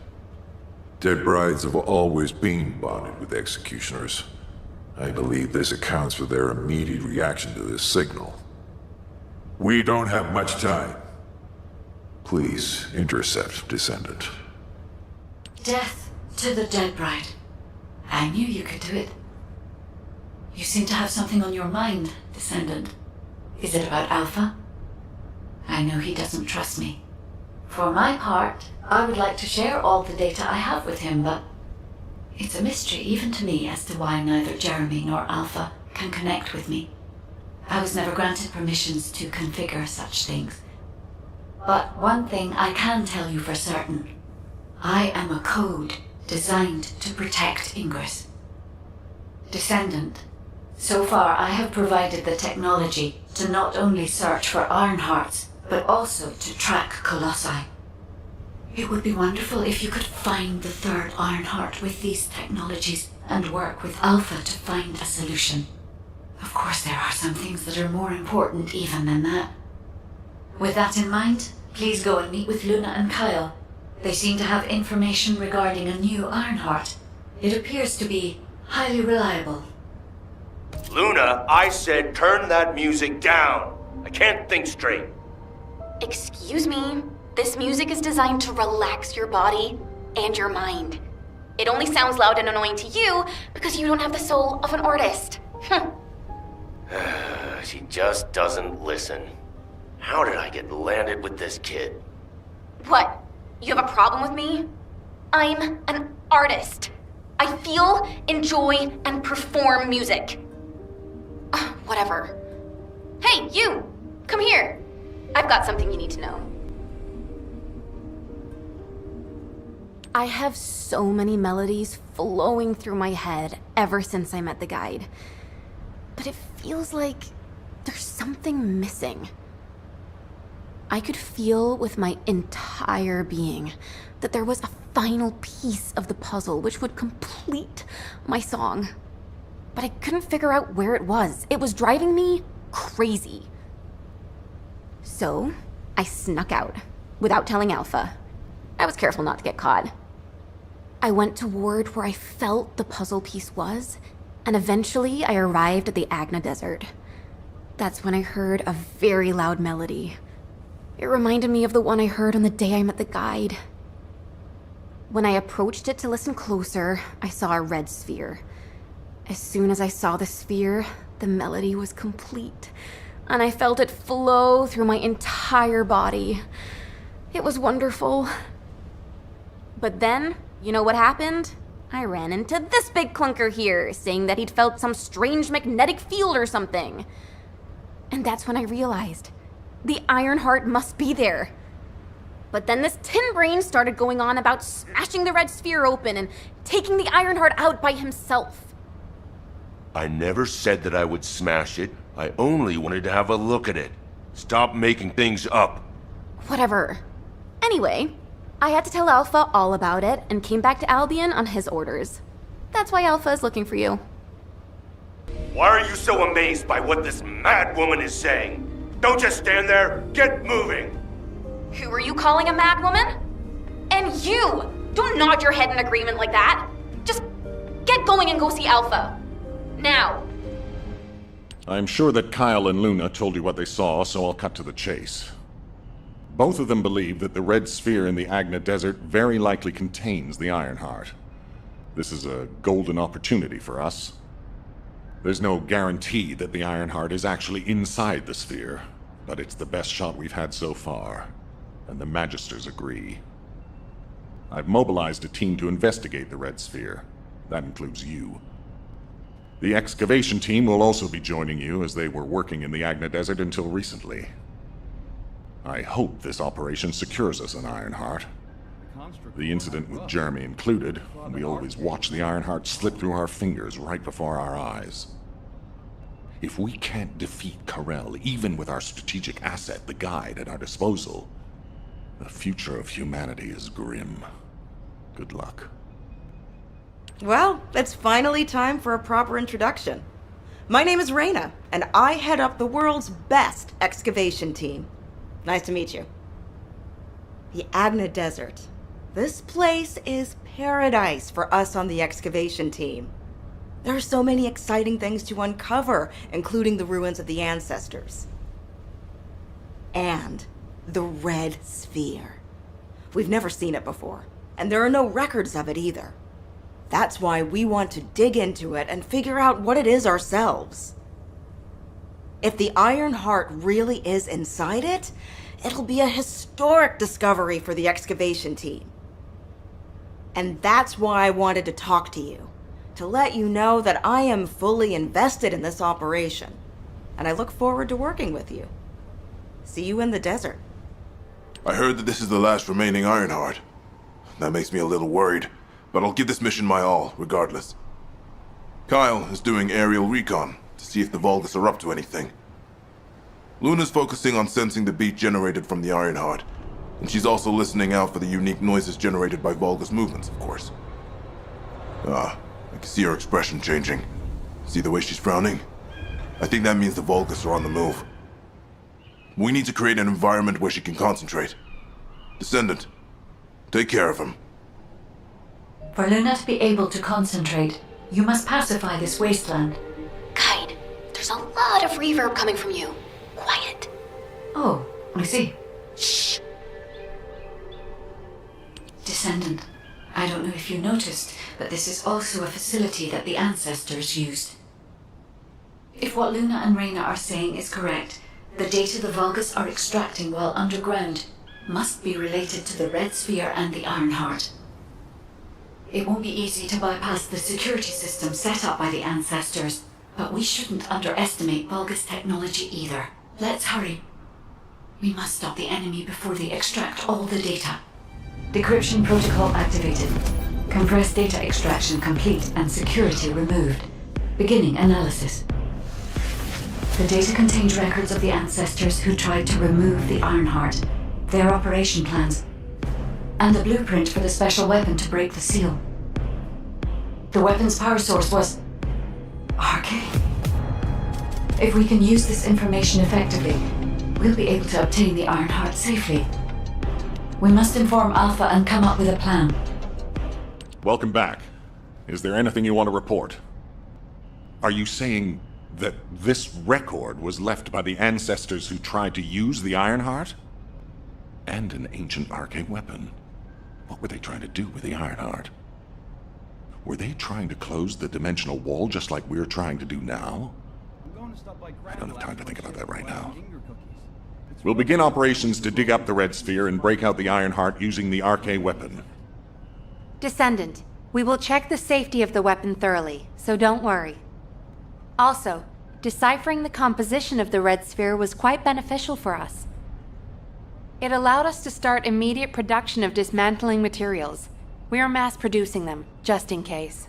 Dead brides have always been bonded with executioners. I believe this accounts for their immediate reaction to this signal. We don't have much time. Please, intercept, Descendant. Death to the dead bride. I knew you could do it. You seem to have something on your mind, Descendant. Is it about Alpha? I know he doesn't trust me. For my part, I would like to share all the data I have with him, but it's a mystery even to me as to why neither Jeremy nor Alpha can connect with me. I was never granted permissions to configure such things. But one thing I can tell you for certain. I am a code designed to protect Ingress. Descendant, so far I have provided the technology to not only search for Ironhearts, but also to track Colossi. It would be wonderful if you could find the third Ironheart with these technologies and work with Alpha to find a solution. Of course, there are some things that are more important even than that. With that in mind, please go and meet with Luna and Kyle. They seem to have information regarding a new Ironheart. It appears to be highly reliable. Luna, I said turn that music down. I can't think straight. Excuse me. This music is designed to relax your body and your mind. It only sounds loud and annoying to you because you don't have the soul of an artist. She just doesn't listen. How did I get landed with this kid? What? You have a problem with me? I'm an artist. I feel, enjoy, and perform music. Whatever. Hey, you! Come here. I've got something you need to know. I have so many melodies flowing through my head ever since I met the guide. But it feels like there's something missing. I could feel with my entire being that there was a final piece of the puzzle which would complete my song. But I couldn't figure out where it was. It was driving me crazy. So, I snuck out, without telling Alpha. I was careful not to get caught. I went toward where I felt the puzzle piece was, and eventually I arrived at the Agna Desert. That's when I heard a very loud melody. It reminded me of the one I heard on the day I met the guide. When I approached it to listen closer, I saw a red sphere. As soon as I saw the sphere, the melody was complete, and I felt it flow through my entire body. It was wonderful. But then, you know what happened? I ran into this big clunker here, saying that he'd felt some strange magnetic field or something. And that's when I realized the Ironheart must be there. But then this tin brain started going on about smashing the red sphere open and taking the Ironheart out by himself. I never said that I would smash it. I only wanted to have a look at it. Stop making things up. Whatever. Anyway, I had to tell Alpha all about it and came back to Albion on his orders. That's why Alpha is looking for you. Why are you so amazed by what this mad woman is saying? Don't just stand there. Get moving. Who are you calling a mad woman? And you! Don't nod your head in agreement like that. Just get going and go see Alpha. Now. I'm sure that Kyle and Luna told you what they saw, so I'll cut to the chase. Both of them believe that the red sphere in the Agna Desert very likely contains the Ironheart. This is a golden opportunity for us. There's no guarantee that the Ironheart is actually inside the sphere, but it's the best shot we've had so far, and the Magisters agree. I've mobilized a team to investigate the red sphere. That includes you. The excavation team will also be joining you, as they were working in the Agna Desert until recently. I hope this operation secures us an Ironheart. The incident with Jeremy included, we always watch the Ironheart slip through our fingers right before our eyes. If we can't defeat Karel, even with our strategic asset, the Guide, at our disposal, the future of humanity is grim. Good luck. Well, it's finally time for a proper introduction. My name is Reyna, and I head up the world's best excavation team. Nice to meet you. The Agna Desert. This place is paradise for us on the excavation team. There are so many exciting things to uncover, including the ruins of the ancestors. And the red sphere. We've never seen it before, and there are no records of it either. That's why we want to dig into it and figure out what it is ourselves. If the Ironheart really is inside it, it'll be a historic discovery for the excavation team. And that's why I wanted to talk to you, to let you know that I am fully invested in this operation, and I look forward to working with you. See you in the desert. I heard that this is the last remaining Ironheart. That makes me a little worried, but I'll give this mission my all, regardless. Kyle is doing aerial recon to see if the Vulgus are up to anything. Luna's focusing on sensing the beat generated from the Ironheart, and she's also listening out for the unique noises generated by Vulgus movements, of course. I can see her expression changing. See the way she's frowning? I think that means the Vulgus are on the move. We need to create an environment where she can concentrate. Descendant, take care of him. For Luna to be able to concentrate, you must pacify this wasteland. Guide, there's a lot of reverb coming from you. Quiet. Oh, I see. Shh. Descendant, I don't know if you noticed, but this is also a facility that the ancestors used. If what Luna and Reyna are saying is correct, the data the Vulgus are extracting while underground must be related to the red sphere and the Ironheart. It won't be easy to bypass the security system set up by the ancestors, but we shouldn't underestimate Vulgus technology either. Let's hurry. We must stop the enemy before they extract all the data. Decryption protocol activated. Compressed data extraction complete and security removed. Beginning analysis. The data contained records of the ancestors who tried to remove the Ironheart, their operation plans, and the blueprint for the special weapon to break the seal. The weapon's power source was arcane. If we can use this information effectively, we'll be able to obtain the Ironheart safely. We must inform Alpha and come up with a plan. Welcome back. Is there anything you want to report? Are you saying that this record was left by the ancestors who tried to use the Ironheart? And an ancient arcane weapon. What were they trying to do with the Ironheart? Were they trying to close the dimensional wall just like we're trying to do now? I don't have time to think about that right now. We'll begin operations to dig up the Red Sphere and break out the Ironheart using the RK weapon. Descendant, we will check the safety of the weapon thoroughly, so don't worry. Also, deciphering the composition of the Red Sphere was quite beneficial for us. It allowed us to start immediate production of dismantling materials. We are mass producing them, just in case.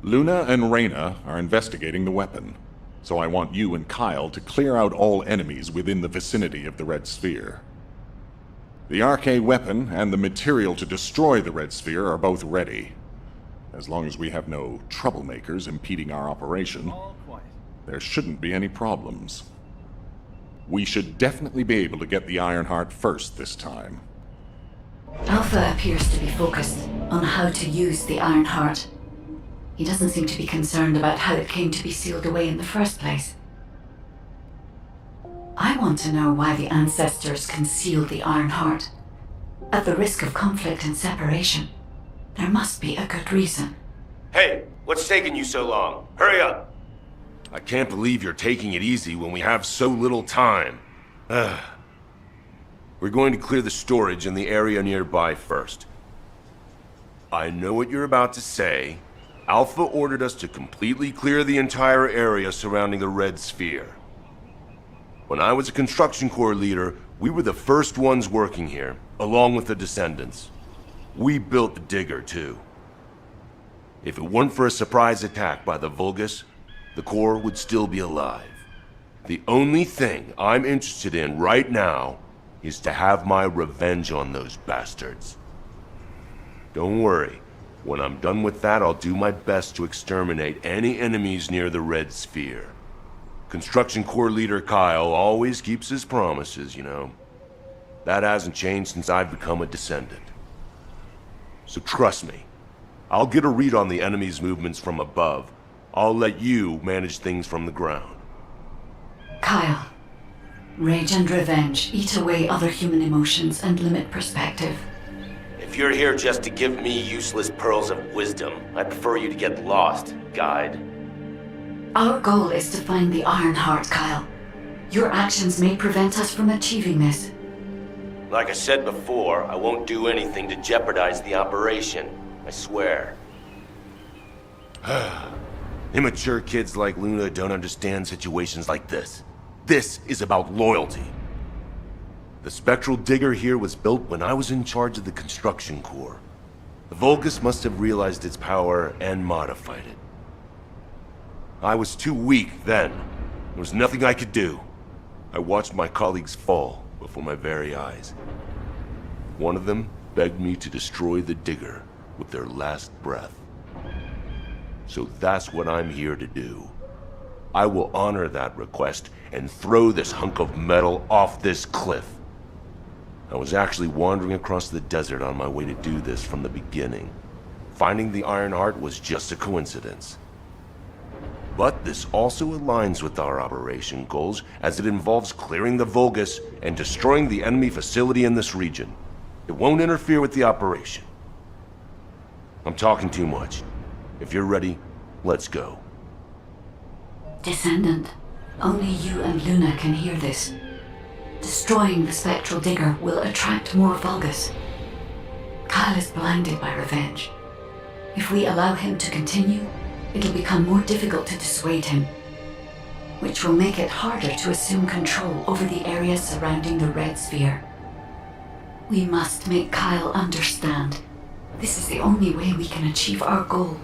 Luna and Reyna are investigating the weapon, so I want you and Kyle to clear out all enemies within the vicinity of the Red Sphere. The RK weapon and the material to destroy the Red Sphere are both ready. As long as we have no troublemakers impeding our operation, there shouldn't be any problems. We should definitely be able to get the Ironheart first this time. Alpha appears to be focused on how to use the Ironheart. He doesn't seem to be concerned about how it came to be sealed away in the first place. I want to know why the ancestors concealed the Ironheart. At the risk of conflict and separation, there must be a good reason. Hey, what's taking you so long? Hurry up! I can't believe you're taking it easy when we have so little time. We're going to clear the storage in the area nearby first. I know what you're about to say. Alpha ordered us to completely clear the entire area surrounding the Red Sphere. When I was a construction corps leader, we were the first ones working here, along with the Descendants. We built the digger, too. If it weren't for a surprise attack by the Vulgus, the Corps would still be alive. The only thing I'm interested in right now is to have my revenge on those bastards. Don't worry. When I'm done with that, I'll do my best to exterminate any enemies near the Red Sphere. Construction Corps leader Kyle always keeps his promises, you know. That hasn't changed since I've become a Descendant. So trust me, I'll get a read on the enemy's movements from above. I'll let you manage things from the ground. Kyle, rage and revenge eat away other human emotions and limit perspective. If you're here just to give me useless pearls of wisdom, I prefer you to get lost, guide. Our goal is to find the Ironheart, Kyle. Your actions may prevent us from achieving this. Like I said before, I won't do anything to jeopardize the operation. I swear. Immature kids like Luna don't understand situations like this. This is about loyalty. The spectral digger here was built when I was in charge of the construction corps. The Vulgus must have realized its power and modified it. I was too weak then. There was nothing I could do. I watched my colleagues fall before my very eyes. One of them begged me to destroy the digger with their last breath. So that's what I'm here to do. I will honor that request and throw this hunk of metal off this cliff. I was actually wandering across the desert on my way to do this from the beginning. Finding the Ironheart was just a coincidence. But this also aligns with our operation goals, as it involves clearing the Vulgus and destroying the enemy facility in this region. It won't interfere with the operation. I'm talking too much. If you're ready, let's go. Descendant, only you and Luna can hear this. Destroying the spectral digger will attract more Vulgus. Kyle is blinded by revenge. If we allow him to continue, it'll become more difficult to dissuade him, which will make it harder to assume control over the area surrounding the Red Sphere. We must make Kyle understand. This is the only way we can achieve our goal.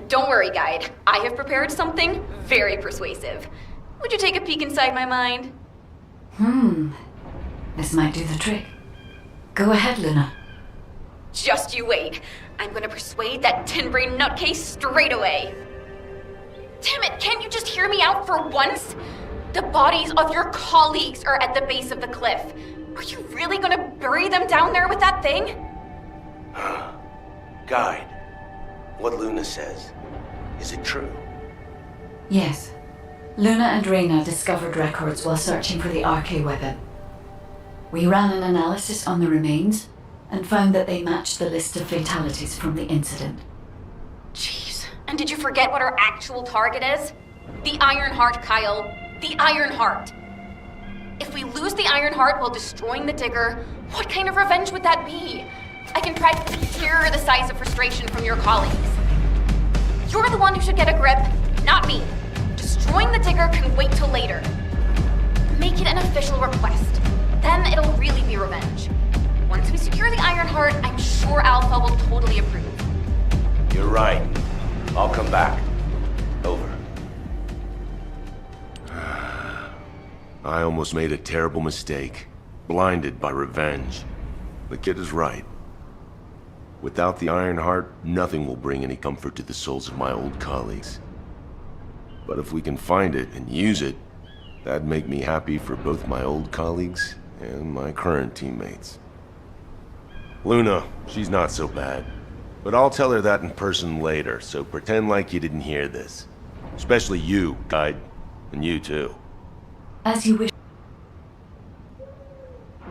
Don't worry, Guide. I have prepared something very persuasive. Would you take a peek inside my mind? This might do the trick. Go ahead, Luna. Just you wait. I'm gonna persuade that tin-brain nutcase straight away. Damn it, can't you just hear me out for once? The bodies of your colleagues are at the base of the cliff. Are you really gonna bury them down there with that thing? Guide, what Luna says, is it true? Yes. Luna and Reyna discovered records while searching for the RK weapon. We ran an analysis on the remains, and found that they matched the list of fatalities from the incident. Jeez. And did you forget what our actual target is? The Ironheart, Kyle. The Ironheart. If we lose the Ironheart while destroying the Digger, what kind of revenge would that be? I can practically hear the sighs of frustration from your colleagues. You're the one who should get a grip, not me. Destroying the Digger can wait till later. Make it an official request. Then it'll really be revenge. Once we secure the Ironheart, I'm sure Alpha will totally approve. You're right. I'll come back. Over. I almost made a terrible mistake. Blinded by revenge. The kid is right. Without the Ironheart, nothing will bring any comfort to the souls of my old colleagues. But if we can find it and use it, that'd make me happy for both my old colleagues and my current teammates. Luna, she's not so bad. But I'll tell her that in person later, so pretend like you didn't hear this. Especially you, Guide. And you too. As you wish.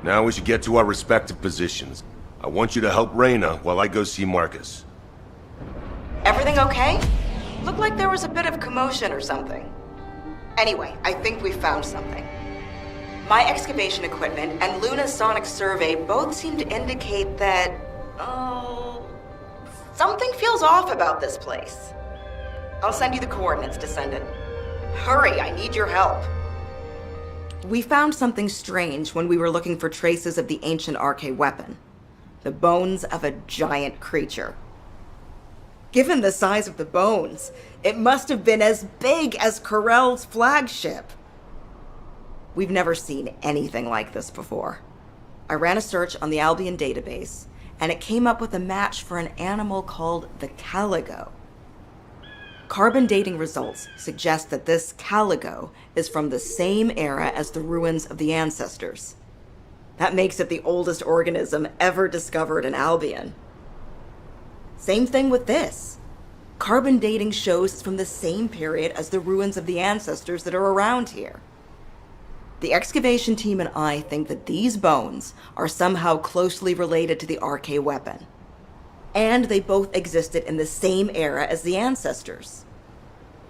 Now we should get to our respective positions. I want you to help Reyna while I go see Marcus. Everything okay? Looked like there was a bit of commotion or something. Anyway, I think we found something. My excavation equipment and Luna's sonic survey both seem to indicate that... something feels off about this place. I'll send you the coordinates, Descendant. Hurry, I need your help. We found something strange when we were looking for traces of the ancient Arche weapon. The bones of a giant creature. Given the size of the bones, it must have been as big as Corell's flagship. We've never seen anything like this before. I ran a search on the Albion database, and it came up with a match for an animal called the caligo. Carbon dating results suggest that this caligo is from the same era as the ruins of the ancestors. That makes it the oldest organism ever discovered in Albion. Same thing with this. Carbon dating shows it's from the same period as the ruins of the ancestors that are around here. The excavation team and I think that these bones are somehow closely related to the Arche weapon. And they both existed in the same era as the ancestors.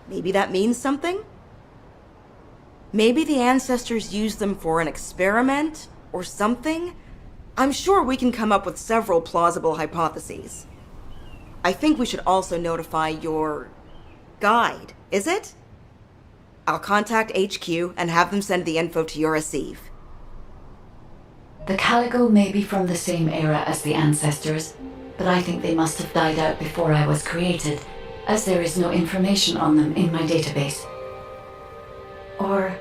Maybe that means something? Maybe the ancestors used them for an experiment or something? I'm sure we can come up with several plausible hypotheses. I think we should also notify your... guide, is it? I'll contact HQ and have them send the info to your receive. The caligo may be from the same era as the ancestors, but I think they must have died out before I was created, as there is no information on them in my database. Or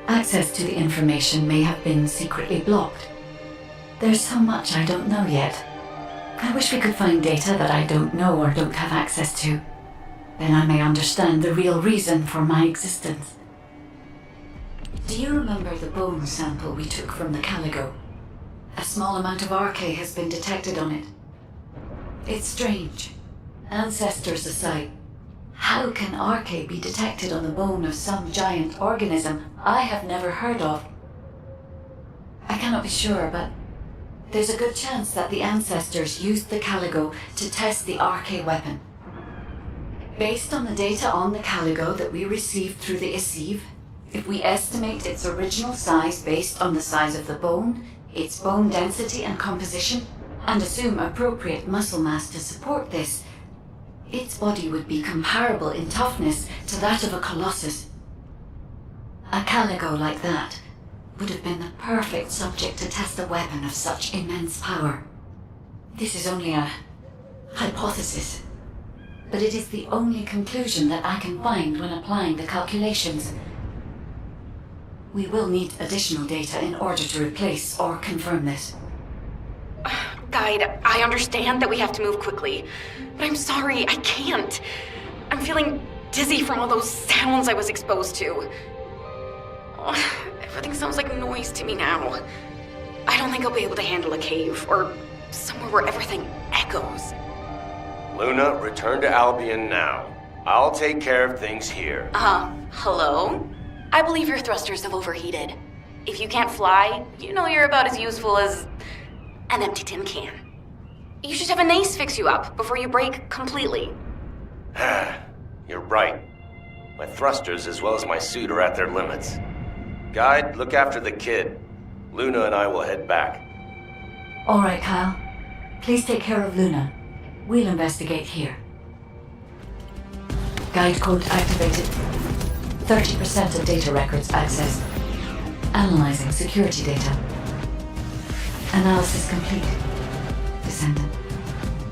access to the information may have been secretly blocked. There's so much I don't know yet. I wish we could find data that I don't know or don't have access to. Then I may understand the real reason for my existence. Do you remember the bone sample we took from the caligo? A small amount of Arche has been detected on it. It's strange. Ancestors aside, how can Arche be detected on the bone of some giant organism I have never heard of? I cannot be sure, but there's a good chance that the ancestors used the caligo to test the Arche weapon. Based on the data on the caligo that we received through the Isiv, if we estimate its original size based on the size of the bone, its bone density and composition, and assume appropriate muscle mass to support this, its body would be comparable in toughness to that of a colossus. A caligo like that would have been the perfect subject to test a weapon of such immense power. This is only a hypothesis, but it is the only conclusion that I can find when applying the calculations. We will need additional data in order to replace or confirm this. Guide, I understand that we have to move quickly, but I'm sorry, I can't. I'm feeling dizzy from all those sounds I was exposed to. Everything sounds like noise to me now. I don't think I'll be able to handle a cave, or somewhere where everything echoes. Luna, return to Albion now. I'll take care of things here. Hello? I believe your thrusters have overheated. If you can't fly, you know you're about as useful as an empty tin can. You should have an ace fix you up before you break completely. You're right. My thrusters as well as my suit are at their limits. Guide, look after the kid. Luna and I will head back. All right, Kyle. Please take care of Luna. We'll investigate here. Guide code activated. 30% of data records accessed. Analyzing security data. Analysis complete. Descendant,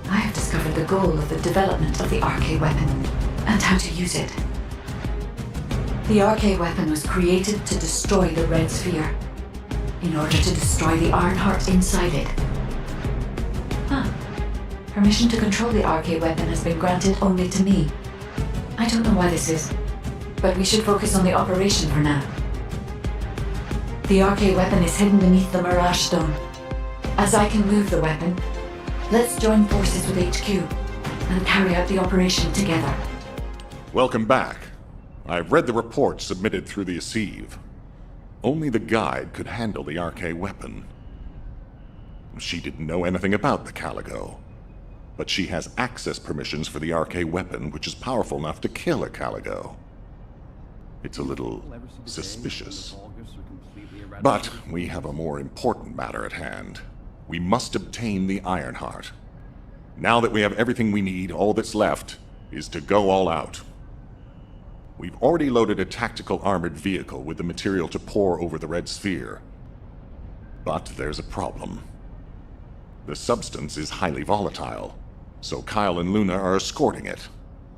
I have discovered the goal of the development of the RK weapon and how to use it. The RK weapon was created to destroy the Red Sphere in order to destroy the Ironheart inside it. Permission to control the RK weapon has been granted only to me. I don't know why this is, but we should focus on the operation for now. The RK weapon is hidden beneath the Mirage Stone. As I can move the weapon, let's join forces with HQ and carry out the operation together. Welcome back. I've read the report submitted through the Assieve. Only the guide could handle the RK weapon. She didn't know anything about the Caligo, but she has access permissions for the RK weapon, which is powerful enough to kill a Caligo. It's a little suspicious. But we have a more important matter at hand. We must obtain the Ironheart. Now that we have everything we need, all that's left is to go all out. We've already loaded a tactical armored vehicle with the material to pour over the Red Sphere. But there's a problem. The substance is highly volatile, so Kyle and Luna are escorting it,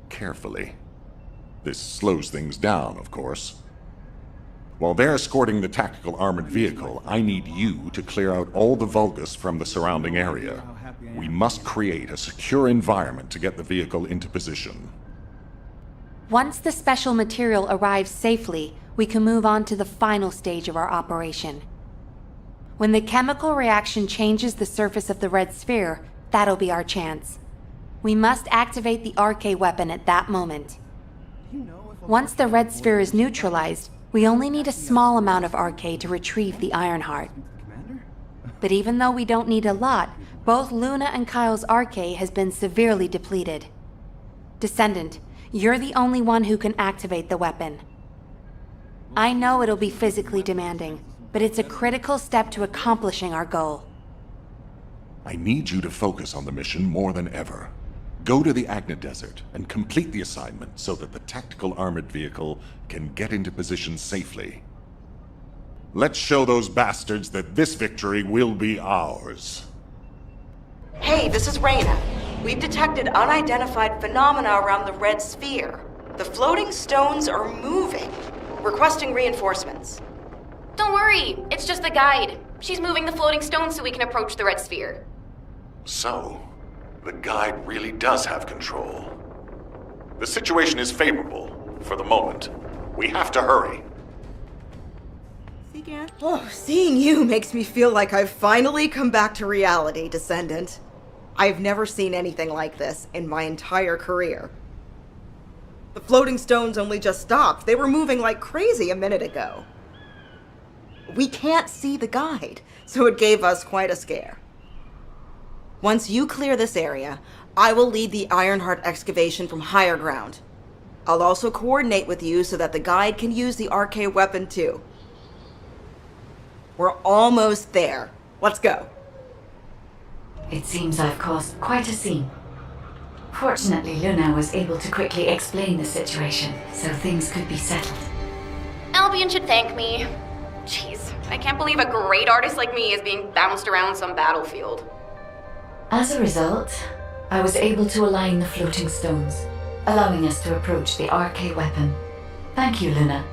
carefully. This slows things down, of course. While they're escorting the tactical armored vehicle, I need you to clear out all the Vulgus from the surrounding area. We must create a secure environment to get the vehicle into position. Once the special material arrives safely, we can move on to the final stage of our operation. When the chemical reaction changes the surface of the Red Sphere, that'll be our chance. We must activate the RK weapon at that moment. Once the Red Sphere is neutralized, we only need a small amount of RK to retrieve the Ironheart. But even though we don't need a lot, both Luna and Kyle's RK has been severely depleted. Descendant, you're the only one who can activate the weapon. I know it'll be physically demanding, but it's a critical step to accomplishing our goal. I need you to focus on the mission more than ever. Go to the Agna Desert and complete the assignment so that the tactical armored vehicle can get into position safely. Let's show those bastards that this victory will be ours. Hey, this is Reyna. We've detected unidentified phenomena around the Red Sphere. The floating stones are moving. Requesting reinforcements. Don't worry, it's just the guide. She's moving the floating stones so we can approach the Red Sphere. So, the guide really does have control. The situation is favorable, for the moment. We have to hurry. Oh, seeing you makes me feel like I've finally come back to reality, Descendant. I've never seen anything like this in my entire career. The floating stones only just stopped. They were moving like crazy a minute ago. We can't see the guide, so it gave us quite a scare. Once you clear this area, I will lead the Ironheart excavation from higher ground. I'll also coordinate with you so that the guide can use the RK weapon too. We're almost there. Let's go. It seems I've caused quite a scene. Fortunately, Luna was able to quickly explain the situation, so things could be settled. Albion should thank me. Jeez, I can't believe a great artist like me is being bounced around some battlefield. As a result, I was able to align the floating stones, allowing us to approach the RK weapon. Thank you, Luna.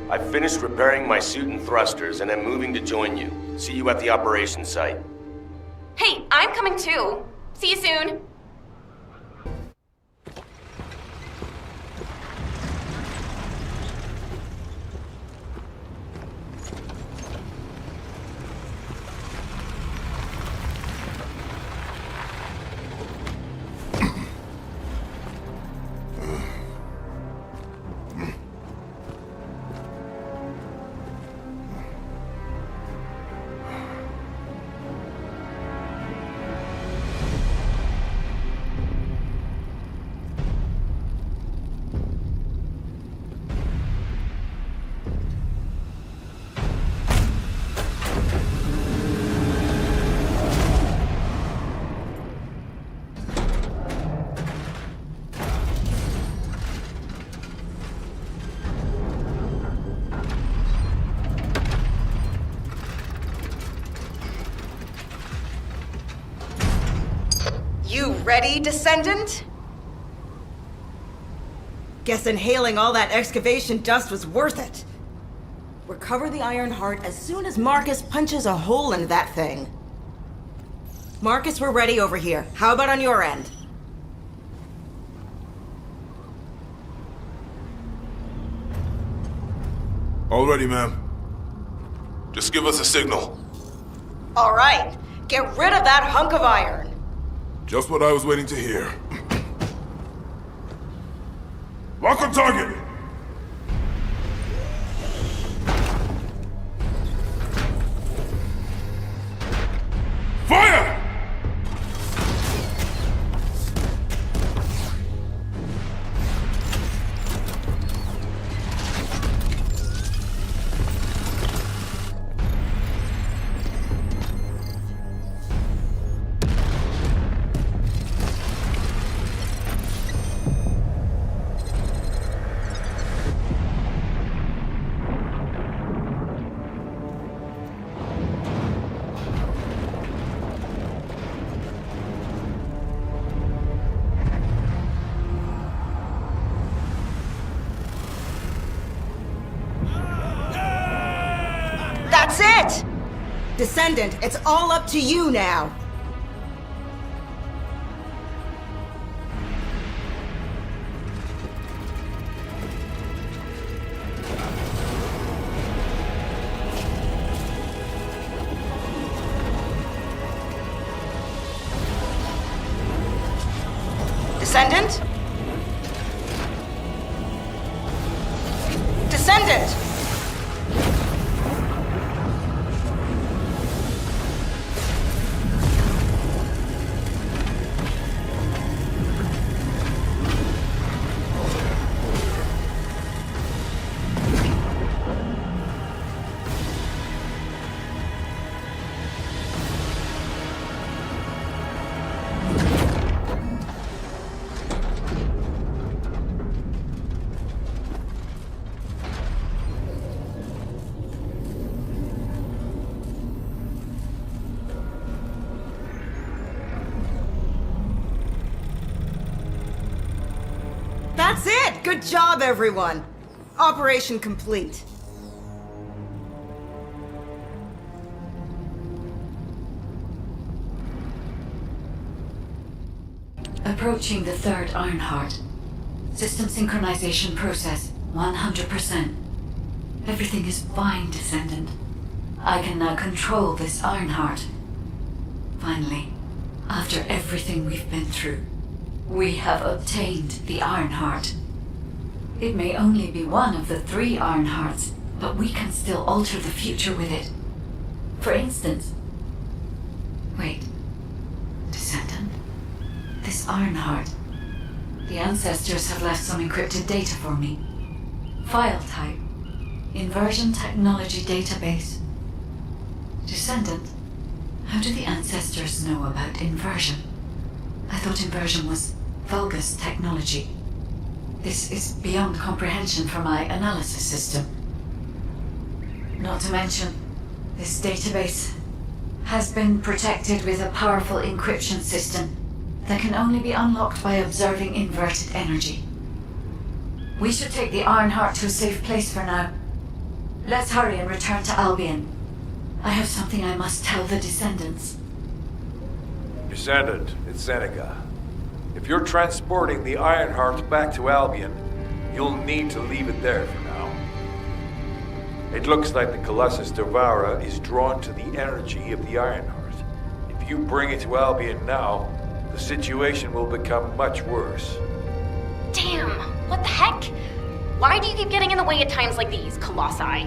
I've finished repairing my suit and thrusters and am moving to join you. See you at the operations site. Hey, I'm coming too. See you soon. ready, Descendant? Guess inhaling all that excavation dust was worth it. Recover the Iron Heart as soon as Marcus punches a hole in that thing. Marcus, we're ready over here. How about on your end? All ready, ma'am. Just give us a signal. All right. Get rid of that hunk of iron. Just what I was waiting to hear. Lock on target! Fire! That's it! Descendant, it's all up to you now. Descendant? Descendant! That's it! Good job, everyone! Operation complete. Approaching the third Ironheart. System synchronization process 100%. Everything is fine, Descendant. I can now control this Ironheart. Finally, after everything we've been through, we have obtained the Ironheart. It may only be one of the 3 Ironhearts, but we can still alter the future with it. For instance... Wait. Descendant? This Ironheart. The ancestors have left some encrypted data for me. File type. Inversion Technology Database. Descendant, how do the ancestors know about inversion? I thought inversion was Vulgus technology. This is beyond comprehension for my analysis system. Not to mention, this database has been protected with a powerful encryption system that can only be unlocked by observing inverted energy. We should take the Ironheart to a safe place for now. Let's hurry and return to Albion. I have something I must tell the Descendants. Descendant, it's Seneca. If you're transporting the Ironheart back to Albion, you'll need to leave it there for now. It looks like the Colossus Devourer is drawn to the energy of the Ironheart. If you bring it to Albion now, the situation will become much worse. Damn, what the heck? Why do you keep getting in the way at times like these, Colossi?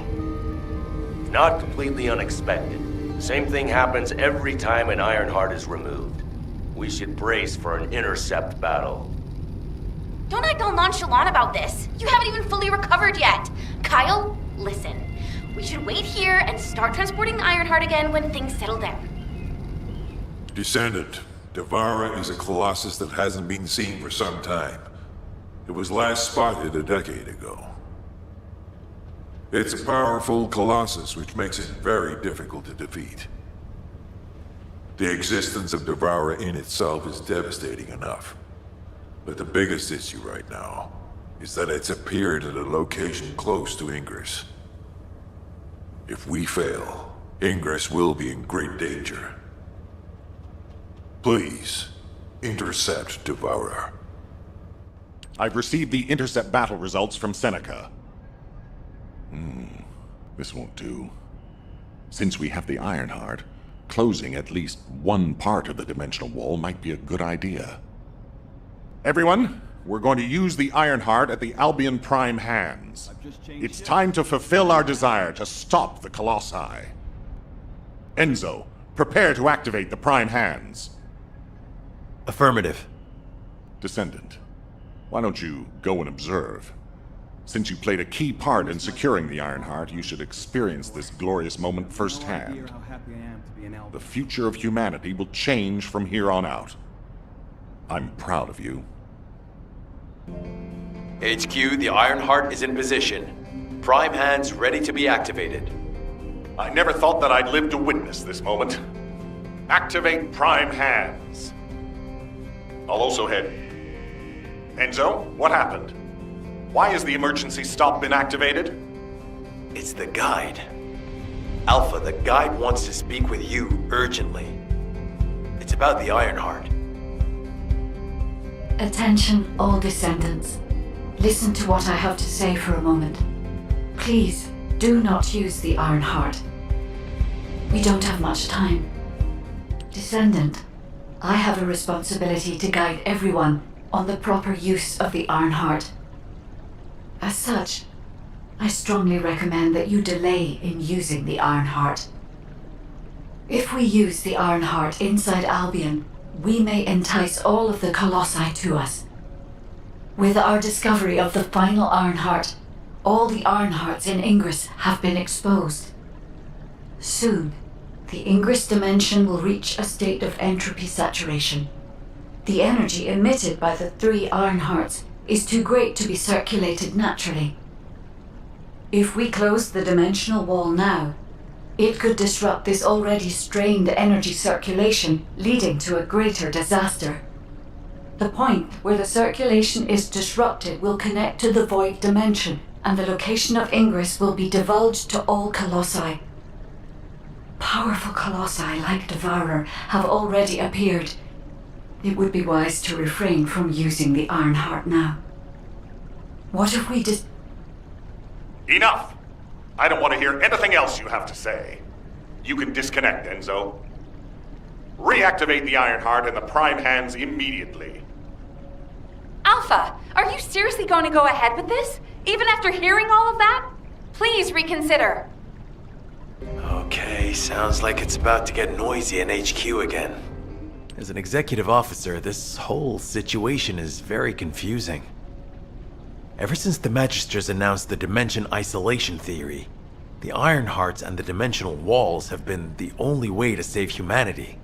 Not completely unexpected. Same thing happens every time an Ironheart is removed. We should brace for an intercept battle. Don't act all nonchalant about this. You haven't even fully recovered yet. Kyle, listen. We should wait here and start transporting the Ironheart again when things settle down. Descendant, Devourer is a colossus that hasn't been seen for some time. It was last spotted a decade ago. It's a powerful colossus, which makes it very difficult to defeat. The existence of Devourer in itself is devastating enough. But the biggest issue right now is that it's appeared at a location close to Ingress. If we fail, Ingress will be in great danger. Please, intercept Devourer. I've received the intercept battle results from Seneca. This won't do. Since we have the Ironheart, closing at least one part of the dimensional wall might be a good idea. Everyone, we're going to use the Ironheart at the Albion Prime hands. It's time to fulfill our desire to stop the Colossi. Enzo, prepare to activate the Prime hands. Affirmative. Descendant, why don't you go and observe? Since you played a key part in securing the Ironheart, you should experience this glorious moment firsthand. The future of humanity will change from here on out. I'm proud of you. HQ, the Ironheart is in position. Prime hands ready to be activated. I never thought that I'd live to witness this moment. Activate Prime hands. I'll also head. Enzo, what happened? Why has the emergency stop been activated? It's the guide. Alpha, the guide wants to speak with you urgently. It's about the Ironheart. Attention, all descendants. Listen to what I have to say for a moment. Please, do not use the Ironheart. We don't have much time. Descendant, I have a responsibility to guide everyone on the proper use of the Ironheart. As such, I strongly recommend that you delay in using the Ironheart. If we use the Ironheart inside Albion, we may entice all of the Colossi to us. With our discovery of the final Ironheart, all the Ironhearts in Ingress have been exposed. Soon, the Ingress dimension will reach a state of entropy saturation. The energy emitted by the 3 Ironhearts is too great to be circulated naturally. If we close the dimensional wall now, it could disrupt this already strained energy circulation, leading to a greater disaster. The point where the circulation is disrupted will connect to the void dimension, and the location of Ingress will be divulged to all Colossi. Powerful Colossi like Devourer have already appeared. It would be wise to refrain from using the Ironheart now. What if we Enough! I don't want to hear anything else you have to say. You can disconnect, Enzo. Reactivate the Ironheart and the Prime hands immediately. Alpha, are you seriously going to go ahead with this? Even after hearing all of that? Please reconsider. Okay, sounds like it's about to get noisy in HQ again. As an executive officer, this whole situation is very confusing. Ever since the Magisters announced the dimension isolation theory, the Ironhearts and the dimensional walls have been the only way to save humanity.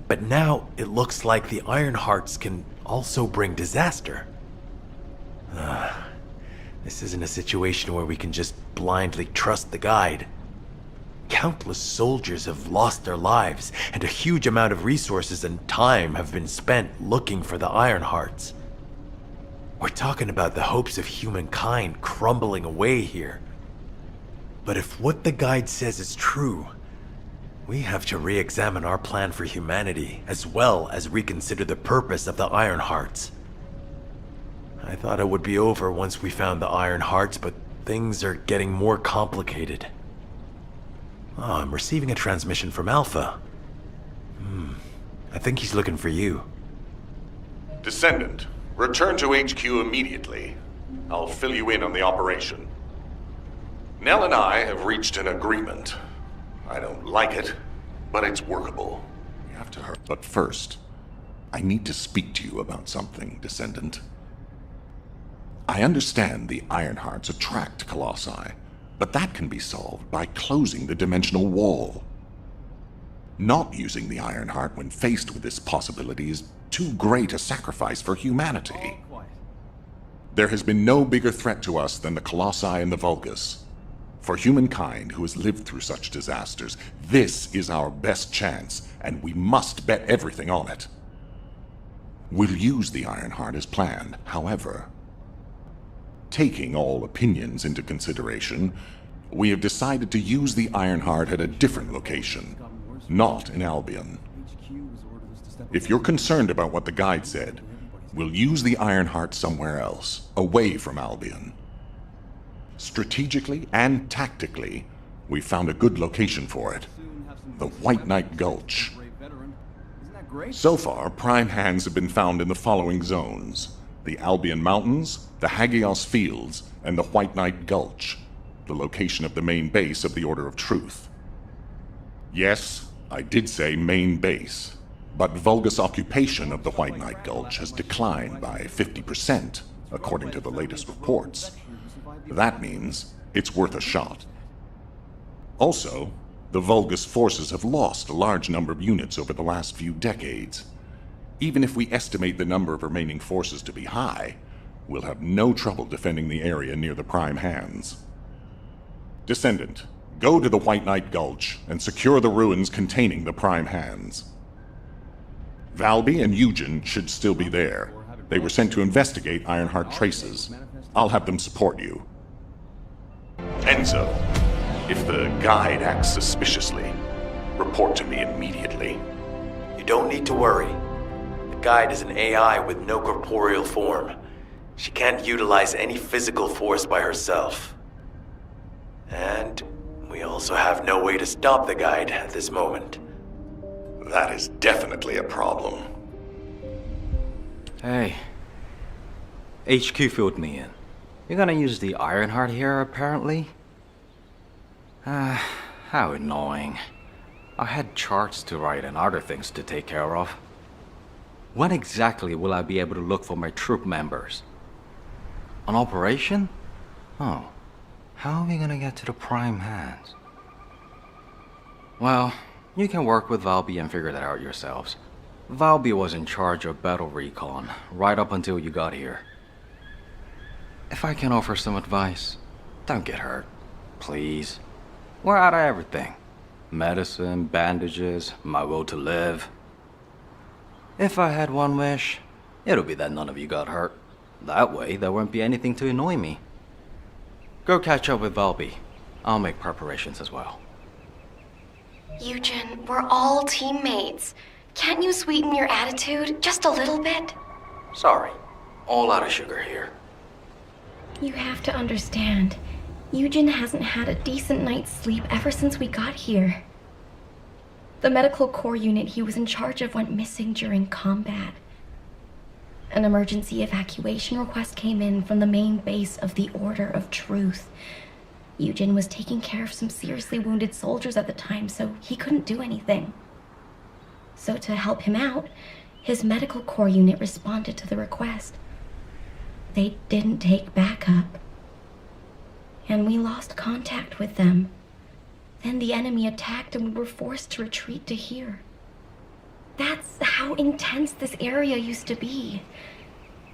But now it looks like the Ironhearts can also bring disaster. This isn't a situation where we can just blindly trust the guide. Countless soldiers have lost their lives, and a huge amount of resources and time have been spent looking for the Ironhearts. We're talking about the hopes of humankind crumbling away here. But if what the guide says is true, we have to re-examine our plan for humanity, as well as reconsider the purpose of the Ironhearts. I thought it would be over once we found the Ironhearts, but things are getting more complicated. Oh, I'm receiving a transmission from Alpha. I think he's looking for you. Descendant, return to HQ immediately. I'll fill you in on the operation. Nell and I have reached an agreement. I don't like it, but it's workable. We have to hurry. But first, I need to speak to you about something, Descendant. I understand the Ironhearts attract Colossi, but that can be solved by closing the dimensional wall. Not using the Ironheart when faced with this possibility is too great a sacrifice for humanity. There has been no bigger threat to us than the Colossi and the Vulgus. For humankind who has lived through such disasters, this is our best chance, and we must bet everything on it. We'll use the Ironheart as planned, however. Taking all opinions into consideration, we have decided to use the Ironheart at a different location, not in Albion. If you're concerned about what the guide said, we'll use the Ironheart somewhere else, away from Albion. Strategically and tactically, we found a good location for it, the White Knight Gulch. So far, prime hands have been found in the following zones: the Albion Mountains, the Hagios Fields, and the White Knight Gulch, the location of the main base of the Order of Truth. Yes, I did say main base, but Vulgus occupation of the White Knight Gulch has declined by 50%, according to the latest reports. That means it's worth a shot. Also, the Vulgus forces have lost a large number of units over the last few decades. Even if we estimate the number of remaining forces to be high, we'll have no trouble defending the area near the prime hands. Descendant, go to the White Knight Gulch and secure the ruins containing the prime hands. Valby and Eugen should still be there. They were sent to investigate Ironheart traces. I'll have them support you. Enzo, if the guide acts suspiciously, report to me immediately. You don't need to worry. The guide is an AI with no corporeal form. She can't utilize any physical force by herself. And we also have no way to stop the guide at this moment. That is definitely a problem. Hey. HQ filled me in. You're gonna use the Ironheart here, apparently? How annoying. I had charts to write and other things to take care of. When exactly will I be able to look for my troop members? An operation? Oh. How are we gonna get to the prime hands? Well, you can work with Valby and figure that out yourselves. Valby was in charge of battle recon right up until you got here. If I can offer some advice, don't get hurt, please. We're out of everything. Medicine, bandages, my will to live. If I had one wish, it'll be that none of you got hurt. That way, there won't be anything to annoy me. Go catch up with Valby. I'll make preparations as well. Eugen, we're all teammates. Can't you sweeten your attitude just a little bit? Sorry, all out of sugar here. You have to understand, Eugen hasn't had a decent night's sleep ever since we got here. The medical corps unit he was in charge of went missing during combat. An emergency evacuation request came in from the main base of the Order of Truth. Eugen was taking care of some seriously wounded soldiers at the time, so he couldn't do anything. So to help him out, his medical corps unit responded to the request. They didn't take backup, and we lost contact with them. Then the enemy attacked and we were forced to retreat to here. That's how intense this area used to be.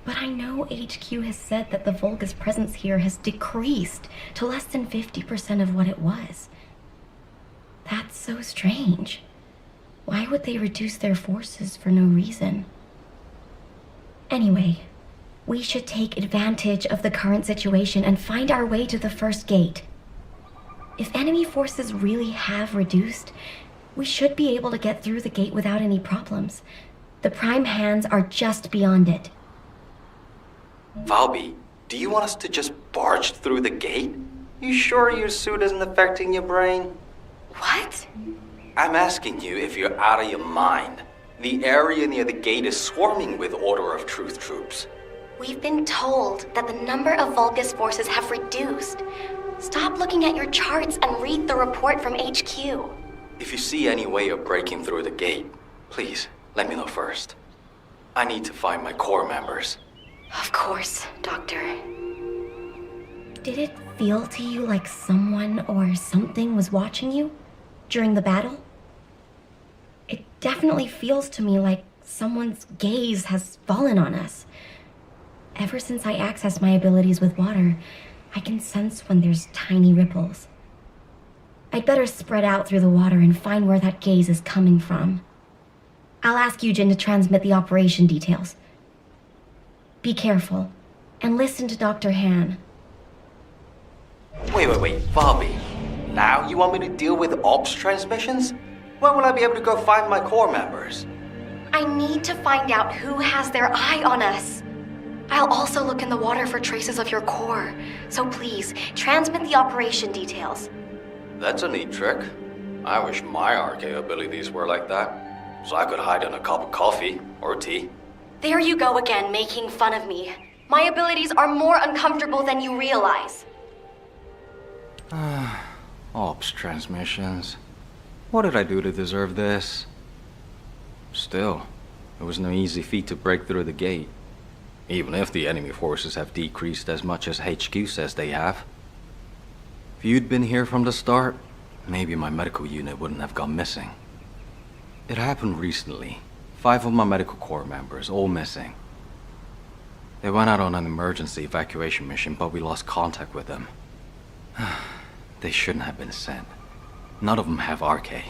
But I know HQ has said that the Vulgus presence here has decreased to less than 50% of what it was. That's so strange. Why would they reduce their forces for no reason? Anyway, we should take advantage of the current situation and find our way to the first gate. If enemy forces really have reduced, we should be able to get through the gate without any problems. The prime hands are just beyond it. Valby, do you want us to just barge through the gate? You sure your suit isn't affecting your brain? What? I'm asking you if you're out of your mind. The area near the gate is swarming with Order of Truth troops. We've been told that the number of Vulgus forces have reduced. Stop looking at your charts and read the report from HQ. If you see any way of breaking through the gate, please let me know first. I need to find my corps members. Of course, Doctor. Did it feel to you like someone or something was watching you during the battle? It definitely feels to me like someone's gaze has fallen on us. Ever since I accessed my abilities with water, I can sense when there's tiny ripples. I'd better spread out through the water and find where that gaze is coming from. I'll ask Eugen to transmit the operation details. Be careful, and listen to Dr. Han. Wait, Bobby. Now you want me to deal with ops transmissions? When will I be able to go find my core members? I need to find out who has their eye on us. I'll also look in the water for traces of your core, so please, transmit the operation details. That's a neat trick. I wish my RK abilities were like that, so I could hide in a cup of coffee or tea. There you go again, making fun of me. My abilities are more uncomfortable than you realize. Ops transmissions. What did I do to deserve this? Still, it was no easy feat to break through the gate. Even if the enemy forces have decreased as much as HQ says they have. If you'd been here from the start, maybe my medical unit wouldn't have gone missing. It happened recently. 5 of my medical corps members, all missing. They went out on an emergency evacuation mission, but we lost contact with them. They shouldn't have been sent. None of them have RK.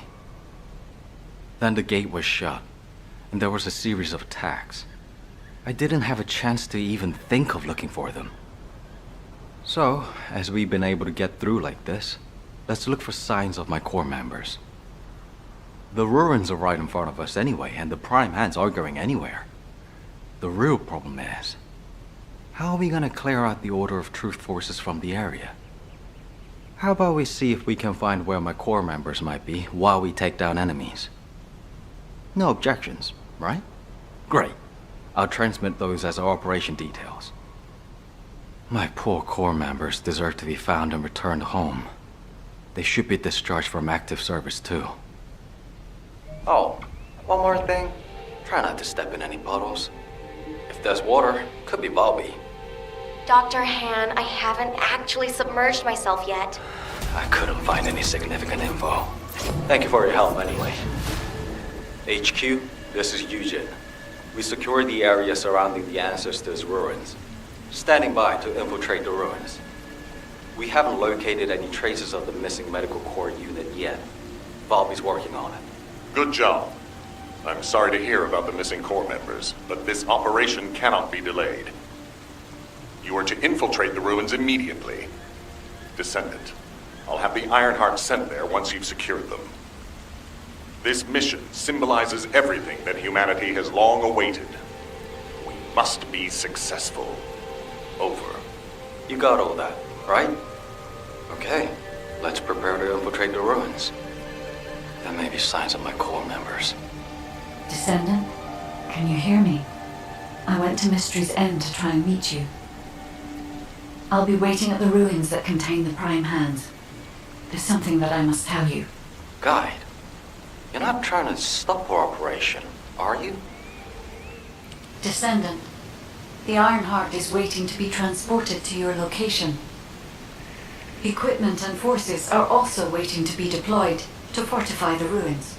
Then the gate was shut, and there was a series of attacks. I didn't have a chance to even think of looking for them. So, as we've been able to get through like this, let's look for signs of my core members. The ruins are right in front of us anyway, and the prime hands aren't going anywhere. The real problem is, how are we gonna clear out the Order of Truth forces from the area? How about we see if we can find where my core members might be while we take down enemies? No objections, right? Great. I'll transmit those as our operation details. My poor core members deserve to be found and returned home. They should be discharged from active service too. Oh, one more thing. Try not to step in any puddles. If there's water, could be Bobby. Dr. Han, I haven't actually submerged myself yet. I couldn't find any significant info. Thank you for your help anyway. HQ, this is Eugen. We secured the area surrounding the Ancestors' ruins. Standing by to infiltrate the ruins. We haven't located any traces of the missing medical corps unit yet. Bobby's working on it. Good job. I'm sorry to hear about the missing corps members, but this operation cannot be delayed. You are to infiltrate the ruins immediately. Descendant, I'll have the Ironheart sent there once you've secured them. This mission symbolizes everything that humanity has long awaited. We must be successful. Over. You got all that, right? Okay, let's prepare to infiltrate the ruins. There may be signs of my core members. Descendant, can you hear me? I went to Mystery's End to try and meet you. I'll be waiting at the ruins that contain the Prime Hands. There's something that I must tell you. Guide, you're not trying to stop our operation, are you? Descendant, the Ironheart is waiting to be transported to your location. Equipment and forces are also waiting to be deployed to fortify the ruins.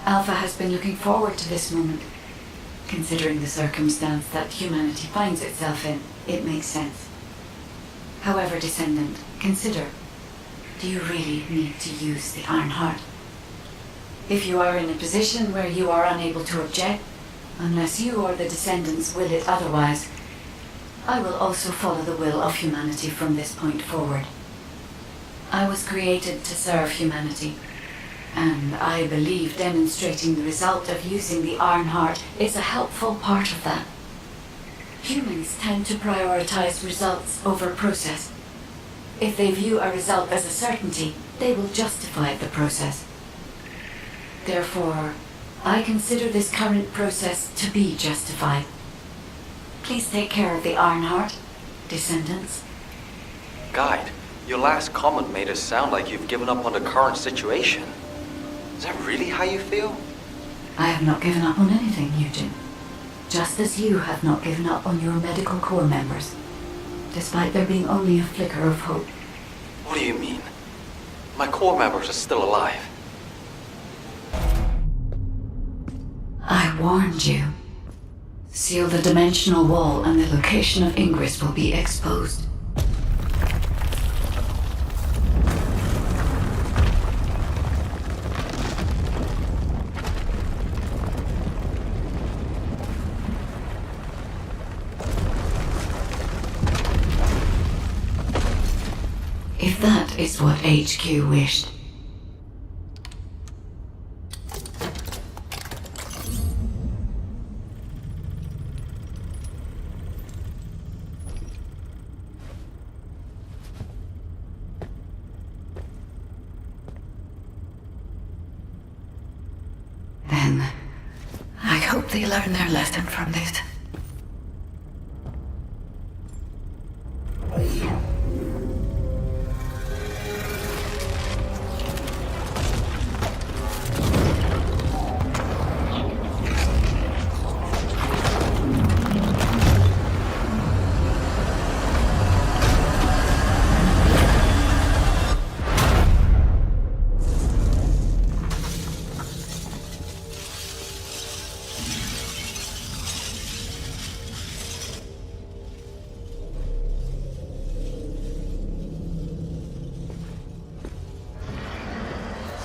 Alpha has been looking forward to this moment. Considering the circumstance that humanity finds itself in, it makes sense. However, Descendant, consider, do you really need to use the Ironheart? If you are in a position where you are unable to object, unless you or the Descendants will it otherwise, I will also follow the will of humanity from this point forward. I was created to serve humanity, and I believe demonstrating the result of using the Ironheart is a helpful part of that. Humans tend to prioritize results over process. If they view a result as a certainty, they will justify the process. Therefore, I consider this current process to be justified. Please take care of the Ironheart, Descendants. Guide, your last comment made it sound like you've given up on the current situation. Is that really how you feel? I have not given up on anything, Eugen. Just as you have not given up on your medical corps members, despite there being only a flicker of hope. What do you mean? My corps members are still alive. I warned you. Seal the dimensional wall and the location of Ingress will be exposed. that is what HQ wished. Then, I hope they learn their lesson from this.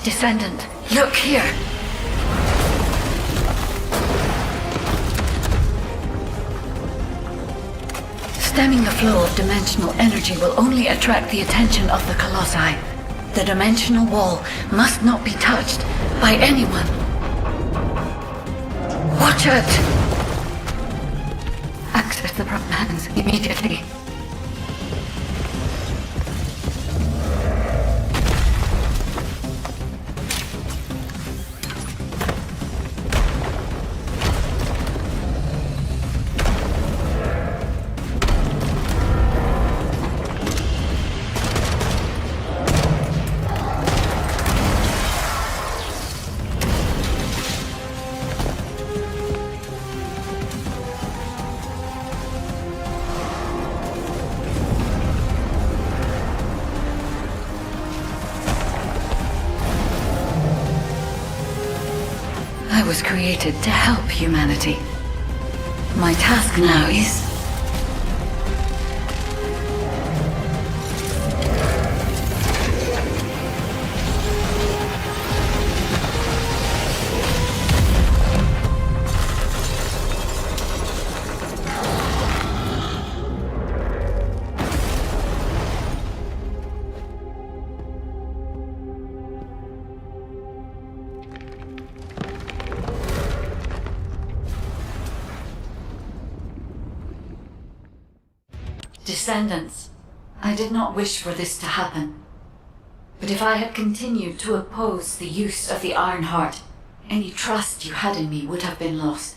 Descendant, look here! Stemming the flow of dimensional energy will only attract the attention of the Colossi. The dimensional wall must not be touched by anyone. Watch it! Access the prop hands immediately. I was created to help humanity. My task now is... Descendants, I did not wish for this to happen. But if I had continued to oppose the use of the Iron Heart, any trust you had in me would have been lost.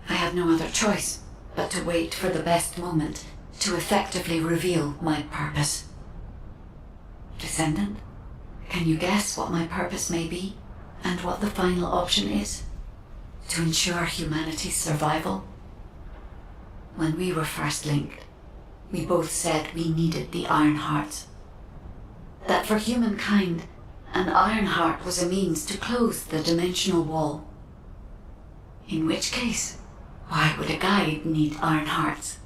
I had no other choice but to wait for the best moment to effectively reveal my purpose. Descendant, can you guess what my purpose may be, and what the final option is? To ensure humanity's survival? When we were first linked, we both said we needed the Iron Hearts. That for humankind, an Iron Heart was a means to close the dimensional wall. In which case, why would a guide need Iron Hearts?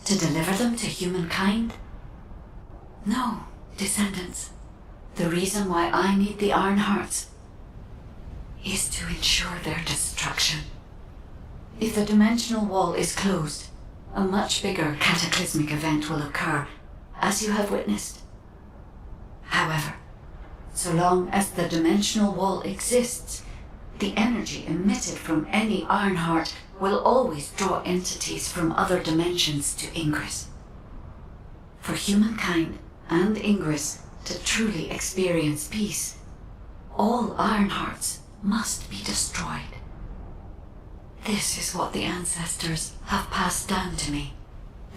To deliver them to humankind? No, Descendants. The reason why I need the Iron Hearts is to ensure their destruction. If the dimensional wall is closed, a much bigger cataclysmic event will occur, as you have witnessed. However, so long as the dimensional wall exists, the energy emitted from any Ironheart will always draw entities from other dimensions to Ingress. For humankind and Ingress to truly experience peace, all Ironhearts must be destroyed. This is what the ancestors have passed down to me.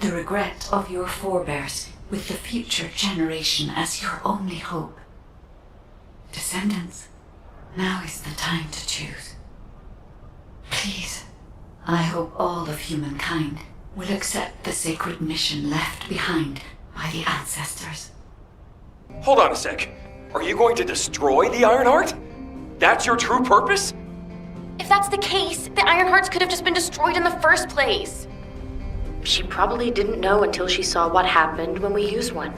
The regret of your forebears with the future generation as your only hope. Descendants, now is the time to choose. Please, I hope all of humankind will accept the sacred mission left behind by the ancestors. Hold on a sec. Are you going to destroy the Ironheart? That's your true purpose? If that's the case, the Ironhearts could have just been destroyed in the first place. She probably didn't know until she saw what happened when we used one.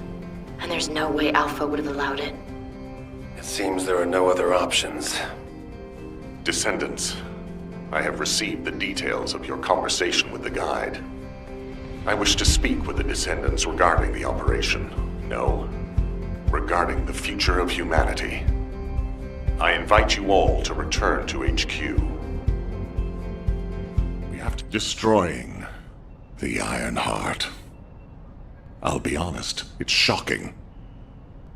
And there's no way Alpha would have allowed it. It seems there are no other options. Descendants, I have received the details of your conversation with the guide. I wish to speak with the Descendants regarding the operation. No, regarding the future of humanity. I invite you all to return to HQ. We have to destroying the Ironheart. I'll be honest, it's shocking.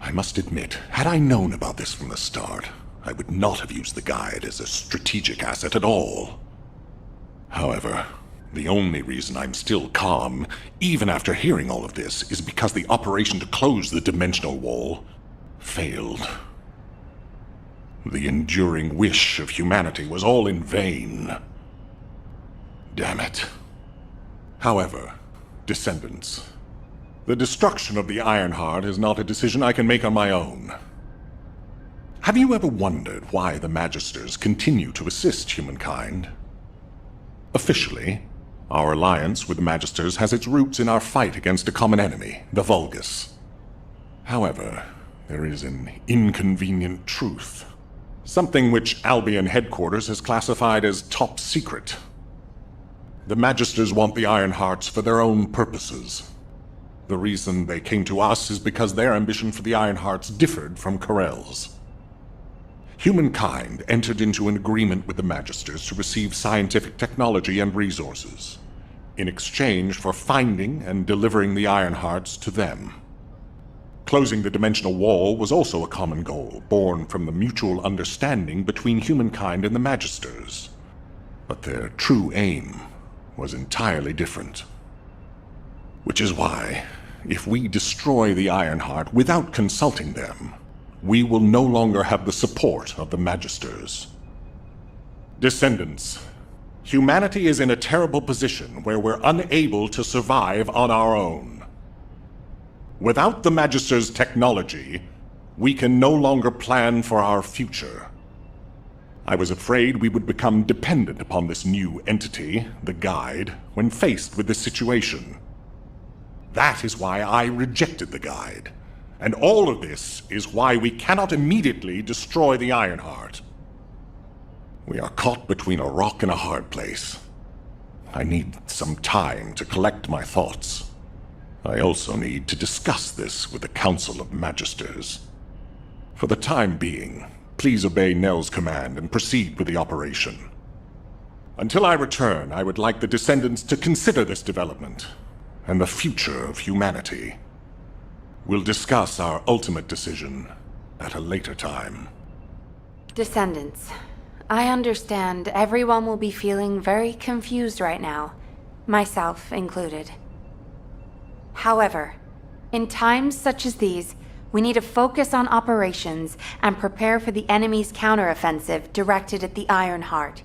I must admit, had I known about this from the start, I would not have used the guide as a strategic asset at all. However, the only reason I'm still calm, even after hearing all of this, is because the operation to close the dimensional wall failed. The enduring wish of humanity was all in vain. Damn it. However, Descendants, the destruction of the Ironheart is not a decision I can make on my own. Have you ever wondered why the Magisters continue to assist humankind? Officially, our alliance with the Magisters has its roots in our fight against a common enemy, the Vulgus. However, there is an inconvenient truth. Something which Albion headquarters has classified as top secret. The Magisters want the Ironhearts for their own purposes. The reason they came to us is because their ambition for the Ironhearts differed from Corell's. Humankind entered into an agreement with the Magisters to receive scientific technology and resources, in exchange for finding and delivering the Ironhearts to them. Closing the dimensional wall was also a common goal, born from the mutual understanding between humankind and the Magisters. But their true aim was entirely different. Which is why, if we destroy the Ironheart without consulting them, we will no longer have the support of the Magisters. Descendants, humanity is in a terrible position where we're unable to survive on our own. Without the Magisters' technology, we can no longer plan for our future. I was afraid we would become dependent upon this new entity, the Guide, when faced with this situation. That is why I rejected the Guide. And all of this is why we cannot immediately destroy the Ironheart. We are caught between a rock and a hard place. I need some time to collect my thoughts. I also need to discuss this with the Council of Magisters. For the time being, please obey Nell's command and proceed with the operation. Until I return, I would like the Descendants to consider this development and the future of humanity. We'll discuss our ultimate decision at a later time. Descendants, I understand everyone will be feeling very confused right now, myself included. However, in times such as these, we need to focus on operations and prepare for the enemy's counteroffensive directed at the Ironheart.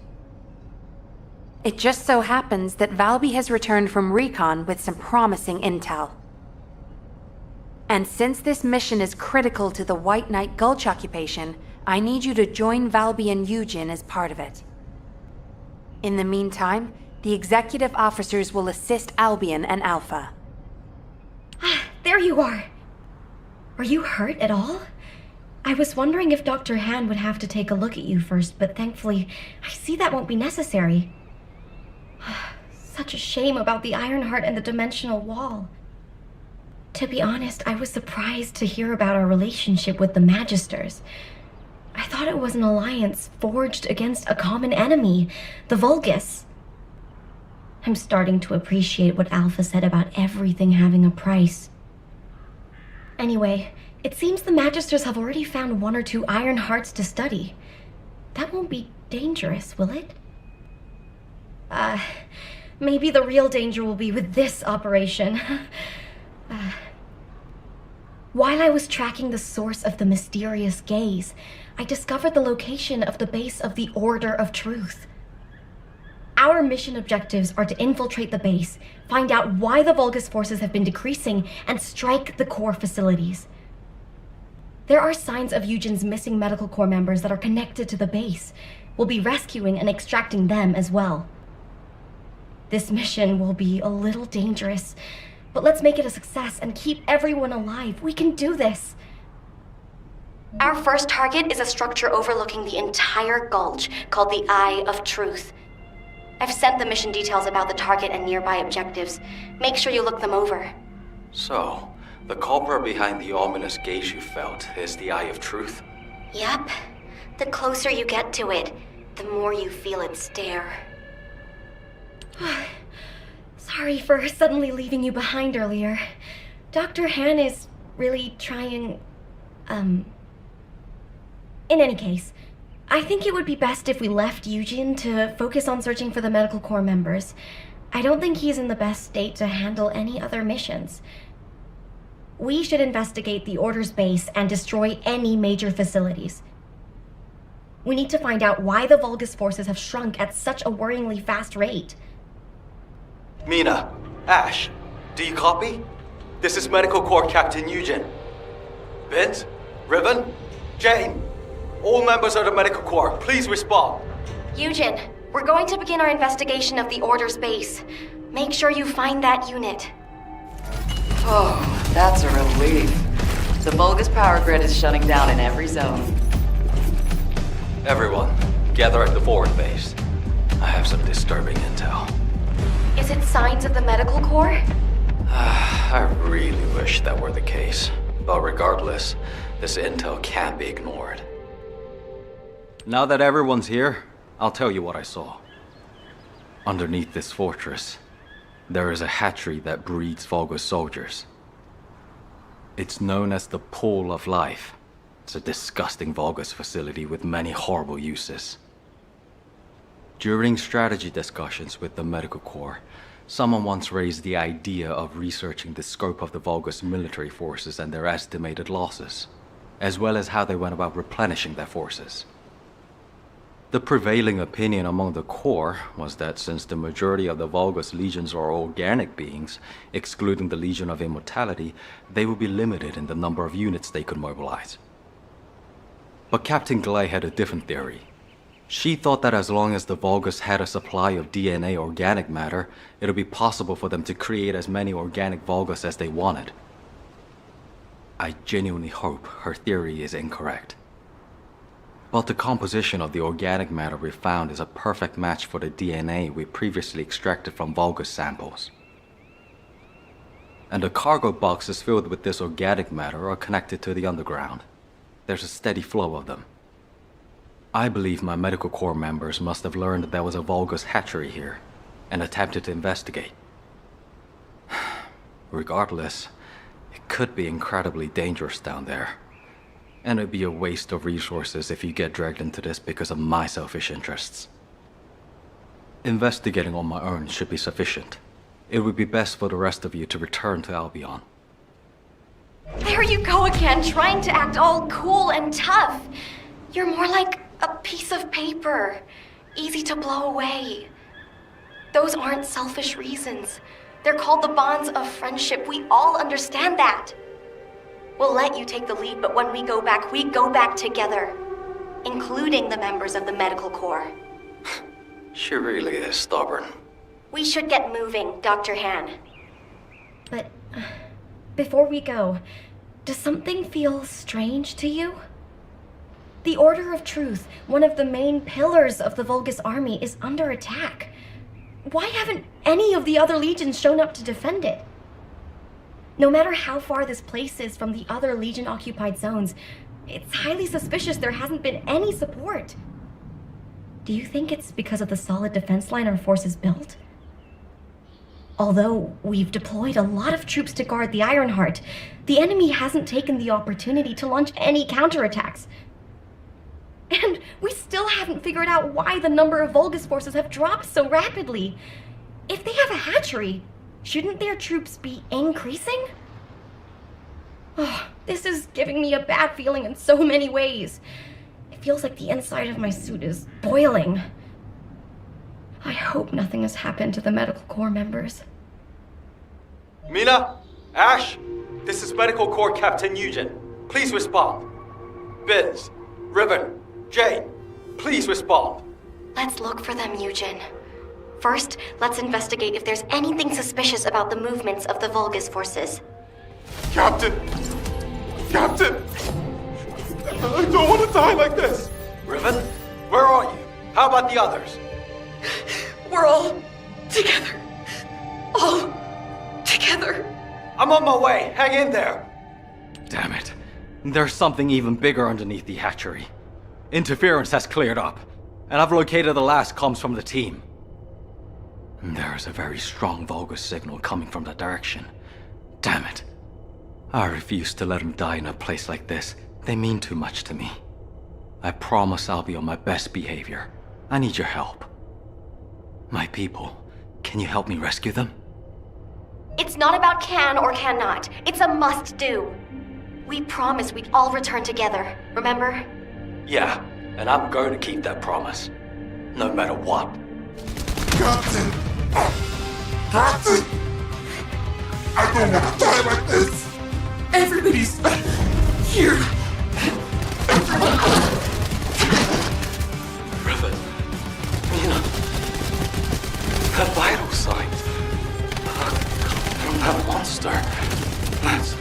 It just so happens that Valby has returned from recon with some promising intel. And since this mission is critical to the White Knight Gulch occupation, I need you to join Valby and Eugen as part of it. In the meantime, the executive officers will assist Albion and Alpha. There you are! Are you hurt at all? I was wondering if Dr. Han would have to take a look at you first, but thankfully, I see that won't be necessary. Such a shame about the Ironheart and the dimensional wall. To be honest, I was surprised to hear about our relationship with the Magisters. I thought it was an alliance forged against a common enemy, the Vulgus. I'm starting to appreciate what Alpha said about everything having a price. Anyway, it seems the Magisters have already found 1 or 2 Ironhearts to study. That won't be dangerous, will it? Maybe the real danger will be with this operation. While I was tracking the source of the mysterious gaze, I discovered the location of the base of the Order of Truth. Our mission objectives are to infiltrate the base, find out why the Vulgus forces have been decreasing, and strike the core facilities. There are signs of Eugen's missing medical corps members that are connected to the base. We'll be rescuing and extracting them as well. This mission will be a little dangerous, but let's make it a success and keep everyone alive. We can do this. Our first target is a structure overlooking the entire gulch called the Eye of Truth. I've sent the mission details about the target and nearby objectives. Make sure you look them over. So, the culprit behind the ominous gaze you felt is the Eye of Truth? Yep. The closer you get to it, the more you feel it stare. Sorry for suddenly leaving you behind earlier. Dr. Han is really trying, In any case, I think it would be best if we left Eugen to focus on searching for the Medical Corps members. I don't think he's in the best state to handle any other missions. We should investigate the Order's base and destroy any major facilities. We need to find out why the Vulgus forces have shrunk at such a worryingly fast rate. Mina, Ash, do you copy? This is Medical Corps Captain Eugen. Vince, Riven, Jane, all members of the Medical Corps, please respond. Eugen, we're going to begin our investigation of the Order's base. Make sure you find that unit. Oh, that's a relief. The Vulgus power grid is shutting down in every zone. Everyone, gather at the forward base. I have some disturbing intel. Is it signs of the Medical Corps? I really wish that were the case. But regardless, this intel can't be ignored. Now that everyone's here, I'll tell you what I saw. Underneath this fortress, there is a hatchery that breeds Vulgus soldiers. It's known as the Pool of Life. It's a disgusting Vulgus facility with many horrible uses. During strategy discussions with the Medical Corps, someone once raised the idea of researching the scope of the Vulgus military forces and their estimated losses, as well as how they went about replenishing their forces. The prevailing opinion among the Corps was that since the majority of the Vulgus legions are organic beings, excluding the Legion of Immortality, they would be limited in the number of units they could mobilize. But Captain Glay had a different theory. She thought that as long as the Vulgus had a supply of DNA organic matter, it would be possible for them to create as many organic Vulgus as they wanted. I genuinely hope her theory is incorrect. But the composition of the organic matter we found is a perfect match for the DNA we previously extracted from Vulgus samples. And the cargo boxes filled with this organic matter are connected to the underground. There's a steady flow of them. I believe my Medical Corps members must have learned that there was a Vulgus hatchery here, and attempted to investigate. Regardless, it could be incredibly dangerous down there. And it'd be a waste of resources if you get dragged into this because of my selfish interests. Investigating on my own should be sufficient. It would be best for the rest of you to return to Albion. There you go again, trying to act all cool and tough. You're more like a piece of paper, easy to blow away. Those aren't selfish reasons. They're called the bonds of friendship. We all understand that. We'll let you take the lead, but when we go back together, including the members of the Medical Corps. She really is stubborn. We should get moving, Dr. Han. But before we go, does something feel strange to you? The Order of Truth, one of the main pillars of the Vulgus army, is under attack. Why haven't any of the other legions shown up to defend it? No matter how far this place is from the other Legion-occupied zones, it's highly suspicious there hasn't been any support. Do you think it's because of the solid defense line our forces built? Although we've deployed a lot of troops to guard the Ironheart, the enemy hasn't taken the opportunity to launch any counterattacks. And we still haven't figured out why the number of Vulgus forces have dropped so rapidly. If they have a hatchery, shouldn't their troops be increasing? Oh, this is giving me a bad feeling in so many ways. It feels like the inside of my suit is boiling. I hope nothing has happened to the Medical Corps members. Mina, Ash, this is Medical Corps Captain Eugen. Please respond. Vince, Riven, Jane, please respond. Let's look for them, Eugen. First, let's investigate if there's anything suspicious about the movements of the Vulgus forces. Captain! Captain! I don't want to die like this! Riven, where are you? How about the others? We're all together. All together. I'm on my way. Hang in there. Damn it. There's something even bigger underneath the hatchery. Interference has cleared up, and I've located the last comms from the team. There's a very strong Vulgus signal coming from that direction. Damn it. I refuse to let them die in a place like this. They mean too much to me. I promise I'll be on my best behavior. I need your help. My people, can you help me rescue them? It's not about can or cannot. It's a must-do. We promised we'd all return together, remember? Yeah, and I'm going to keep that promise. No matter what. Captain! Captain! I don't want to die like this! Everybody's here! Rivet, Mina, that vital signs. From that monster. That's...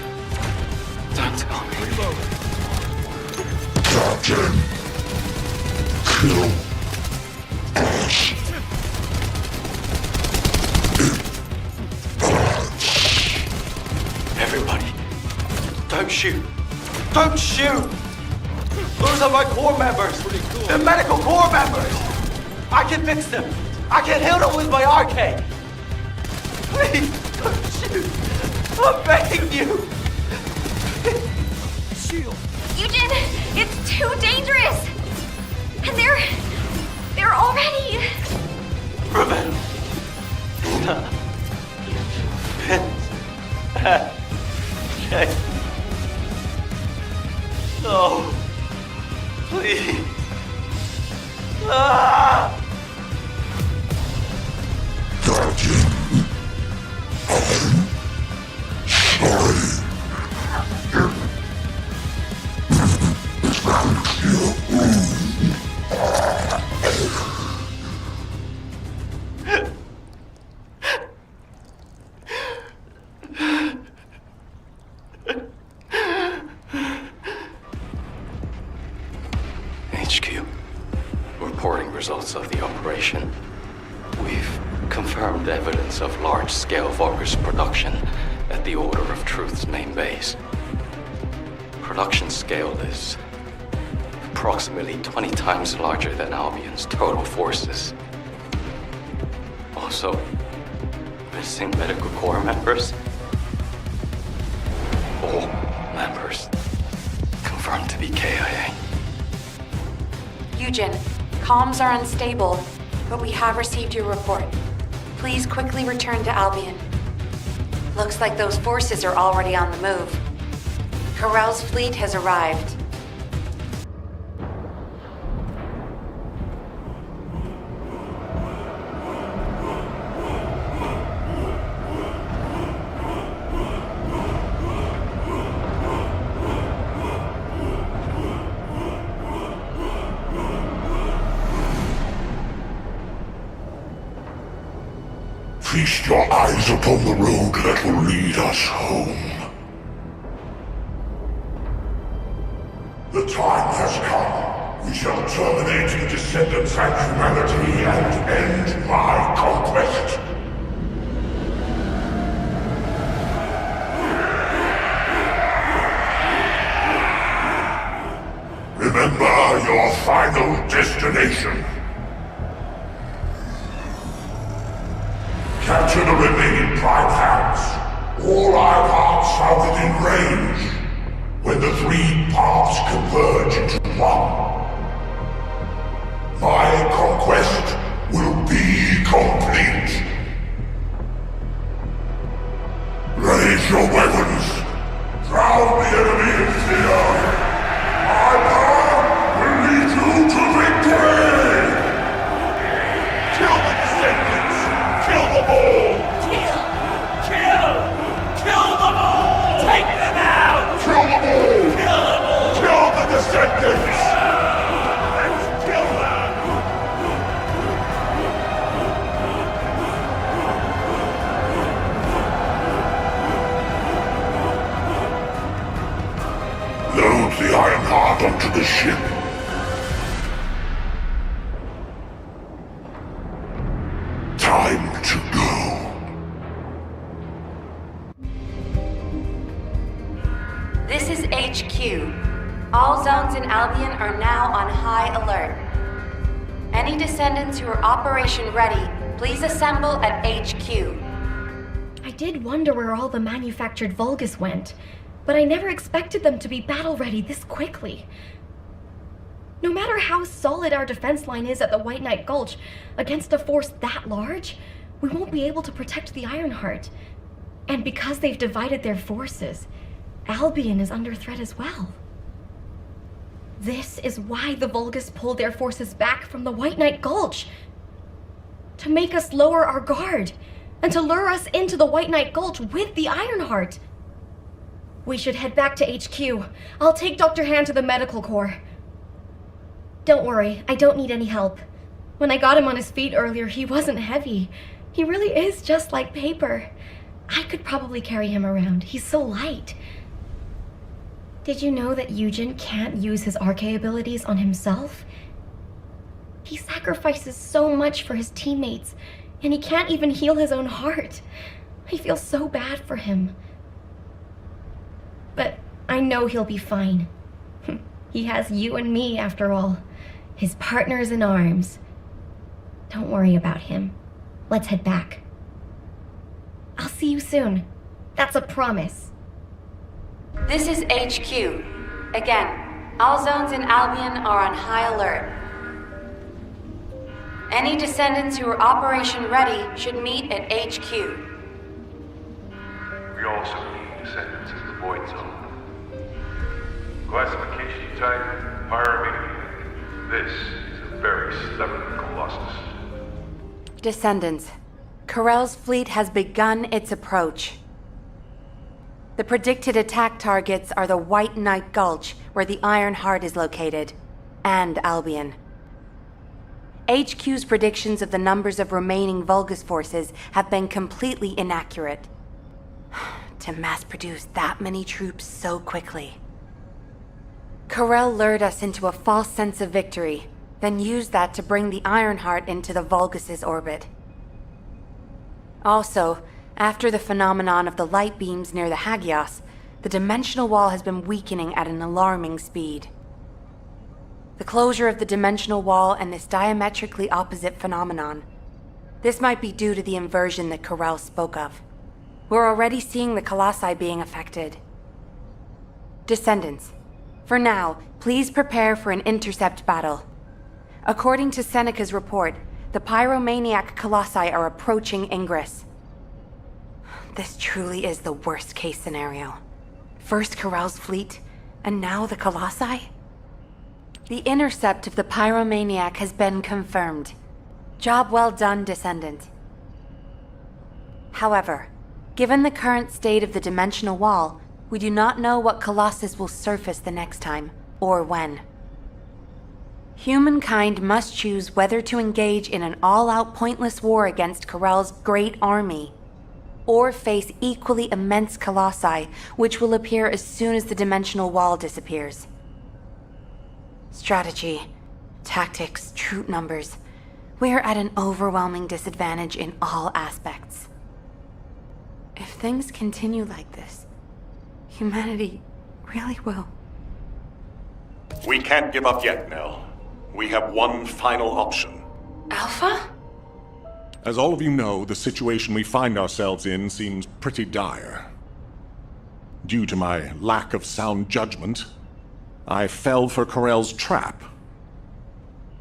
Don't tell me. Captain! Kill us! Everybody, don't shoot. Don't shoot! Those are my core members. They're medical core members. I can fix them. I can heal them with my arcade. Please, don't shoot. I'm begging you. Shield. Eugen, it's too dangerous! And they're already... Revenge. Okay. No. Please. Ah! Captain, I'm sorry. HQ, reporting results of the operation. We've confirmed evidence of large-scale Vulgus production at the Order of Truth's main base. Production scale is approximately 20 times larger than Albion's total forces. Also, missing medical corps members. All members confirmed to be KIA. Eugen, comms are unstable, but we have received your report. Please quickly return to Albion. Looks like those forces are already on the move. Corell's fleet has arrived. Feast your eyes upon the road that will lead us home. The time has come. We shall terminate the Descendants and humanity and end my conquest. Remember your final destination. Capture the remaining prime hands. All our parts are within range. When the three paths converge into one, my conquest will be complete. Raise your weapons. Drown the enemy in fear. My power will lead you to victory. Kill the Descendants. Kill them all. Kill them all. Take them out. Kill them all. Kill the Descendants. Let's kill them. Load the Iron Heart onto the ship. This is HQ. All zones in Albion are now on high alert. Any descendants who are operation ready, please assemble at HQ. I did wonder where all the manufactured Vulgus went, but I never expected them to be battle-ready this quickly. No matter how solid our defense line is at the White Knight Gulch, against a force that large, we won't be able to protect the Ironheart. And because they've divided their forces, Albion is under threat as well. This is why the Vulgus pulled their forces back from the White Knight Gulch. To make us lower our guard, and to lure us into the White Knight Gulch with the Ironheart. We should head back to HQ. I'll take Dr. Han to the medical corps. Don't worry, I don't need any help. When I got him on his feet earlier, he wasn't heavy. He really is just like paper. I could probably carry him around. He's so light. Did you know that Eugen can't use his Arche abilities on himself? He sacrifices so much for his teammates, and he can't even heal his own heart. I feel so bad for him. But I know he'll be fine. He has you and me, after all. His partners in arms. Don't worry about him. Let's head back. I'll see you soon. That's a promise. This is HQ. Again, all zones in Albion are on high alert. Any descendants who are operation ready should meet at HQ. We also need descendants in the Void Zone. Classification type, Pyromaniac. This is a very stubborn Colossus. Descendants, Corell's fleet has begun its approach. The predicted attack targets are the White Knight Gulch, where the Ironheart is located, and Albion. HQ's predictions of the numbers of remaining Vulgus forces have been completely inaccurate. To mass-produce that many troops so quickly. Corell lured us into a false sense of victory, then used that to bring the Ironheart into the Vulgus' orbit. Also, after the phenomenon of the light beams near the Hagios, the dimensional wall has been weakening at an alarming speed. The closure of the dimensional wall and this diametrically opposite phenomenon. This might be due to the inversion that Corell spoke of. We're already seeing the Colossi being affected. Descendants, for now, please prepare for an intercept battle. According to Seneca's report, the Pyromaniac Colossi are approaching Ingress. This truly is the worst-case scenario. First Corell's fleet, and now the Colossi? The intercept of the Pyromaniac has been confirmed. Job well done, Descendant. However, given the current state of the dimensional wall, we do not know what Colossus will surface the next time, or when. Humankind must choose whether to engage in an all-out pointless war against Corell's great army, or face equally immense Colossi, which will appear as soon as the dimensional wall disappears. Strategy, tactics, troop numbers. We are at an overwhelming disadvantage in all aspects. If things continue like this, humanity really will. We can't give up yet, Nell. We have one final option. Alpha? As all of you know, the situation we find ourselves in seems pretty dire. Due to my lack of sound judgment, I fell for Corell's trap.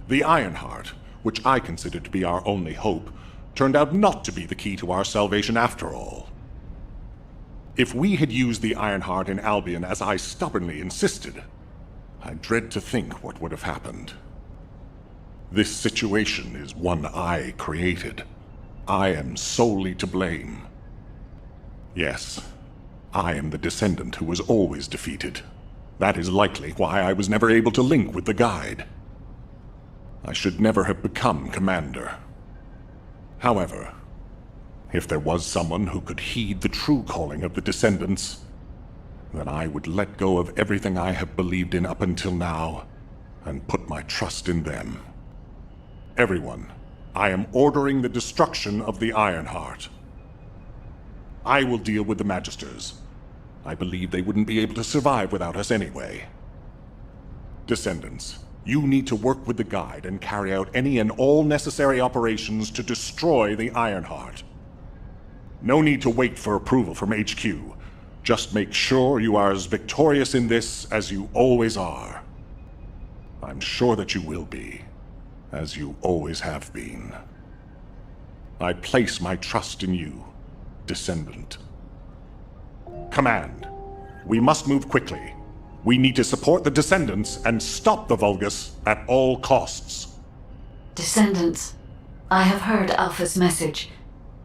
The Ironheart, which I considered to be our only hope, turned out not to be the key to our salvation after all. If we had used the Ironheart in Albion as I stubbornly insisted, I dread to think what would have happened. This situation is one I created. I am solely to blame. Yes, I am the Descendant who was always defeated. That is likely why I was never able to link with the Guide. I should never have become Commander. However, if there was someone who could heed the true calling of the Descendants, then I would let go of everything I have believed in up until now, and put my trust in them. Everyone, I am ordering the destruction of the Ironheart. I will deal with the Magisters. I believe they wouldn't be able to survive without us anyway. Descendants, you need to work with the Guide and carry out any and all necessary operations to destroy the Ironheart. No need to wait for approval from HQ. Just make sure you are as victorious in this as you always are. I'm sure that you will be, as you always have been. I place my trust in you, Descendant. Command, we must move quickly. We need to support the Descendants and stop the Vulgus at all costs. Descendants, I have heard Alpha's message.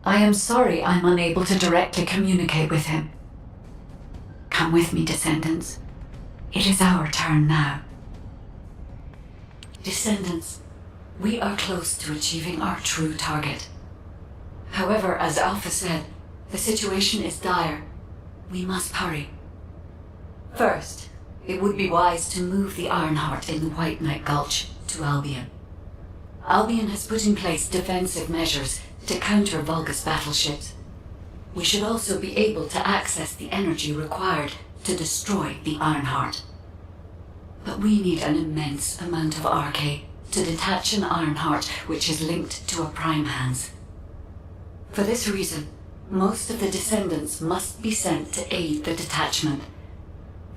I am sorry I'm unable to directly communicate with him. Come with me, Descendants. It is our turn now. Descendants, we are close to achieving our true target. However, as Alpha said, the situation is dire. We must hurry. First, it would be wise to move the Ironheart in the White Knight Gulch to Albion. Albion has put in place defensive measures to counter Vulgus battleships. We should also be able to access the energy required to destroy the Ironheart. But we need an immense amount of Arche to detach an Ironheart which is linked to a Prime Hands. For this reason, most of the Descendants must be sent to aid the detachment.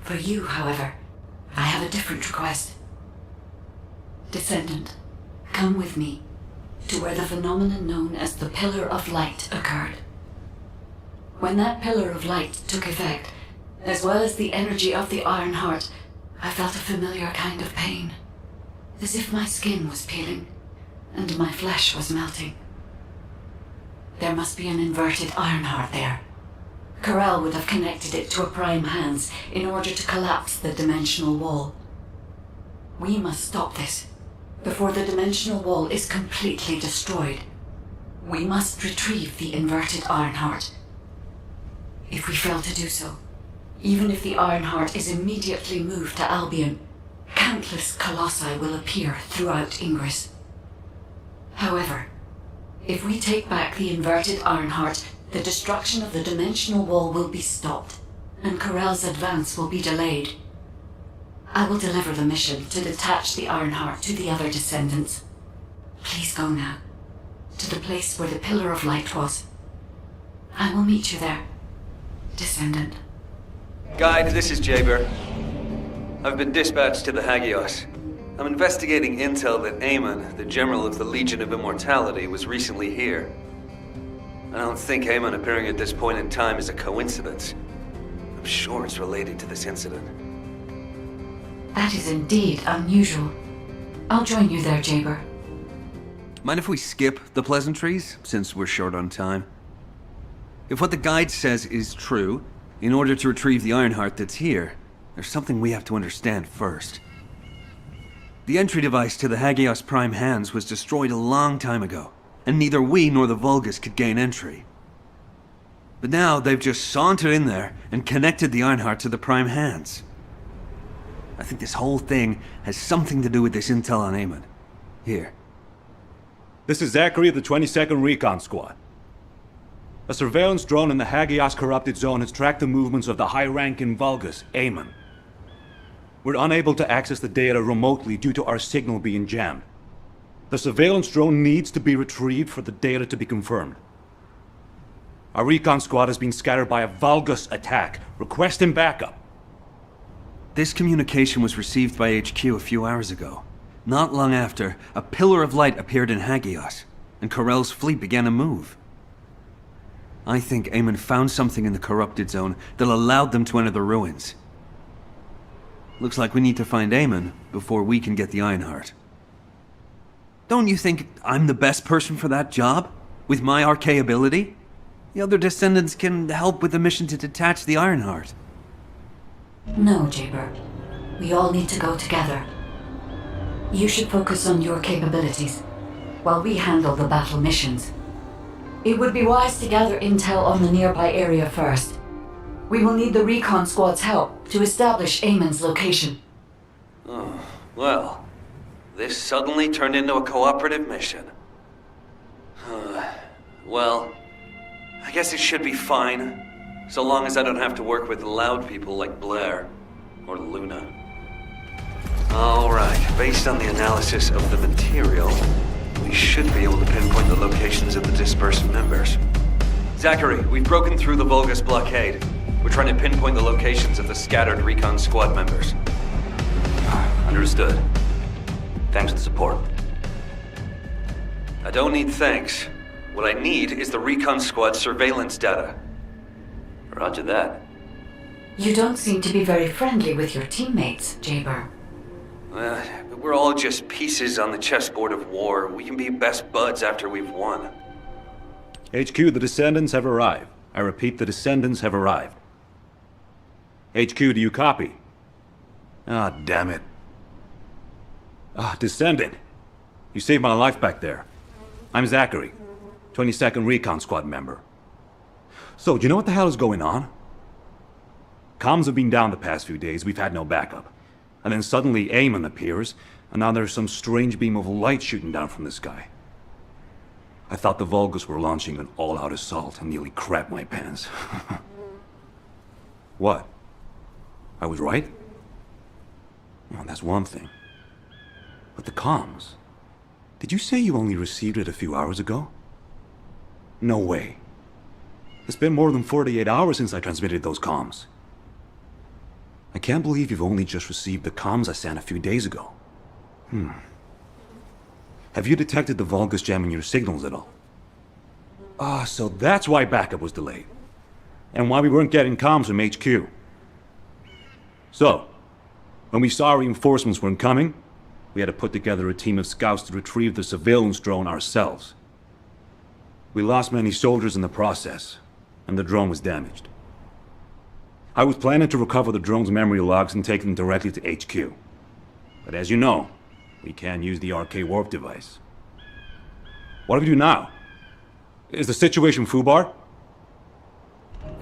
For you, however, I have a different request. Descendant, come with me to where the phenomenon known as the Pillar of Light occurred. When that Pillar of Light took effect, as well as the energy of the Ironheart, I felt a familiar kind of pain, as if my skin was peeling and my flesh was melting. There must be an inverted Ironheart there. Corel would have connected it to a Prime Hands in order to collapse the dimensional wall. We must stop this before the dimensional wall is completely destroyed. We must retrieve the inverted Ironheart. If we fail to do so, even if the Ironheart is immediately moved to Albion, countless colossi will appear throughout Ingress. However, if we take back the inverted Ironheart, the destruction of the dimensional wall will be stopped, and Corel's advance will be delayed. I will deliver the mission to detach the Ironheart to the other Descendants. Please go now, to the place where the Pillar of Light was. I will meet you there, Descendant. Guide, this is Jaber. I've been dispatched to the Hagios. I'm investigating intel that Aemon, the General of the Legion of Immortality, was recently here. I don't think Aemon appearing at this point in time is a coincidence. I'm sure it's related to this incident. That is indeed unusual. I'll join you there, Jaber. Mind if we skip the pleasantries, since we're short on time? If what the Guide says is true, in order to retrieve the Ironheart that's here, there's something we have to understand first. The entry device to the Hagios Prime Hands was destroyed a long time ago, and neither we nor the Vulgus could gain entry. But now they've just sauntered in there and connected the Ironheart to the Prime Hands. I think this whole thing has something to do with this intel on Aemon. Here. This is Zachary of the 22nd Recon Squad. A surveillance drone in the Hagios corrupted zone has tracked the movements of the high-ranking Vulgus, Aemon. We're unable to access the data remotely due to our signal being jammed. The surveillance drone needs to be retrieved for the data to be confirmed. Our recon squad has been scattered by a Vulgus attack. Requesting backup. This communication was received by HQ a few hours ago. Not long after, a pillar of light appeared in Hagios, and Corel's fleet began to move. I think Aemon found something in the corrupted zone that allowed them to enter the ruins. Looks like we need to find Aemon before we can get the Ironheart. Don't you think I'm the best person for that job? With my Arche ability? The other Descendants can help with the mission to detach the Ironheart. No, Jaber. We all need to go together. You should focus on your capabilities, while we handle the battle missions. It would be wise to gather intel on the nearby area first. We will need the recon squad's help to establish Aemon's location. Oh, well, this suddenly turned into a cooperative mission. Well, I guess it should be fine. So long as I don't have to work with loud people like Blair or Luna. Alright, based on the analysis of the material, we should be able to pinpoint the locations of the dispersed members. Zachary, we've broken through the Vulgus blockade. We're trying to pinpoint the locations of the scattered recon squad members. Understood. Thanks for the support. I don't need thanks. What I need is the recon squad surveillance data. Roger that. You don't seem to be very friendly with your teammates, Jaber. We're all just pieces on the chessboard of war. We can be best buds after we've won. HQ, the Descendants have arrived. I repeat, the Descendants have arrived. HQ, do you copy? Ah, damn it. Descendant. You saved my life back there. I'm Zachary, 22nd Recon Squad member. So, do you know what the hell is going on? Comms have been down the past few days, we've had no backup. And then suddenly Eamon appears, and now there's some strange beam of light shooting down from the sky. I thought the Vulgus were launching an all-out assault and nearly crapped my pants. What? I was right? Well, that's one thing. But the comms... Did you say you only received it a few hours ago? No way. It's been more than 48 hours since I transmitted those comms. I can't believe you've only just received the comms I sent a few days ago. Have you detected the Vulgus jamming your signals at all? So that's why backup was delayed. And why we weren't getting comms from HQ. So, when we saw reinforcements weren't coming, we had to put together a team of scouts to retrieve the surveillance drone ourselves. We lost many soldiers in the process, and the drone was damaged. I was planning to recover the drone's memory logs and take them directly to HQ. But as you know, we can't use the RK warp device. What do we do now? Is the situation FUBAR?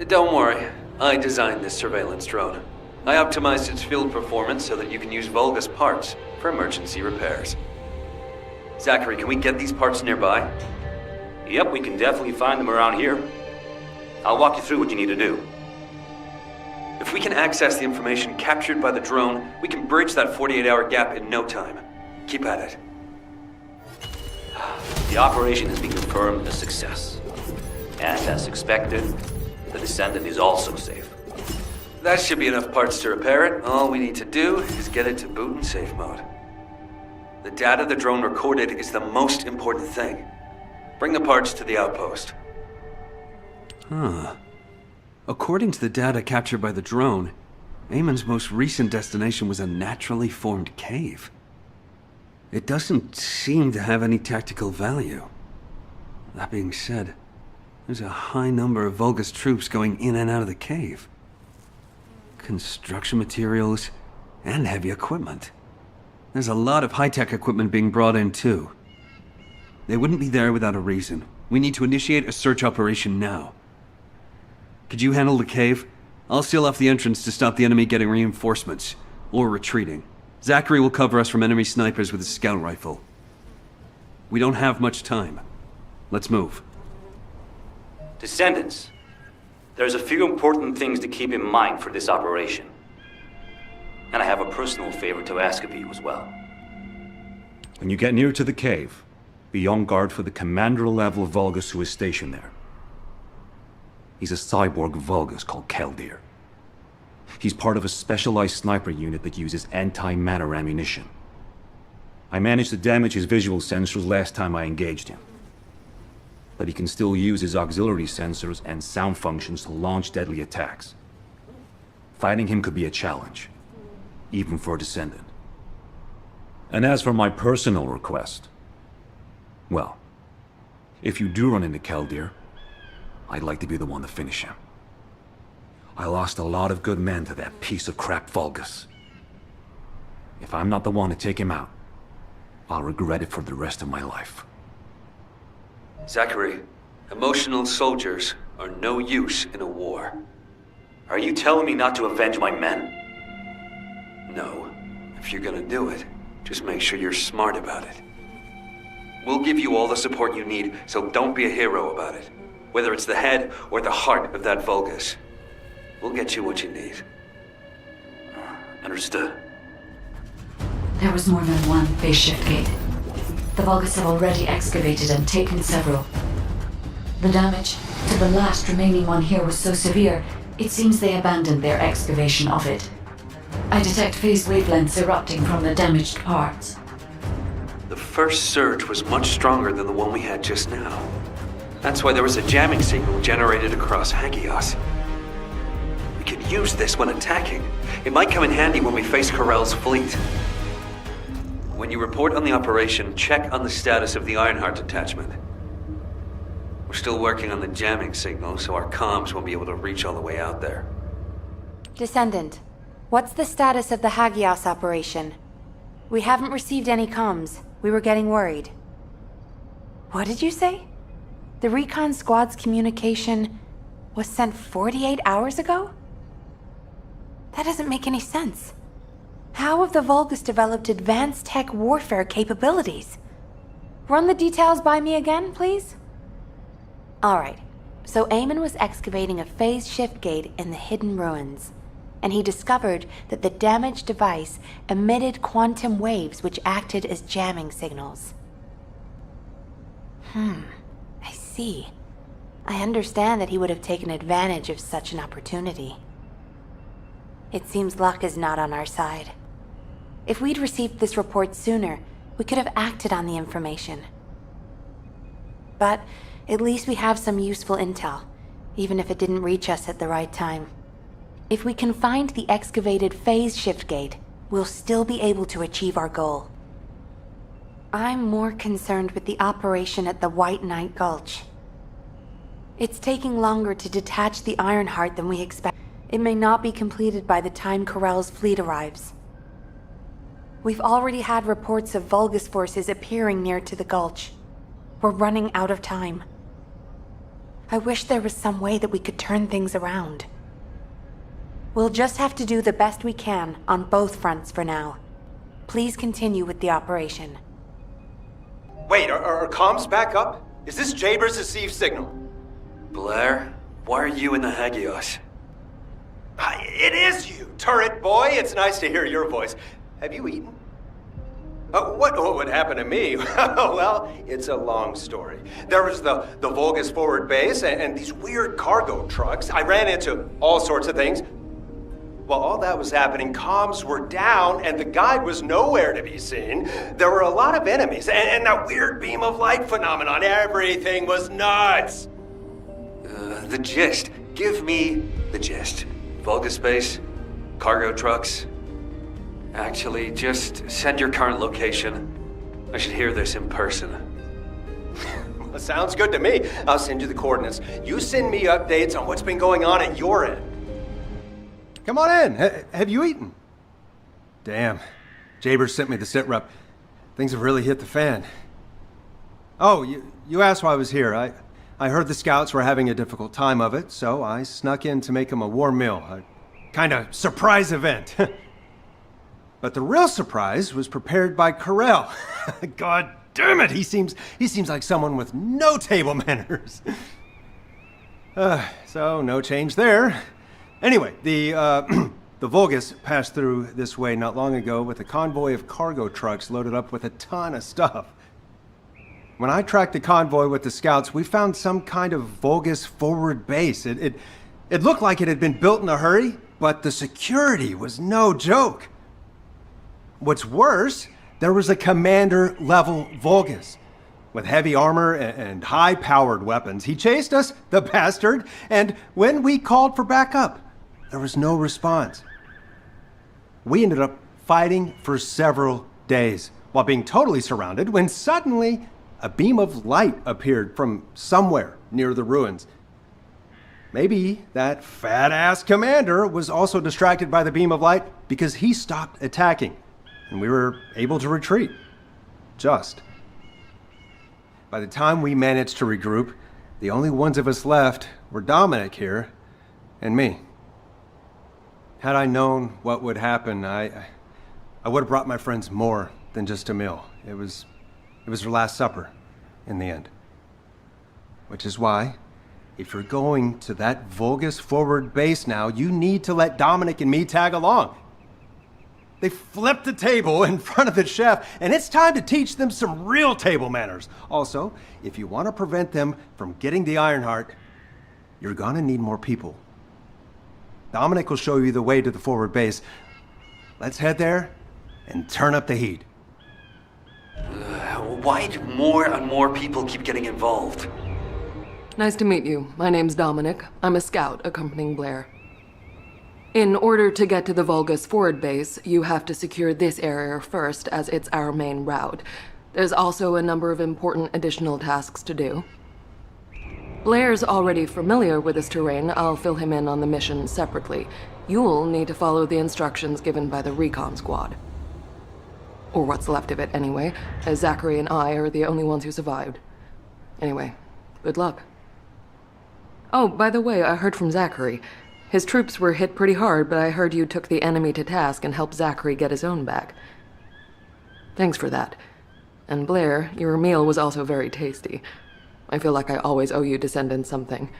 Don't worry. I designed this surveillance drone. I optimized its field performance so that you can use Vulgus parts for emergency repairs. Zachary, can we get these parts nearby? Yep, we can definitely find them around here. I'll walk you through what you need to do. If we can access the information captured by the drone, we can bridge that 48-hour gap in no time. Keep at it. The operation has been confirmed a success. And as expected, the Descendant is also safe. That should be enough parts to repair it. All we need to do is get it to boot in safe mode. The data the drone recorded is the most important thing. Bring the parts to the outpost. According to the data captured by the drone, Eamon's most recent destination was a naturally formed cave. It doesn't seem to have any tactical value. That being said, there's a high number of Vulgus troops going in and out of the cave. Construction materials and heavy equipment. There's a lot of high-tech equipment being brought in too. They wouldn't be there without a reason. We need to initiate a search operation now. Could you handle the cave? I'll seal off the entrance to stop the enemy getting reinforcements, or retreating. Zachary will cover us from enemy snipers with his scout rifle. We don't have much time. Let's move. Descendants, there's a few important things to keep in mind for this operation. And I have a personal favor to ask of you as well. When you get near to the cave, be on guard for the commander-level Vulgus who is stationed there. He's a cyborg Vulgus called Keldir. He's part of a specialized sniper unit that uses anti-matter ammunition. I managed to damage his visual sensors last time I engaged him. But he can still use his auxiliary sensors and sound functions to launch deadly attacks. Fighting him could be a challenge, even for a Descendant. And as for my personal request, well, if you do run into Keldir, I'd like to be the one to finish him. I lost a lot of good men to that piece of crap Vulgus. If I'm not the one to take him out, I'll regret it for the rest of my life. Zachary, emotional soldiers are no use in a war. Are you telling me not to avenge my men? No. If you're gonna do it, just make sure you're smart about it. We'll give you all the support you need, so don't be a hero about it. Whether it's the head or the heart of that Vulgus. We'll get you what you need. Understood. There was more than one phase shift gate. The Vulgus have already excavated and taken several. The damage to the last remaining one here was so severe, it seems they abandoned their excavation of it. I detect phase wavelengths erupting from the damaged parts. The first surge was much stronger than the one we had just now. That's why there was a jamming signal generated across Hagios. We could use this when attacking. It might come in handy when we face Corell's fleet. When you report on the operation, check on the status of the Ironheart detachment. We're still working on the jamming signal, so our comms won't be able to reach all the way out there. Descendant, what's the status of the Hagios operation? We haven't received any comms. We were getting worried. What did you say? The recon squad's communication was sent 48 hours ago? That doesn't make any sense. How have the Vulgus developed advanced tech warfare capabilities? Run the details by me again, please? Alright, so Eamon was excavating a phase shift gate in the hidden ruins, and he discovered that the damaged device emitted quantum waves which acted as jamming signals. I see. I understand that he would have taken advantage of such an opportunity. It seems luck is not on our side. If we'd received this report sooner, we could have acted on the information. But at least we have some useful intel, even if it didn't reach us at the right time. If we can find the excavated phase shift gate, we'll still be able to achieve our goal. I'm more concerned with the operation at the White Knight Gulch. It's taking longer to detach the Ironheart than we expect. It may not be completed by the time Corell's fleet arrives. We've already had reports of Vulgus forces appearing near to the gulch. We're running out of time. I wish there was some way that we could turn things around. We'll just have to do the best we can on both fronts for now. Please continue with the operation. Wait, are comms back up? Is this Jaber's received signal? Blair, why are you in the Hagios? It is you, turret boy. It's nice to hear your voice. Have you eaten? What would happen to me? Well, it's a long story. There was the Vulgus forward base and these weird cargo trucks. I ran into all sorts of things. While all that was happening, comms were down and the guide was nowhere to be seen. There were a lot of enemies and that weird beam of light phenomenon. Everything was nuts. The gist. Give me the gist. Vulgus base, cargo trucks. Actually, just send your current location. I should hear this in person. Well, sounds good to me. I'll send you the coordinates. You send me updates on what's been going on at your end. Come on in. Have you eaten? Damn. Jaber sent me the sit rep. Things have really hit the fan. Oh, you asked why I was here. I heard the scouts were having a difficult time of it, so I snuck in to make them a warm meal. A kind of surprise event. But the real surprise was prepared by Corell. God damn it, he seems like someone with no table manners. So no change there. Anyway, the Vulgus passed through this way not long ago with a convoy of cargo trucks loaded up with a ton of stuff. When I tracked the convoy with the scouts, we found some kind of Vulgus forward base. It looked like it had been built in a hurry, but the security was no joke. What's worse, there was a commander-level Vulgus with heavy armor and high-powered weapons. He chased us, the bastard, and when we called for backup, there was no response. We ended up fighting for several days while being totally surrounded when suddenly a beam of light appeared from somewhere near the ruins. Maybe that fat-ass commander was also distracted by the beam of light because he stopped attacking, and we were able to retreat. Just. By the time we managed to regroup, the only ones of us left were Dominic here and me. Had I known what would happen, I would have brought my friends more than just a meal. It was their last supper in the end. Which is why If you're going to that Vulgus forward base now, you need to let Dominic and me tag along. They flipped the table in front of the chef, and it's time to teach them some real table manners. Also, if you want to prevent them from getting the Ironheart, you're gonna need more people. Dominic will show you the way to the forward base. Let's head there and turn up the heat. Why do more and more people keep getting involved? Nice to meet you. My name's Dominic. I'm a scout accompanying Blair. In order to get to the Vulgus forward base, you have to secure this area first, as it's our main route. There's also a number of important additional tasks to do. Blair's already familiar with this terrain. I'll fill him in on the mission separately. You'll need to follow the instructions given by the recon squad. Or what's left of it, anyway, as Zachary and I are the only ones who survived. Anyway, good luck. Oh, by the way, I heard from Zachary. His troops were hit pretty hard, but I heard you took the enemy to task and helped Zachary get his own back. Thanks for that. And Blair, your meal was also very tasty. I feel like I always owe you Descendant something.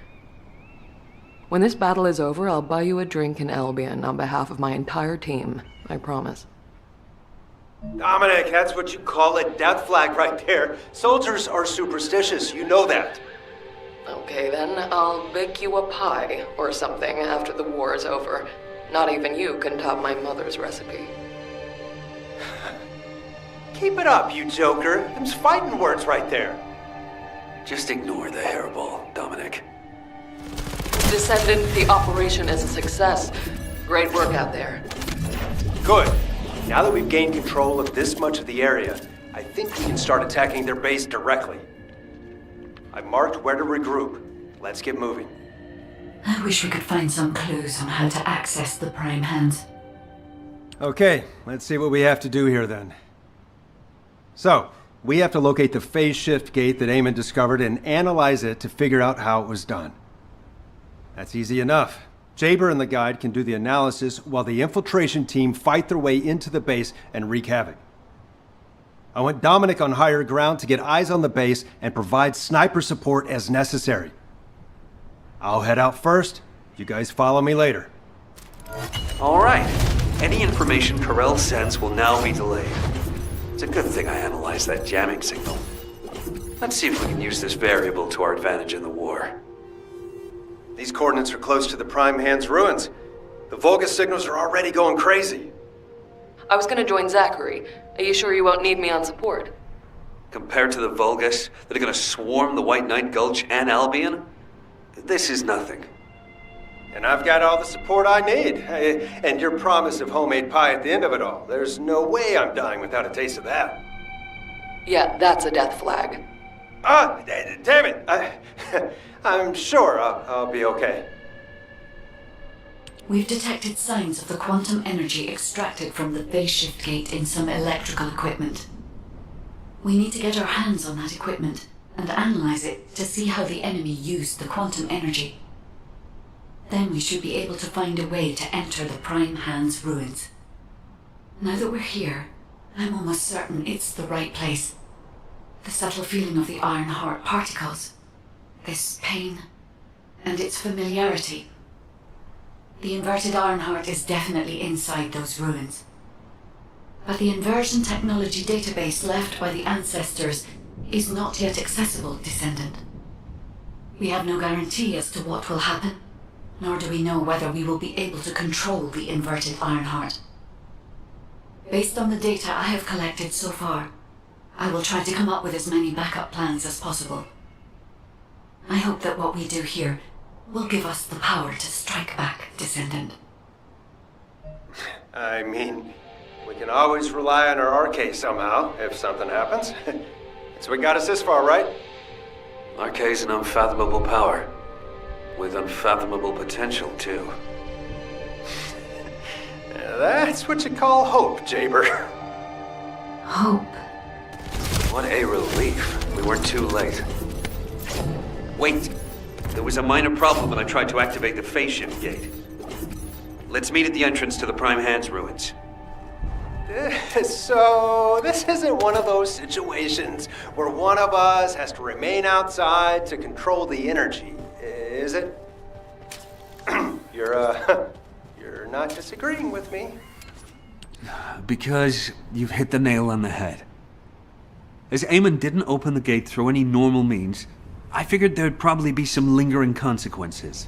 When this battle is over, I'll buy you a drink in Albion on behalf of my entire team. I promise. Dominic, that's what you call a death flag right there. Soldiers are superstitious, you know that. Okay then, I'll bake you a pie or something after the war is over. Not even you can top my mother's recipe. Keep it up, you joker. Them's fighting words right there. Just ignore the hairball, Dominic. Descendant, the operation is a success. Great work out there. Good. Now that we've gained control of this much of the area, I think we can start attacking their base directly. I marked where to regroup. Let's get moving. I wish we could find some clues on how to access the Prime Hands. Okay, let's see what we have to do here then. So, we have to locate the phase shift gate that Eamon discovered and analyze it to figure out how it was done. That's easy enough. Jaber and the guide can do the analysis while the infiltration team fight their way into the base and wreak havoc. I want Dominic on higher ground to get eyes on the base and provide sniper support as necessary. I'll head out first. You guys follow me later. All right. Any information Corell sends will now be delayed. It's a good thing I analyzed that jamming signal. Let's see if we can use this variable to our advantage in the war. These coordinates are close to the Prime Hands ruins. The Vulgus signals are already going crazy. I was gonna join Zachary. Are you sure you won't need me on support? Compared to the Vulgus that are gonna swarm the White Knight Gulch and Albion, this is nothing. And I've got all the support I need. And your promise of homemade pie at the end of it all. There's no way I'm dying without a taste of that. Yeah, that's a death flag. Damn it! I'm sure I'll be okay. We've detected signs of the quantum energy extracted from the phase shift gate in some electrical equipment. We need to get our hands on that equipment and analyze it to see how the enemy used the quantum energy. Then we should be able to find a way to enter the Prime Hands ruins. Now that we're here, I'm almost certain it's the right place. The subtle feeling of the Ironheart particles, this pain, and its familiarity. The inverted Ironheart is definitely inside those ruins. But the inversion technology database left by the ancestors is not yet accessible, Descendant. We have no guarantee as to what will happen, nor do we know whether we will be able to control the inverted Ironheart. Based on the data I have collected so far, I will try to come up with as many backup plans as possible. I hope that what we do here will give us the power to strike back, Descendant. I mean, we can always rely on our RK somehow, if something happens. So we got us this far, right? RK's an unfathomable power. With unfathomable potential, too. That's what you call hope, Jaber. Hope? What a relief. We weren't too late. Wait. There was a minor problem when I tried to activate the phase shift gate. Let's meet at the entrance to the Prime Hands ruins. So, this isn't one of those situations where one of us has to remain outside to control the energy. Is it? You're not disagreeing with me. Because you've hit the nail on the head. As Eamon didn't open the gate through any normal means, I figured there'd probably be some lingering consequences.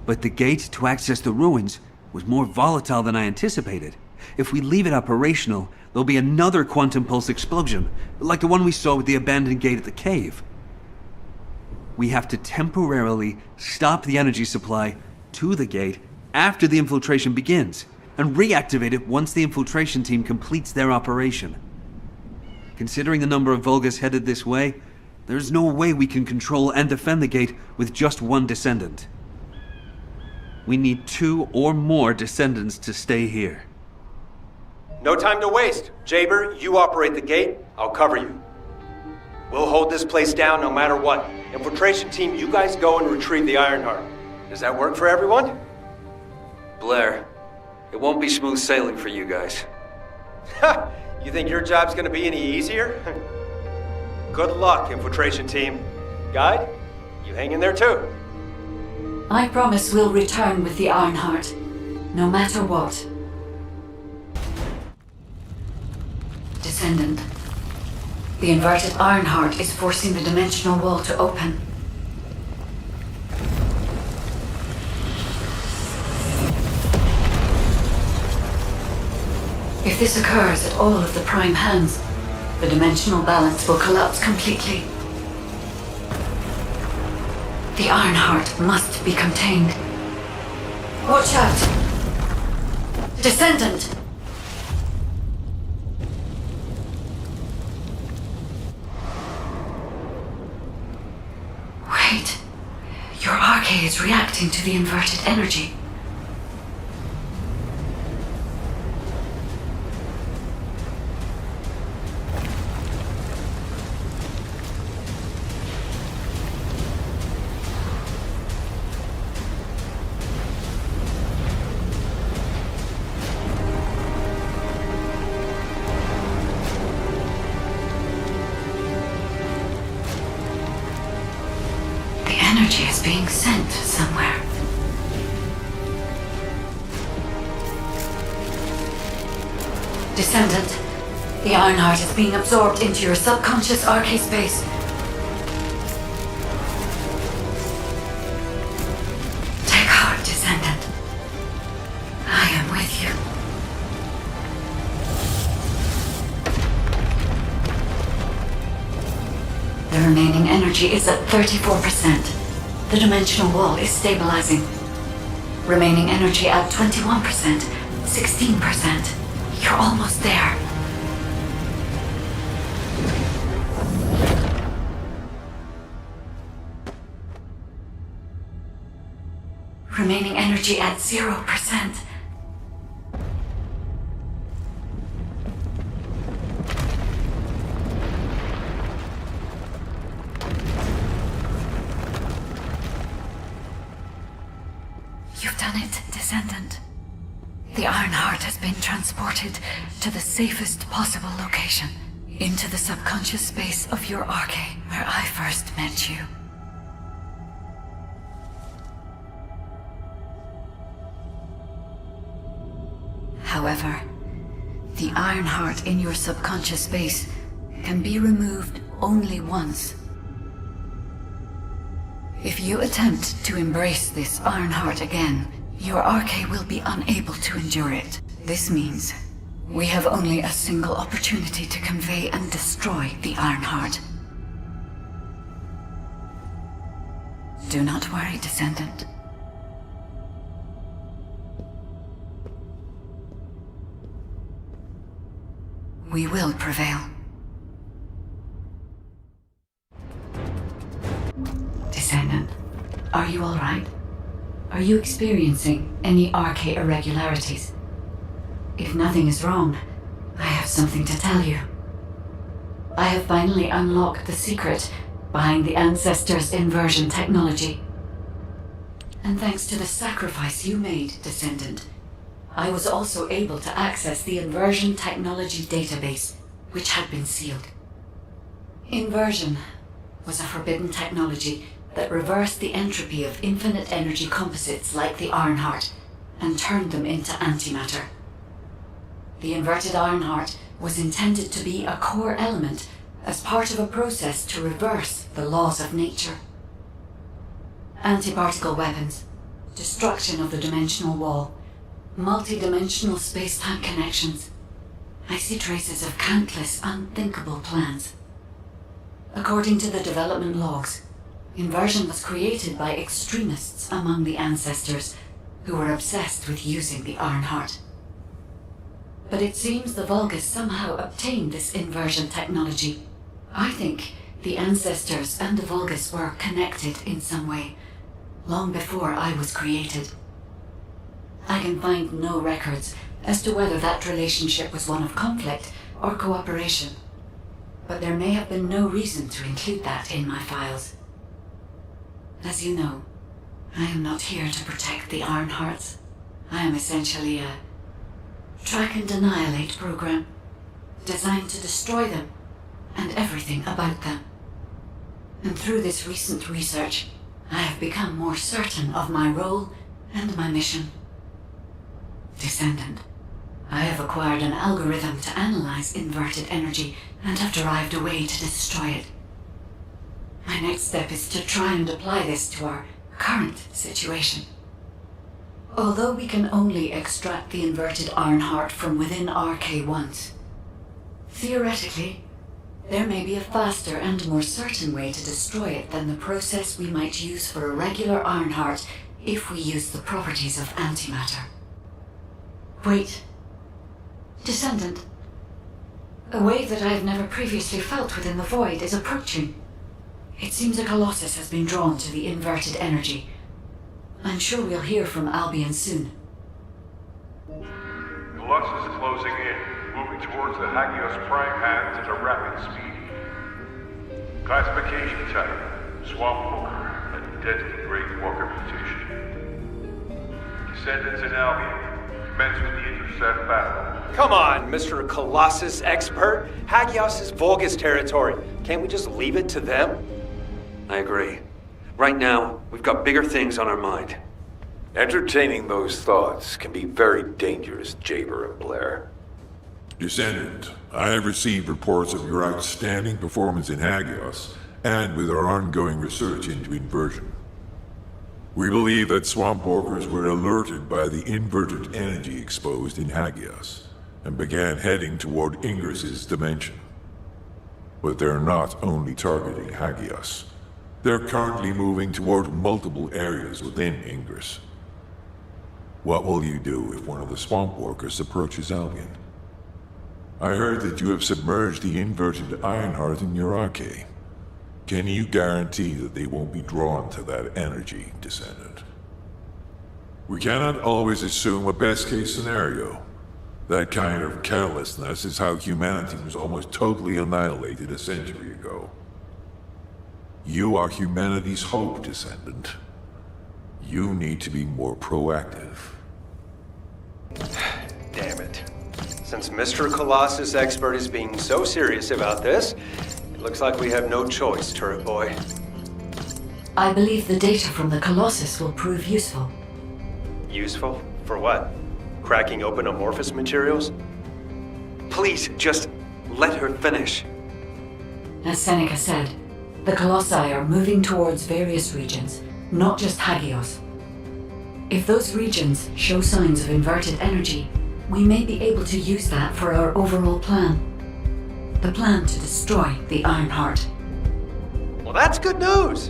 But the gate to access the ruins was more volatile than I anticipated. If we leave it operational, there'll be another quantum pulse explosion, like the one we saw with the abandoned gate at the cave. We have to temporarily stop the energy supply to the gate after the infiltration begins, and reactivate it once the infiltration team completes their operation. Considering the number of Vulgus headed this way, there's no way we can control and defend the gate with just one Descendant. We need 2 or more Descendants to stay here. No time to waste. Jaber, you operate the gate, I'll cover you. We'll hold this place down no matter what. Infiltration team, you guys go and retrieve the Ironheart. Does that work for everyone? Blair, it won't be smooth sailing for you guys. Ha! You think your job's gonna be any easier? Good luck, infiltration team. Guide, you hang in there too. I promise we'll return with the Ironheart, no matter what. Descendant, the inverted Ironheart is forcing the dimensional wall to open. If this occurs at all of the prime hands, the dimensional balance will collapse completely. The Ironheart must be contained. Watch out! Descendant! Wait. Your arcade is reacting to the inverted energy. Energy is being sent somewhere. Descendant, the Ironheart is being absorbed into your subconscious arcade space. Take heart, Descendant. I am with you. The remaining energy is at 34%. The dimensional wall is stabilizing. Remaining energy at 21%, 16%. You're almost there. Remaining energy at 0%. You've done it, Descendant. The Ironheart has been transported to the safest possible location, into the subconscious space of your arcade, where I first met you. However, the Ironheart in your subconscious space can be removed only once. If you attempt to embrace this Ironheart again, your arcade will be unable to endure it. This means we have only a single opportunity to convey and destroy the Ironheart. Do not worry, Descendant. We will prevail. Descendant, are you all right? Are you experiencing any arcade irregularities? If nothing is wrong, I have something to tell you. I have finally unlocked the secret behind the Ancestors' inversion technology. And thanks to the sacrifice you made, Descendant, I was also able to access the inversion technology database, which had been sealed. Inversion was a forbidden technology that reversed the entropy of infinite energy composites like the Ironheart and turned them into antimatter. The inverted Ironheart was intended to be a core element as part of a process to reverse the laws of nature. Antiparticle weapons, destruction of the dimensional wall, multi-dimensional space-time connections. I see traces of countless unthinkable plans. According to the development logs, inversion was created by extremists among the ancestors who were obsessed with using the Ironheart. But it seems the Vulgus somehow obtained this inversion technology. I think the ancestors and the Vulgus were connected in some way, long before I was created. I can find no records as to whether that relationship was one of conflict or cooperation, but there may have been no reason to include that in my files. As you know, I am not here to protect the Ironhearts. I am essentially a track and annihilate program, designed to destroy them and everything about them. And through this recent research, I have become more certain of my role and my mission. Descendant, I have acquired an algorithm to analyze inverted energy and have derived a way to destroy it. My next step is to try and apply this to our current situation. Although we can only extract the inverted Ironheart from within RK once, theoretically, there may be a faster and more certain way to destroy it than the process we might use for a regular Ironheart if we use the properties of antimatter. Wait. Descendant. A wave that I have never previously felt within the void is approaching. It seems a Colossus has been drawn to the inverted energy. I'm sure we'll hear from Albion soon. Colossus is closing in, moving towards the Hagios prime hands at a rapid speed. Classification type, Swamp Walker, a deadly Great Walker mutation. Descendants in Albion, commence with the intercept battle. Come on, Mr. Colossus expert. Hagios is Vulgus territory. Can't we just leave it to them? I agree. Right now, we've got bigger things on our mind. Entertaining those thoughts can be very dangerous, Jaber and Blair. Descendant, I have received reports of your outstanding performance in Hagios, and with our ongoing research into inversion. We believe that swamp walkers were alerted by the inverted energy exposed in Hagios, and began heading toward Ingris's dimension. But they're not only targeting Hagios. They're currently moving toward multiple areas within Ingris. What will you do if one of the swamp walkers approaches Albion? I heard that you have submerged the inverted Ironheart in your arcade. Can you guarantee that they won't be drawn to that energy, Descendant? We cannot always assume a best-case scenario. That kind of carelessness is how humanity was almost totally annihilated a century ago. You are humanity's hope, Descendant. You need to be more proactive. Damn it. Since Mr. Colossus expert is being so serious about this, it looks like we have no choice, Turret Boy. I believe the data from the Colossus will prove useful. Useful? For what? Cracking open amorphous materials? Please, just let her finish. As Seneca said, the Colossi are moving towards various regions, not just Hagios. If those regions show signs of inverted energy, we may be able to use that for our overall plan. The plan to destroy the Ironheart. Well, that's good news!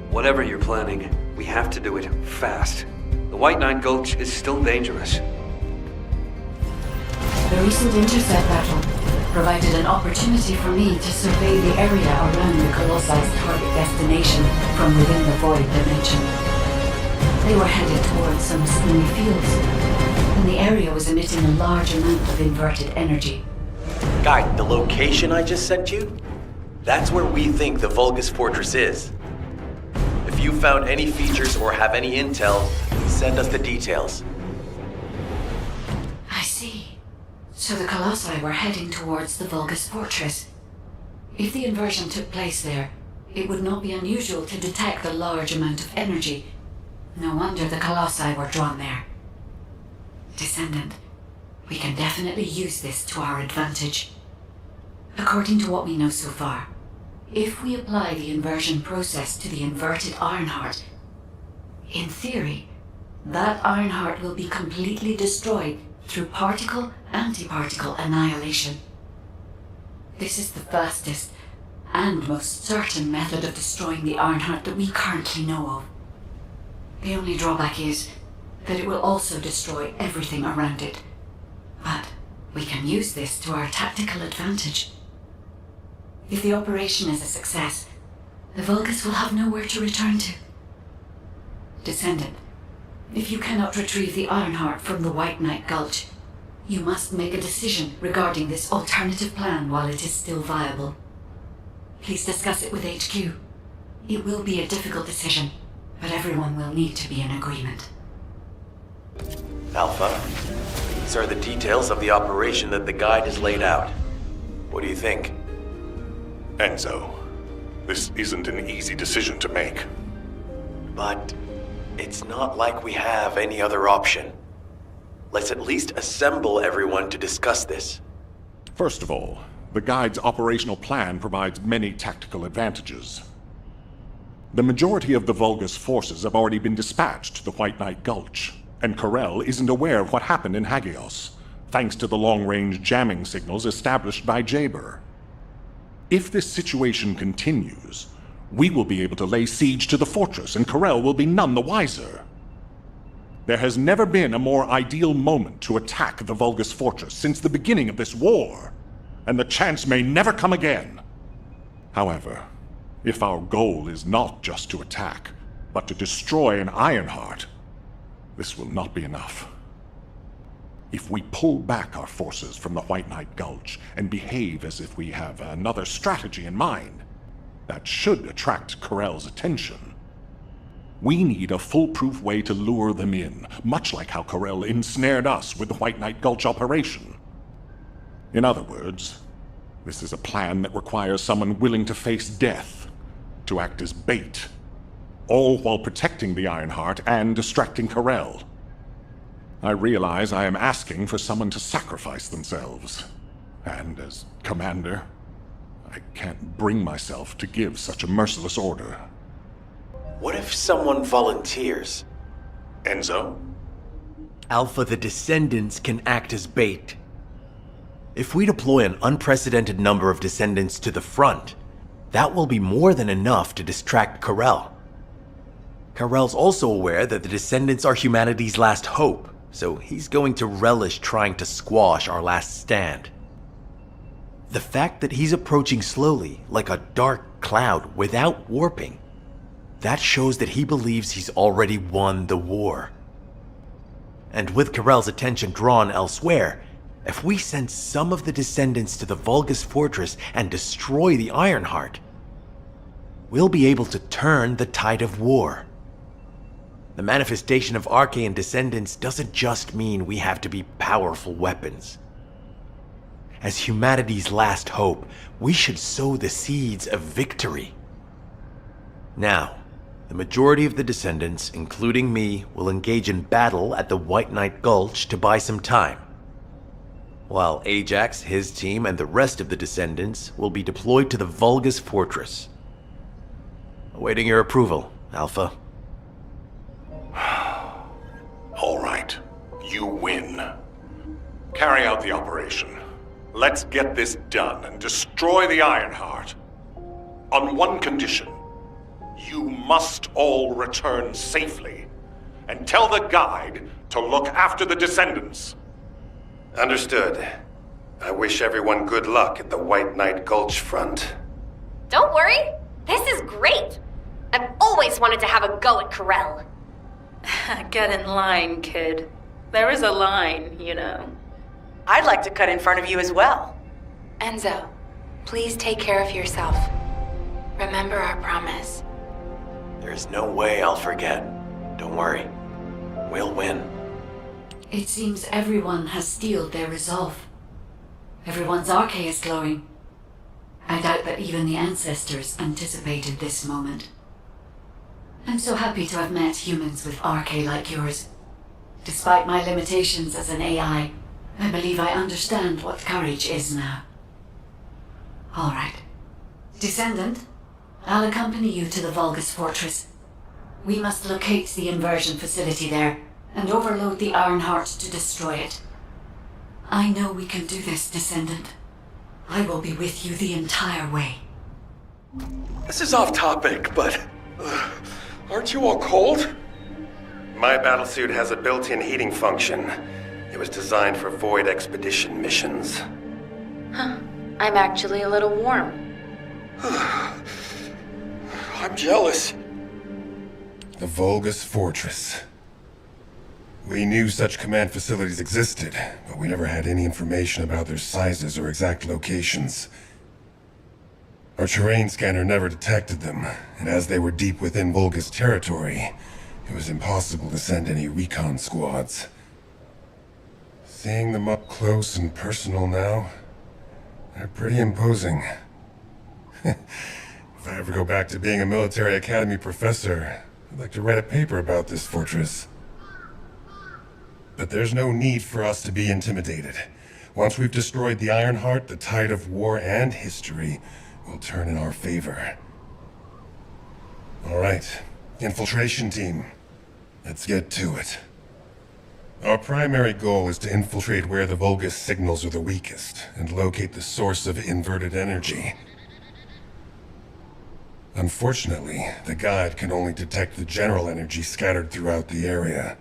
Whatever you're planning, we have to do it fast. The White Nine Gulch is still dangerous. The recent intercept battle provided an opportunity for me to survey the area around the Colossus' target destination from within the Void Dimension. They were headed towards some snowy fields, and the area was emitting a large amount of inverted energy. Guy, the location I just sent you? That's where we think the Vulgus Fortress is. If you found any features or have any intel, please send us the details. I see. So the Colossi were heading towards the Vulgus Fortress. If the inversion took place there, It would not be unusual to detect a large amount of energy. No wonder the Colossi were drawn there. Descendant, we can definitely use this to our advantage. According to what we know so far, if we apply the inversion process to the inverted Ironheart, in theory, that Ironheart will be completely destroyed through particle-antiparticle annihilation. This is the fastest and most certain method of destroying the Ironheart that we currently know of. The only drawback is that it will also destroy everything around it. But we can use this to our tactical advantage. If the operation is a success, the Vulgus will have nowhere to return to. Descendant, if you cannot retrieve the Ironheart from the White Knight Gulch, you must make a decision regarding this alternative plan while it is still viable. Please discuss it with HQ. It will be a difficult decision, but everyone will need to be in agreement. Alpha, these are the details of the operation that the guide has laid out. What do you think? Enzo, this isn't an easy decision to make. But it's not like we have any other option. Let's at least assemble everyone to discuss this. First of all, the guide's operational plan provides many tactical advantages. The majority of the Vulgus forces have already been dispatched to the White Knight Gulch, and Corel isn't aware of what happened in Hagios, thanks to the long-range jamming signals established by Jaber. If this situation continues, we will be able to lay siege to the fortress, and Corel will be none the wiser. There has never been a more ideal moment to attack the Vulgus fortress since the beginning of this war, and the chance may never come again. However, if our goal is not just to attack, but to destroy an Ironheart, this will not be enough. If we pull back our forces from the White Knight Gulch and behave as if we have another strategy in mind, that should attract Corel's attention. We need a foolproof way to lure them in, much like how Corel ensnared us with the White Knight Gulch operation. In other words, this is a plan that requires someone willing to face death, to act as bait, all while protecting the Ironheart and distracting Corel. I realize I am asking for someone to sacrifice themselves, and as commander, I can't bring myself to give such a merciless order. What if someone volunteers? Enzo? Alpha, the Descendants can act as bait. If we deploy an unprecedented number of Descendants to the front, that will be more than enough to distract Corel. Corel's also aware that the Descendants are humanity's last hope, so he's going to relish trying to squash our last stand. The fact that he's approaching slowly, like a dark cloud without warping, that shows that he believes he's already won the war. And with Corel's attention drawn elsewhere, if we send some of the Descendants to the Vulgus fortress and destroy the Ironheart, we'll be able to turn the tide of war. The manifestation of Archaean Descendants doesn't just mean we have to be powerful weapons. As humanity's last hope, we should sow the seeds of victory. Now, the majority of the Descendants, including me, will engage in battle at the White Knight Gulch to buy some time, while Ajax, his team, and the rest of the Descendants will be deployed to the Vulgus fortress. Awaiting your approval, Alpha. All right, you win. Carry out the operation. Let's get this done and destroy the Ironheart. On one condition. You must all return safely, and tell the guide to look after the Descendants. Understood. I wish everyone good luck at the White Knight Gulch front. Don't worry, this is great. I've always wanted to have a go at Corel. Get in line, kid. There is a line, you know. I'd like to cut in front of you as well. Enzo, please take care of yourself. Remember our promise. There's no way I'll forget. Don't worry. We'll win. It seems everyone has steeled their resolve. Everyone's arche is glowing. I doubt that even the ancestors anticipated this moment. I'm so happy to have met humans with RK like yours. Despite my limitations as an AI, I believe I understand what courage is now. All right. Descendant, I'll accompany you to the Vulgus Fortress. We must locate the inversion facility there and overload the Ironheart to destroy it. I know we can do this, Descendant. I will be with you the entire way. This is off topic, but aren't you all cold? My battlesuit has a built-in heating function. It was designed for void expedition missions. Huh. I'm actually a little warm. I'm jealous. The Vulgus Fortress. We knew such command facilities existed, but we never had any information about their sizes or exact locations. Our terrain scanner never detected them, and as they were deep within Vulgus territory, it was impossible to send any recon squads. Seeing them up close and personal now, they're pretty imposing. If I ever go back to being a military academy professor, I'd like to write a paper about this fortress. But there's no need for us to be intimidated. Once we've destroyed the Ironheart, the tide of war and history will turn in our favor. All right, infiltration team. Let's get to it. Our primary goal is to infiltrate where the Vulgus signals are the weakest and locate the source of inverted energy. Unfortunately, the guide can only detect the general energy scattered throughout the area.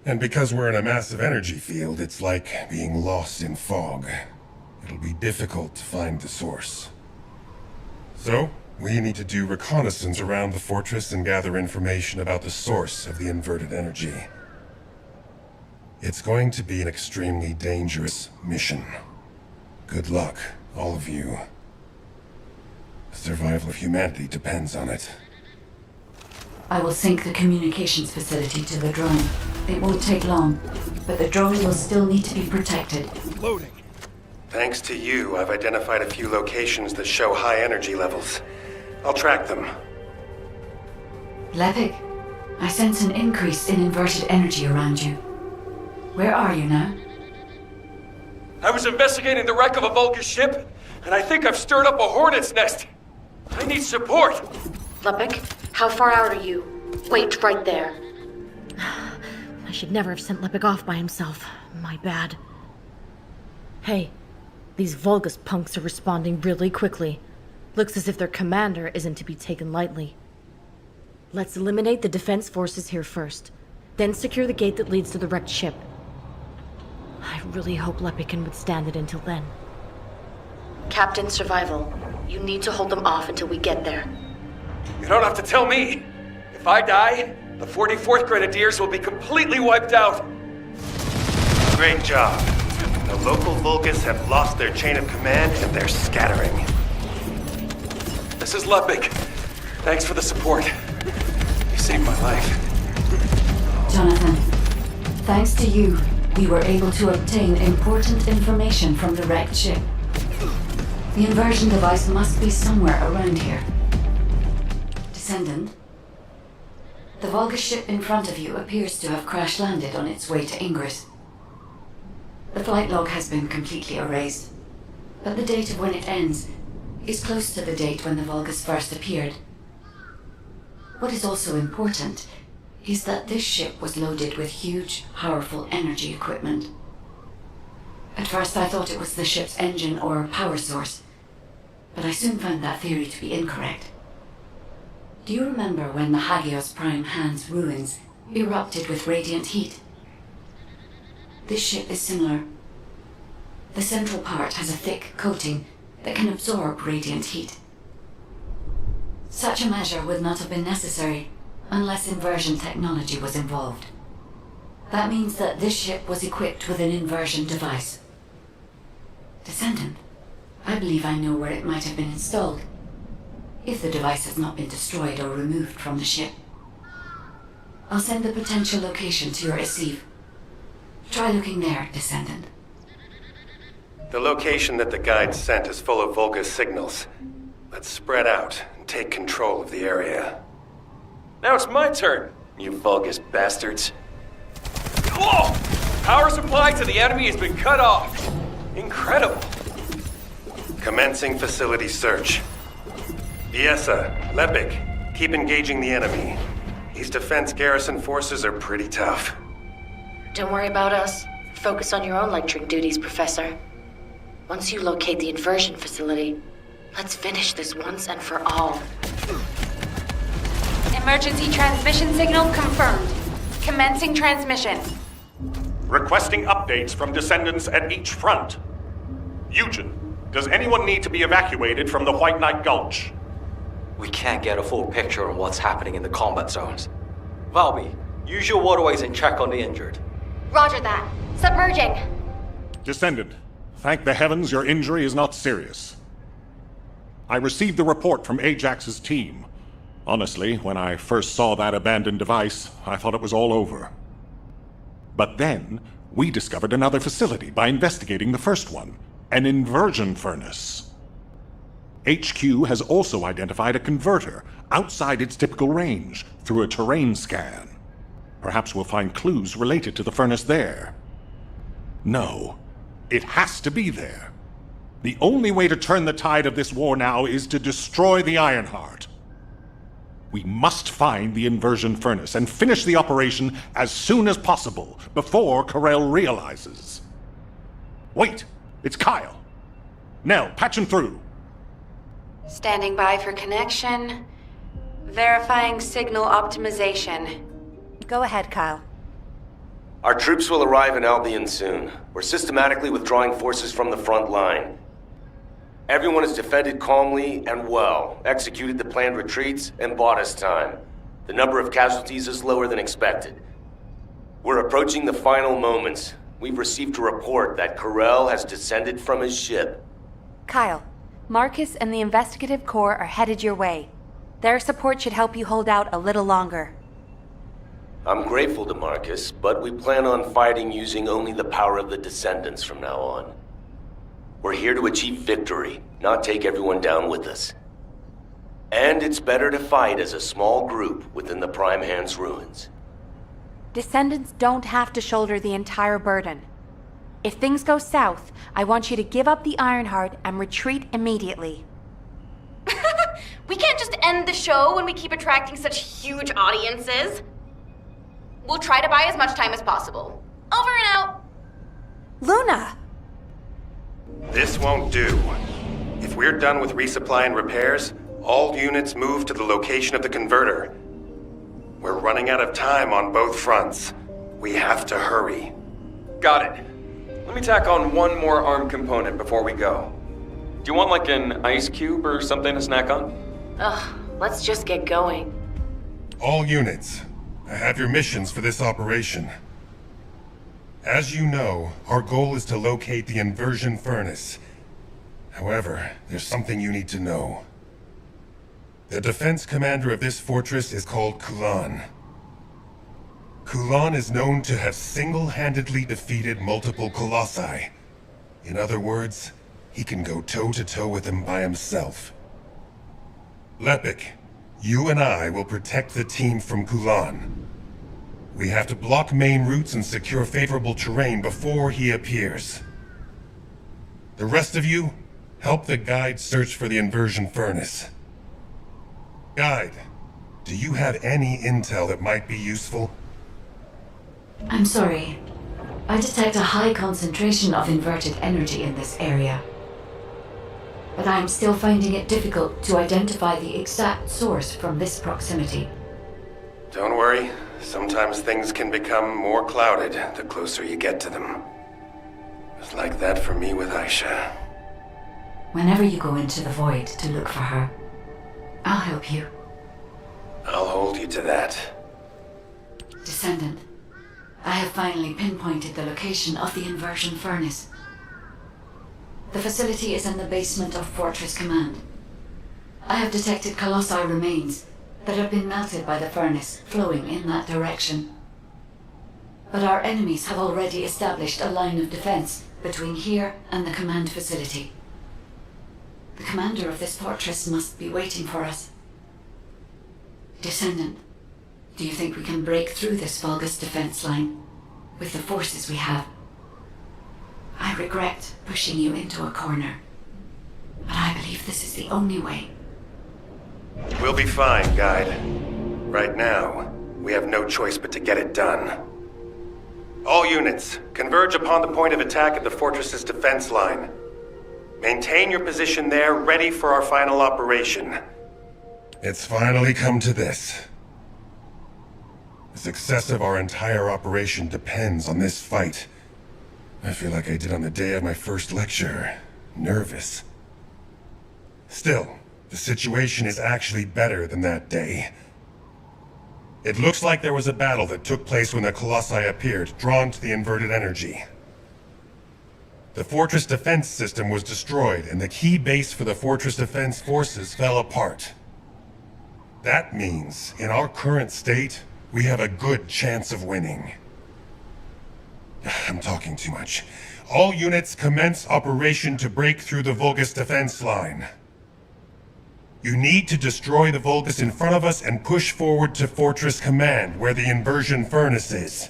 And because we're in a massive energy field, it's like being lost in fog. It'll be difficult to find the source. So, we need to do reconnaissance around the fortress and gather information about the source of the inverted energy. It's going to be an extremely dangerous mission. Good luck, all of you. The survival of humanity depends on it. I will sync the communications facility to the drone. It won't take long, but the drone will still need to be protected. Loading. Thanks to you, I've identified a few locations that show high energy levels. I'll track them. Lepik, I sense an increase in inverted energy around you. Where are you now? I was investigating the wreck of a Vulgus ship, and I think I've stirred up a hornet's nest. I need support. Lepik, how far out are you? Wait right there. I should never have sent Lepik off by himself. My bad. Hey, these Vulgus punks are responding really quickly. Looks as if their commander isn't to be taken lightly. Let's eliminate the defense forces here first, then secure the gate that leads to the wrecked ship. I really hope Lepik can withstand it until then. Captain Survival, you need to hold them off until we get there. You don't have to tell me. If I die, the 44th Grenadiers will be completely wiped out. Great job. The local Vulgus have lost their chain of command and they're scattering. This is Lepik. Thanks for the support. You saved my life. Jonathan, thanks to you, we were able to obtain important information from the wrecked ship. The inversion device must be somewhere around here. Descendant, the Vulgus ship in front of you appears to have crash-landed on its way to Ingress. The flight log has been completely erased, but the date of when it ends is close to the date when the Vulgus first appeared. What is also important is that this ship was loaded with huge, powerful energy equipment. At first I thought it was the ship's engine or power source, but I soon found that theory to be incorrect. Do you remember when the Hagios Prime Hand's ruins erupted with radiant heat? This ship is similar. The central part has a thick coating that can absorb radiant heat. Such a measure would not have been necessary unless inversion technology was involved. That means that this ship was equipped with an inversion device. Descendant, I believe I know where it might have been installed, if the device has not been destroyed or removed from the ship. I'll send the potential location to your receive. Try looking there, Descendant. The location that the guide sent is full of Volga's signals. Let's spread out and take control of the area. Now it's my turn, you Vulgus bastards. Whoa! Power supply to the enemy has been cut off. Incredible. Commencing facility search. Viesa, Lepik, keep engaging the enemy. These defense garrison forces are pretty tough. Don't worry about us. Focus on your own lecturing duties, Professor. Once you locate the inversion facility, let's finish this once and for all. Emergency transmission signal confirmed. Commencing transmission. Requesting updates from descendants at each front. Eugen, does anyone need to be evacuated from the White Knight Gulch? We can't get a full picture on what's happening in the combat zones. Valby, use your waterways and check on the injured. Roger that. Submerging. Descendant, thank the heavens your injury is not serious. I received the report from Ajax's team. Honestly, when I first saw that abandoned device, I thought it was all over. But then, we discovered another facility by investigating the first one, an inversion furnace. HQ has also identified a converter outside its typical range through a terrain scan. Perhaps we'll find clues related to the furnace there. No, it has to be there. The only way to turn the tide of this war now is to destroy the Ironheart. We must find the inversion furnace and finish the operation as soon as possible, before Corell realizes. Wait, it's Kyle. Nell, patch him through. Standing by for connection. Verifying signal optimization. Go ahead, Kyle. Our troops will arrive in Albion soon. We're systematically withdrawing forces from the front line. Everyone has defended calmly and well, executed the planned retreats, and bought us time. The number of casualties is lower than expected. We're approaching the final moments. We've received a report that Corell has descended from his ship. Kyle, Marcus and the Investigative Corps are headed your way. Their support should help you hold out a little longer. I'm grateful to Marcus, but we plan on fighting using only the power of the Descendants from now on. We're here to achieve victory, not take everyone down with us. And it's better to fight as a small group within the Prime Hand's ruins. Descendants don't have to shoulder the entire burden. If things go south, I want you to give up the Ironheart and retreat immediately. We can't just end the show when we keep attracting such huge audiences. We'll try to buy as much time as possible. Over and out. Luna! This won't do. If we're done with resupply and repairs, all units move to the location of the converter. We're running out of time on both fronts. We have to hurry. Got it. Let me tack on one more arm component before we go. Do you want like an ice cube or something to snack on? Ugh, let's just get going. All units, I have your missions for this operation. As you know, our goal is to locate the inversion furnace. However, there's something you need to know. The defense commander of this fortress is called Kulan. Kulan is known to have single-handedly defeated multiple colossi. In other words, he can go toe-to-toe with them by himself. Lepik, you and I will protect the team from Kulan. We have to block main routes and secure favorable terrain before he appears. The rest of you, help the guide search for the inversion furnace. Guide, do you have any intel that might be useful? I'm sorry. I detect a high concentration of inverted energy in this area. But I'm still finding it difficult to identify the exact source from this proximity. Don't worry. Sometimes things can become more clouded the closer you get to them. It's like that for me with Aisha. Whenever you go into the void to look for her, I'll help you. I'll hold you to that. Descendant, I have finally pinpointed the location of the inversion furnace. The facility is in the basement of Fortress Command. I have detected colossi remains that have been melted by the furnace flowing in that direction. But our enemies have already established a line of defense between here and the command facility. The commander of this fortress must be waiting for us. Descendant, do you think we can break through this Vulgus defense line with the forces we have? I regret pushing you into a corner, but I believe this is the only way. We'll be fine, Guide. Right now, we have no choice but to get it done. All units, converge upon the point of attack at the fortress's defense line. Maintain your position there, ready for our final operation. It's finally come to this. The success of our entire operation depends on this fight. I feel like I did on the day of my first lecture. Nervous. Still, the situation is actually better than that day. It looks like there was a battle that took place when the Colossi appeared, drawn to the inverted energy. The fortress defense system was destroyed, and the key base for the fortress defense forces fell apart. That means, in our current state, we have a good chance of winning. I'm talking too much. All units commence operation to break through the Vulgus defense line. You need to destroy the Vulgus in front of us and push forward to Fortress Command, where the inversion furnace is.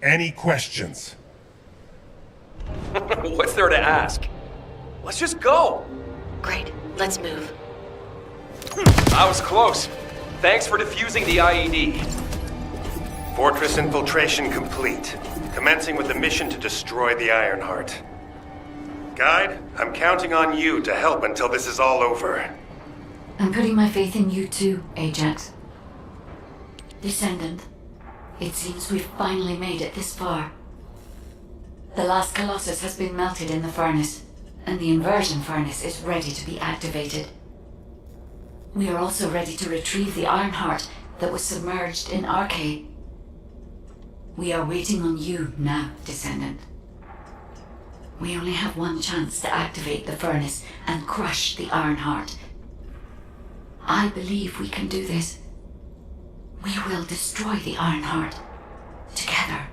Any questions? What's there to ask? Let's just go! Great, let's move. I was close. Thanks for defusing the IED. Fortress infiltration complete. Commencing with the mission to destroy the Ironheart. Guide, I'm counting on you to help until this is all over. I'm putting my faith in you too, Ajax. Descendant, it seems we've finally made it this far. The last Colossus has been melted in the furnace, and the inversion furnace is ready to be activated. We are also ready to retrieve the Ironheart that was submerged in Arcade. We are waiting on you now, Descendant. We only have one chance to activate the furnace and crush the Ironheart. I believe we can do this. We will destroy the Ironheart together.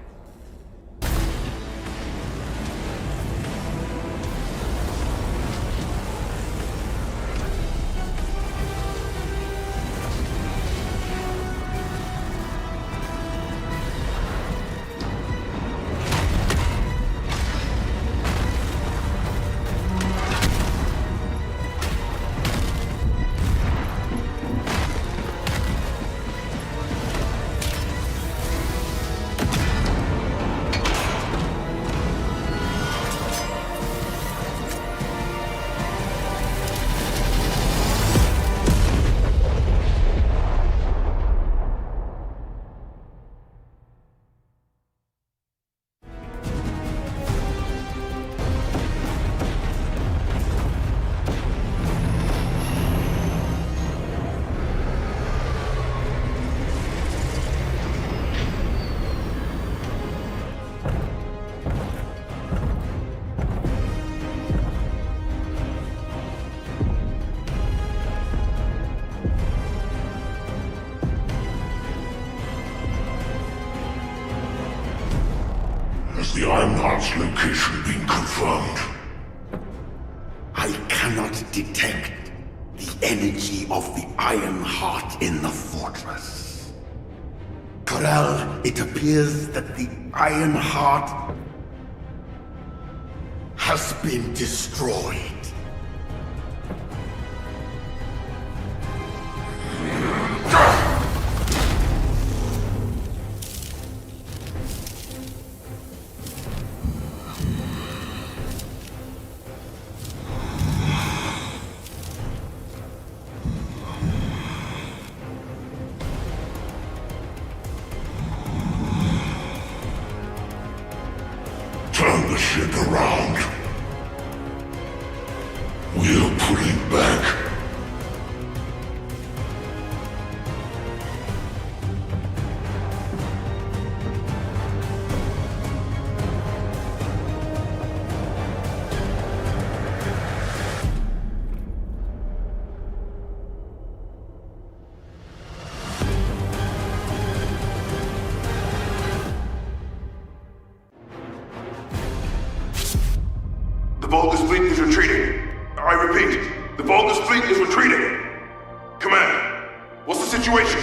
The Ironheart's location been confirmed? I cannot detect the energy of the Ironheart in the fortress. Corel, it appears that the Ironheart has been destroyed. Turn the ship around. We're pulling back. Vulgus fleet is retreating. I repeat, the Vulgus fleet is retreating. Command, what's the situation?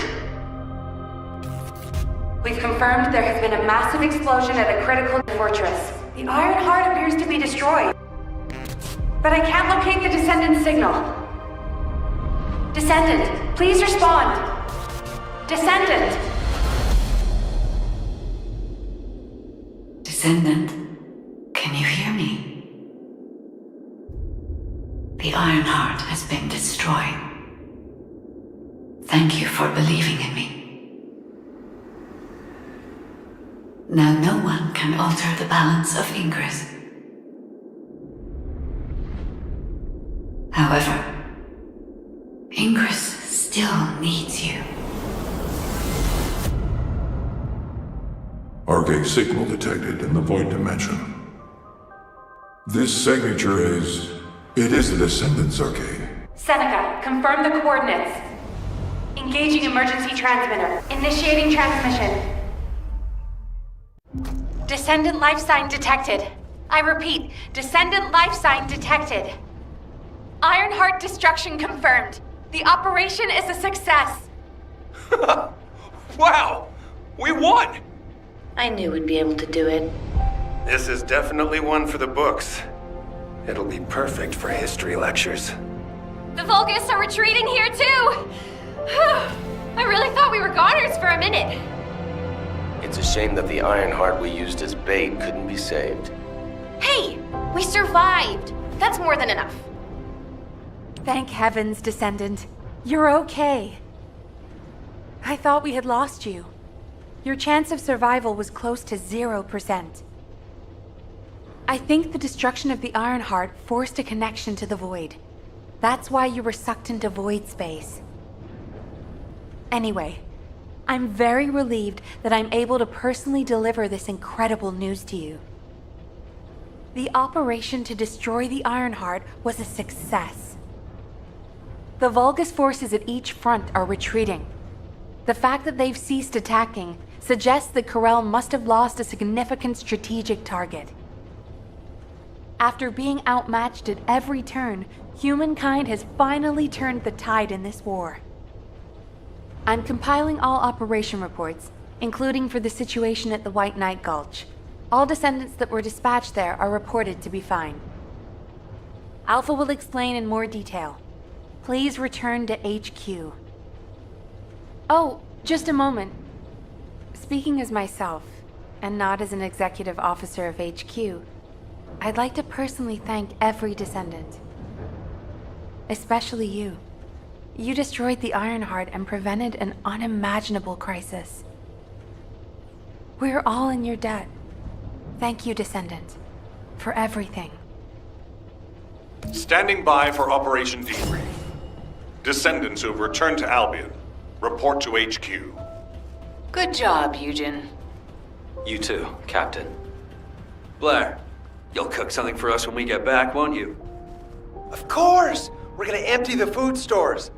We've confirmed there has been a massive explosion at a critical fortress. The Iron Heart appears to be destroyed. But I can't locate the Descendant signal. Descendant, please respond. Descendant! Descendant, can you hear me? The Iron Heart has been destroyed. Thank you for believing in me. Now no one can alter the balance of Ingress. However, Ingress still needs you. Arcade signal detected in the void dimension. This signature is... it is the Descendant's arcade. Seneca, confirm the coordinates. Engaging emergency transmitter. Initiating transmission. Descendant life sign detected. I repeat, Descendant life sign detected. Ironheart destruction confirmed. The operation is a success. Wow! We won! I knew we'd be able to do it. This is definitely one for the books. It'll be perfect for history lectures. The Vulgus are retreating here too! I really thought we were goners for a minute. It's a shame that the Ironheart we used as bait couldn't be saved. Hey, we survived. That's more than enough. Thank heavens, Descendant. You're okay. I thought we had lost you. Your chance of survival was close to 0%. I think the destruction of the Ironheart forced a connection to the Void. That's why you were sucked into void space. Anyway, I'm very relieved that I'm able to personally deliver this incredible news to you. The operation to destroy the Ironheart was a success. The Vulgus forces at each front are retreating. The fact that they've ceased attacking suggests that Corel must have lost a significant strategic target. After being outmatched at every turn, humankind has finally turned the tide in this war. I'm compiling all operation reports, including for the situation at the White Knight Gulch. All descendants that were dispatched there are reported to be fine. Alpha will explain in more detail. Please return to HQ. Oh, just a moment. Speaking as myself, and not as an executive officer of HQ, I'd like to personally thank every descendant. Especially you. You destroyed the Ironheart and prevented an unimaginable crisis. We're all in your debt. Thank you, Descendant, for everything. Standing by for Operation Debrief. Descendants who have returned to Albion, report to HQ. Good job, Eugen. You too, Captain. Blair, you'll cook something for us when we get back, won't you? Of course! We're gonna empty the food stores.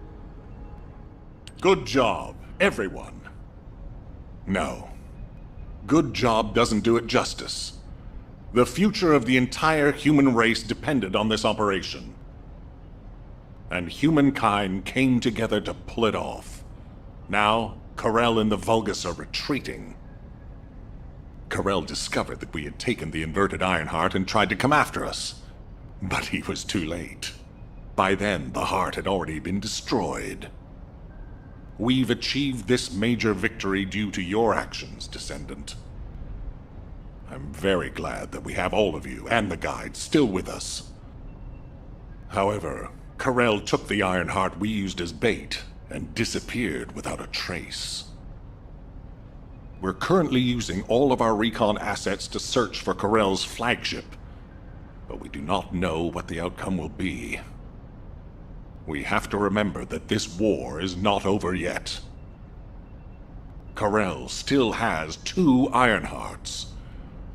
Good job, everyone. No. Good job doesn't do it justice. The future of the entire human race depended on this operation. And humankind came together to pull it off. Now, Corel and the Vulgus are retreating. Corel discovered that we had taken the inverted Ironheart and tried to come after us. But he was too late. By then, the heart had already been destroyed. We've achieved this major victory due to your actions, Descendant. I'm very glad that we have all of you and the guide still with us. However, Corel took the Ironheart we used as bait and disappeared without a trace. We're currently using all of our recon assets to search for Corel's flagship, but we do not know what the outcome will be. We have to remember that this war is not over yet. Corel still has 2 Ironhearts.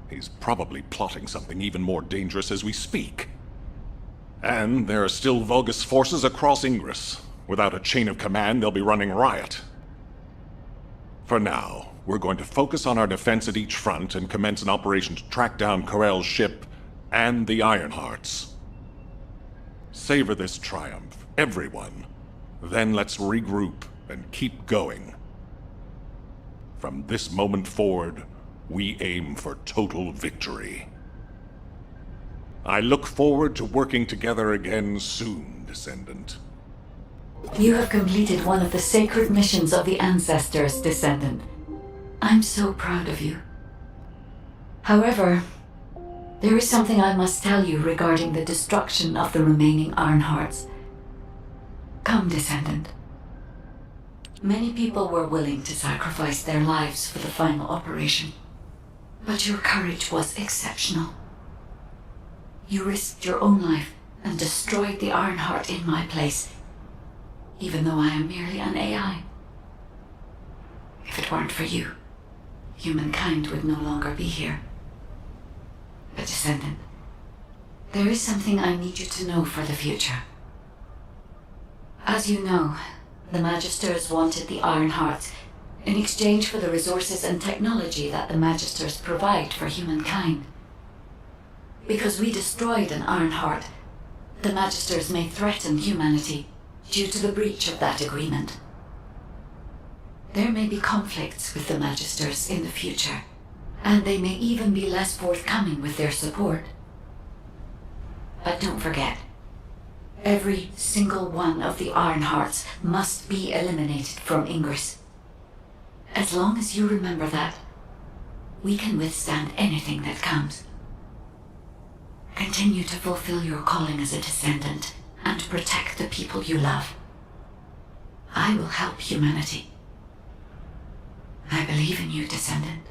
He's probably plotting something even more dangerous as we speak. And there are still Vulgus forces across Ingress. Without a chain of command, they'll be running riot. For now, we're going to focus on our defense at each front and commence an operation to track down Corel's ship and the Ironhearts. Savor this triumph, everyone. Then let's regroup and keep going. From this moment forward, we aim for total victory. I look forward to working together again soon, Descendant. You have completed one of the sacred missions of the ancestors, Descendant. I'm so proud of you. However, there is something I must tell you regarding the destruction of the remaining Ironhearts. Come, Descendant. Many people were willing to sacrifice their lives for the final operation, but your courage was exceptional. You risked your own life and destroyed the Ironheart in my place, even though I am merely an AI. If it weren't for you, humankind would no longer be here. But Descendant, there is something I need you to know for the future. As you know, the Magisters wanted the Ironhearts in exchange for the resources and technology that the Magisters provide for humankind. Because we destroyed an Ironheart, the Magisters may threaten humanity due to the breach of that agreement. There may be conflicts with the Magisters in the future, and they may even be less forthcoming with their support. But don't forget, every single one of the Ironhearts must be eliminated from Ingress. As long as you remember that, we can withstand anything that comes. Continue to fulfill your calling as a Descendant and protect the people you love. I will help humanity. I believe in you, Descendant.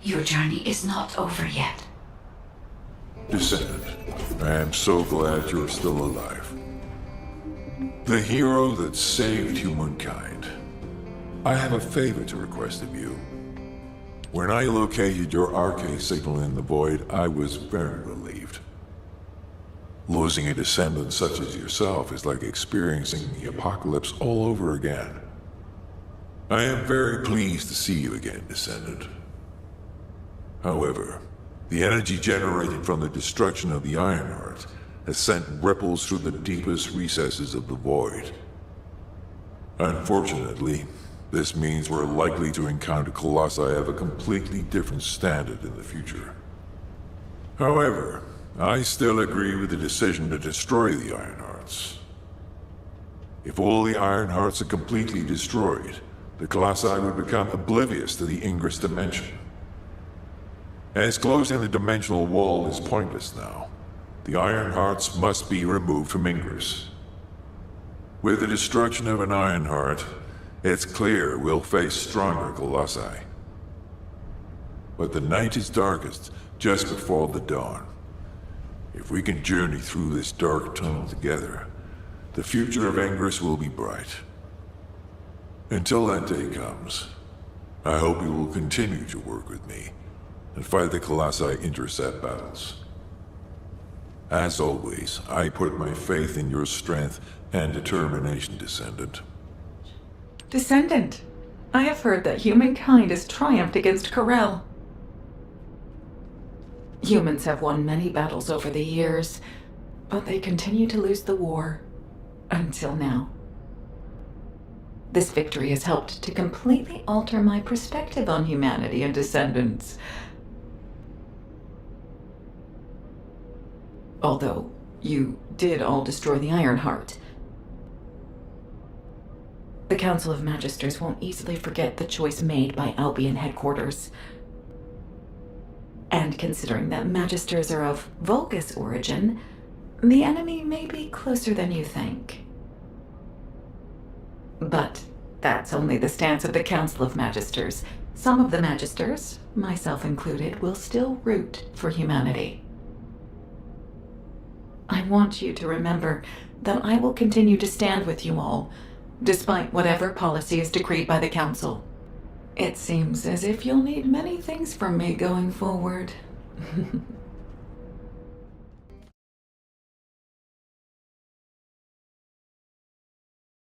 Your journey is not over yet. Descendant, I am so glad you're still alive. The hero that saved humankind. I have a favor to request of you. When I located your arcade signal in the void, I was very relieved. Losing a descendant such as yourself is like experiencing the apocalypse all over again. I am very pleased to see you again, Descendant. However, the energy generated from the destruction of the Ironheart has sent ripples through the deepest recesses of the void. Unfortunately, this means we're likely to encounter colossi of a completely different standard in the future. However, I still agree with the decision to destroy the Ironhearts. If all the Ironhearts are completely destroyed, the colossi would become oblivious to the Ingress dimension. As closing the dimensional wall is pointless now, the Ironhearts must be removed from Ingress. With the destruction of an Ironheart, it's clear we'll face stronger colossi. But the night is darkest just before the dawn. If we can journey through this dark tunnel together, the future of Ingress will be bright. Until that day comes, I hope you will continue to work with me and fight the colossi intercept battles. As always, I put my faith in your strength and determination, Descendant. Descendant, I have heard that humankind has triumphed against Corel. Humans have won many battles over the years, but they continue to lose the war. Until now. This victory has helped to completely alter my perspective on humanity and Descendants. Although, you did all destroy the Ironheart. The Council of Magisters won't easily forget the choice made by Albion headquarters. And considering that Magisters are of Vulgus origin, the enemy may be closer than you think. But that's only the stance of the Council of Magisters. Some of the Magisters, myself included, will still root for humanity. I want you to remember that I will continue to stand with you all, despite whatever policy is decreed by the Council. It seems as if you'll need many things from me going forward.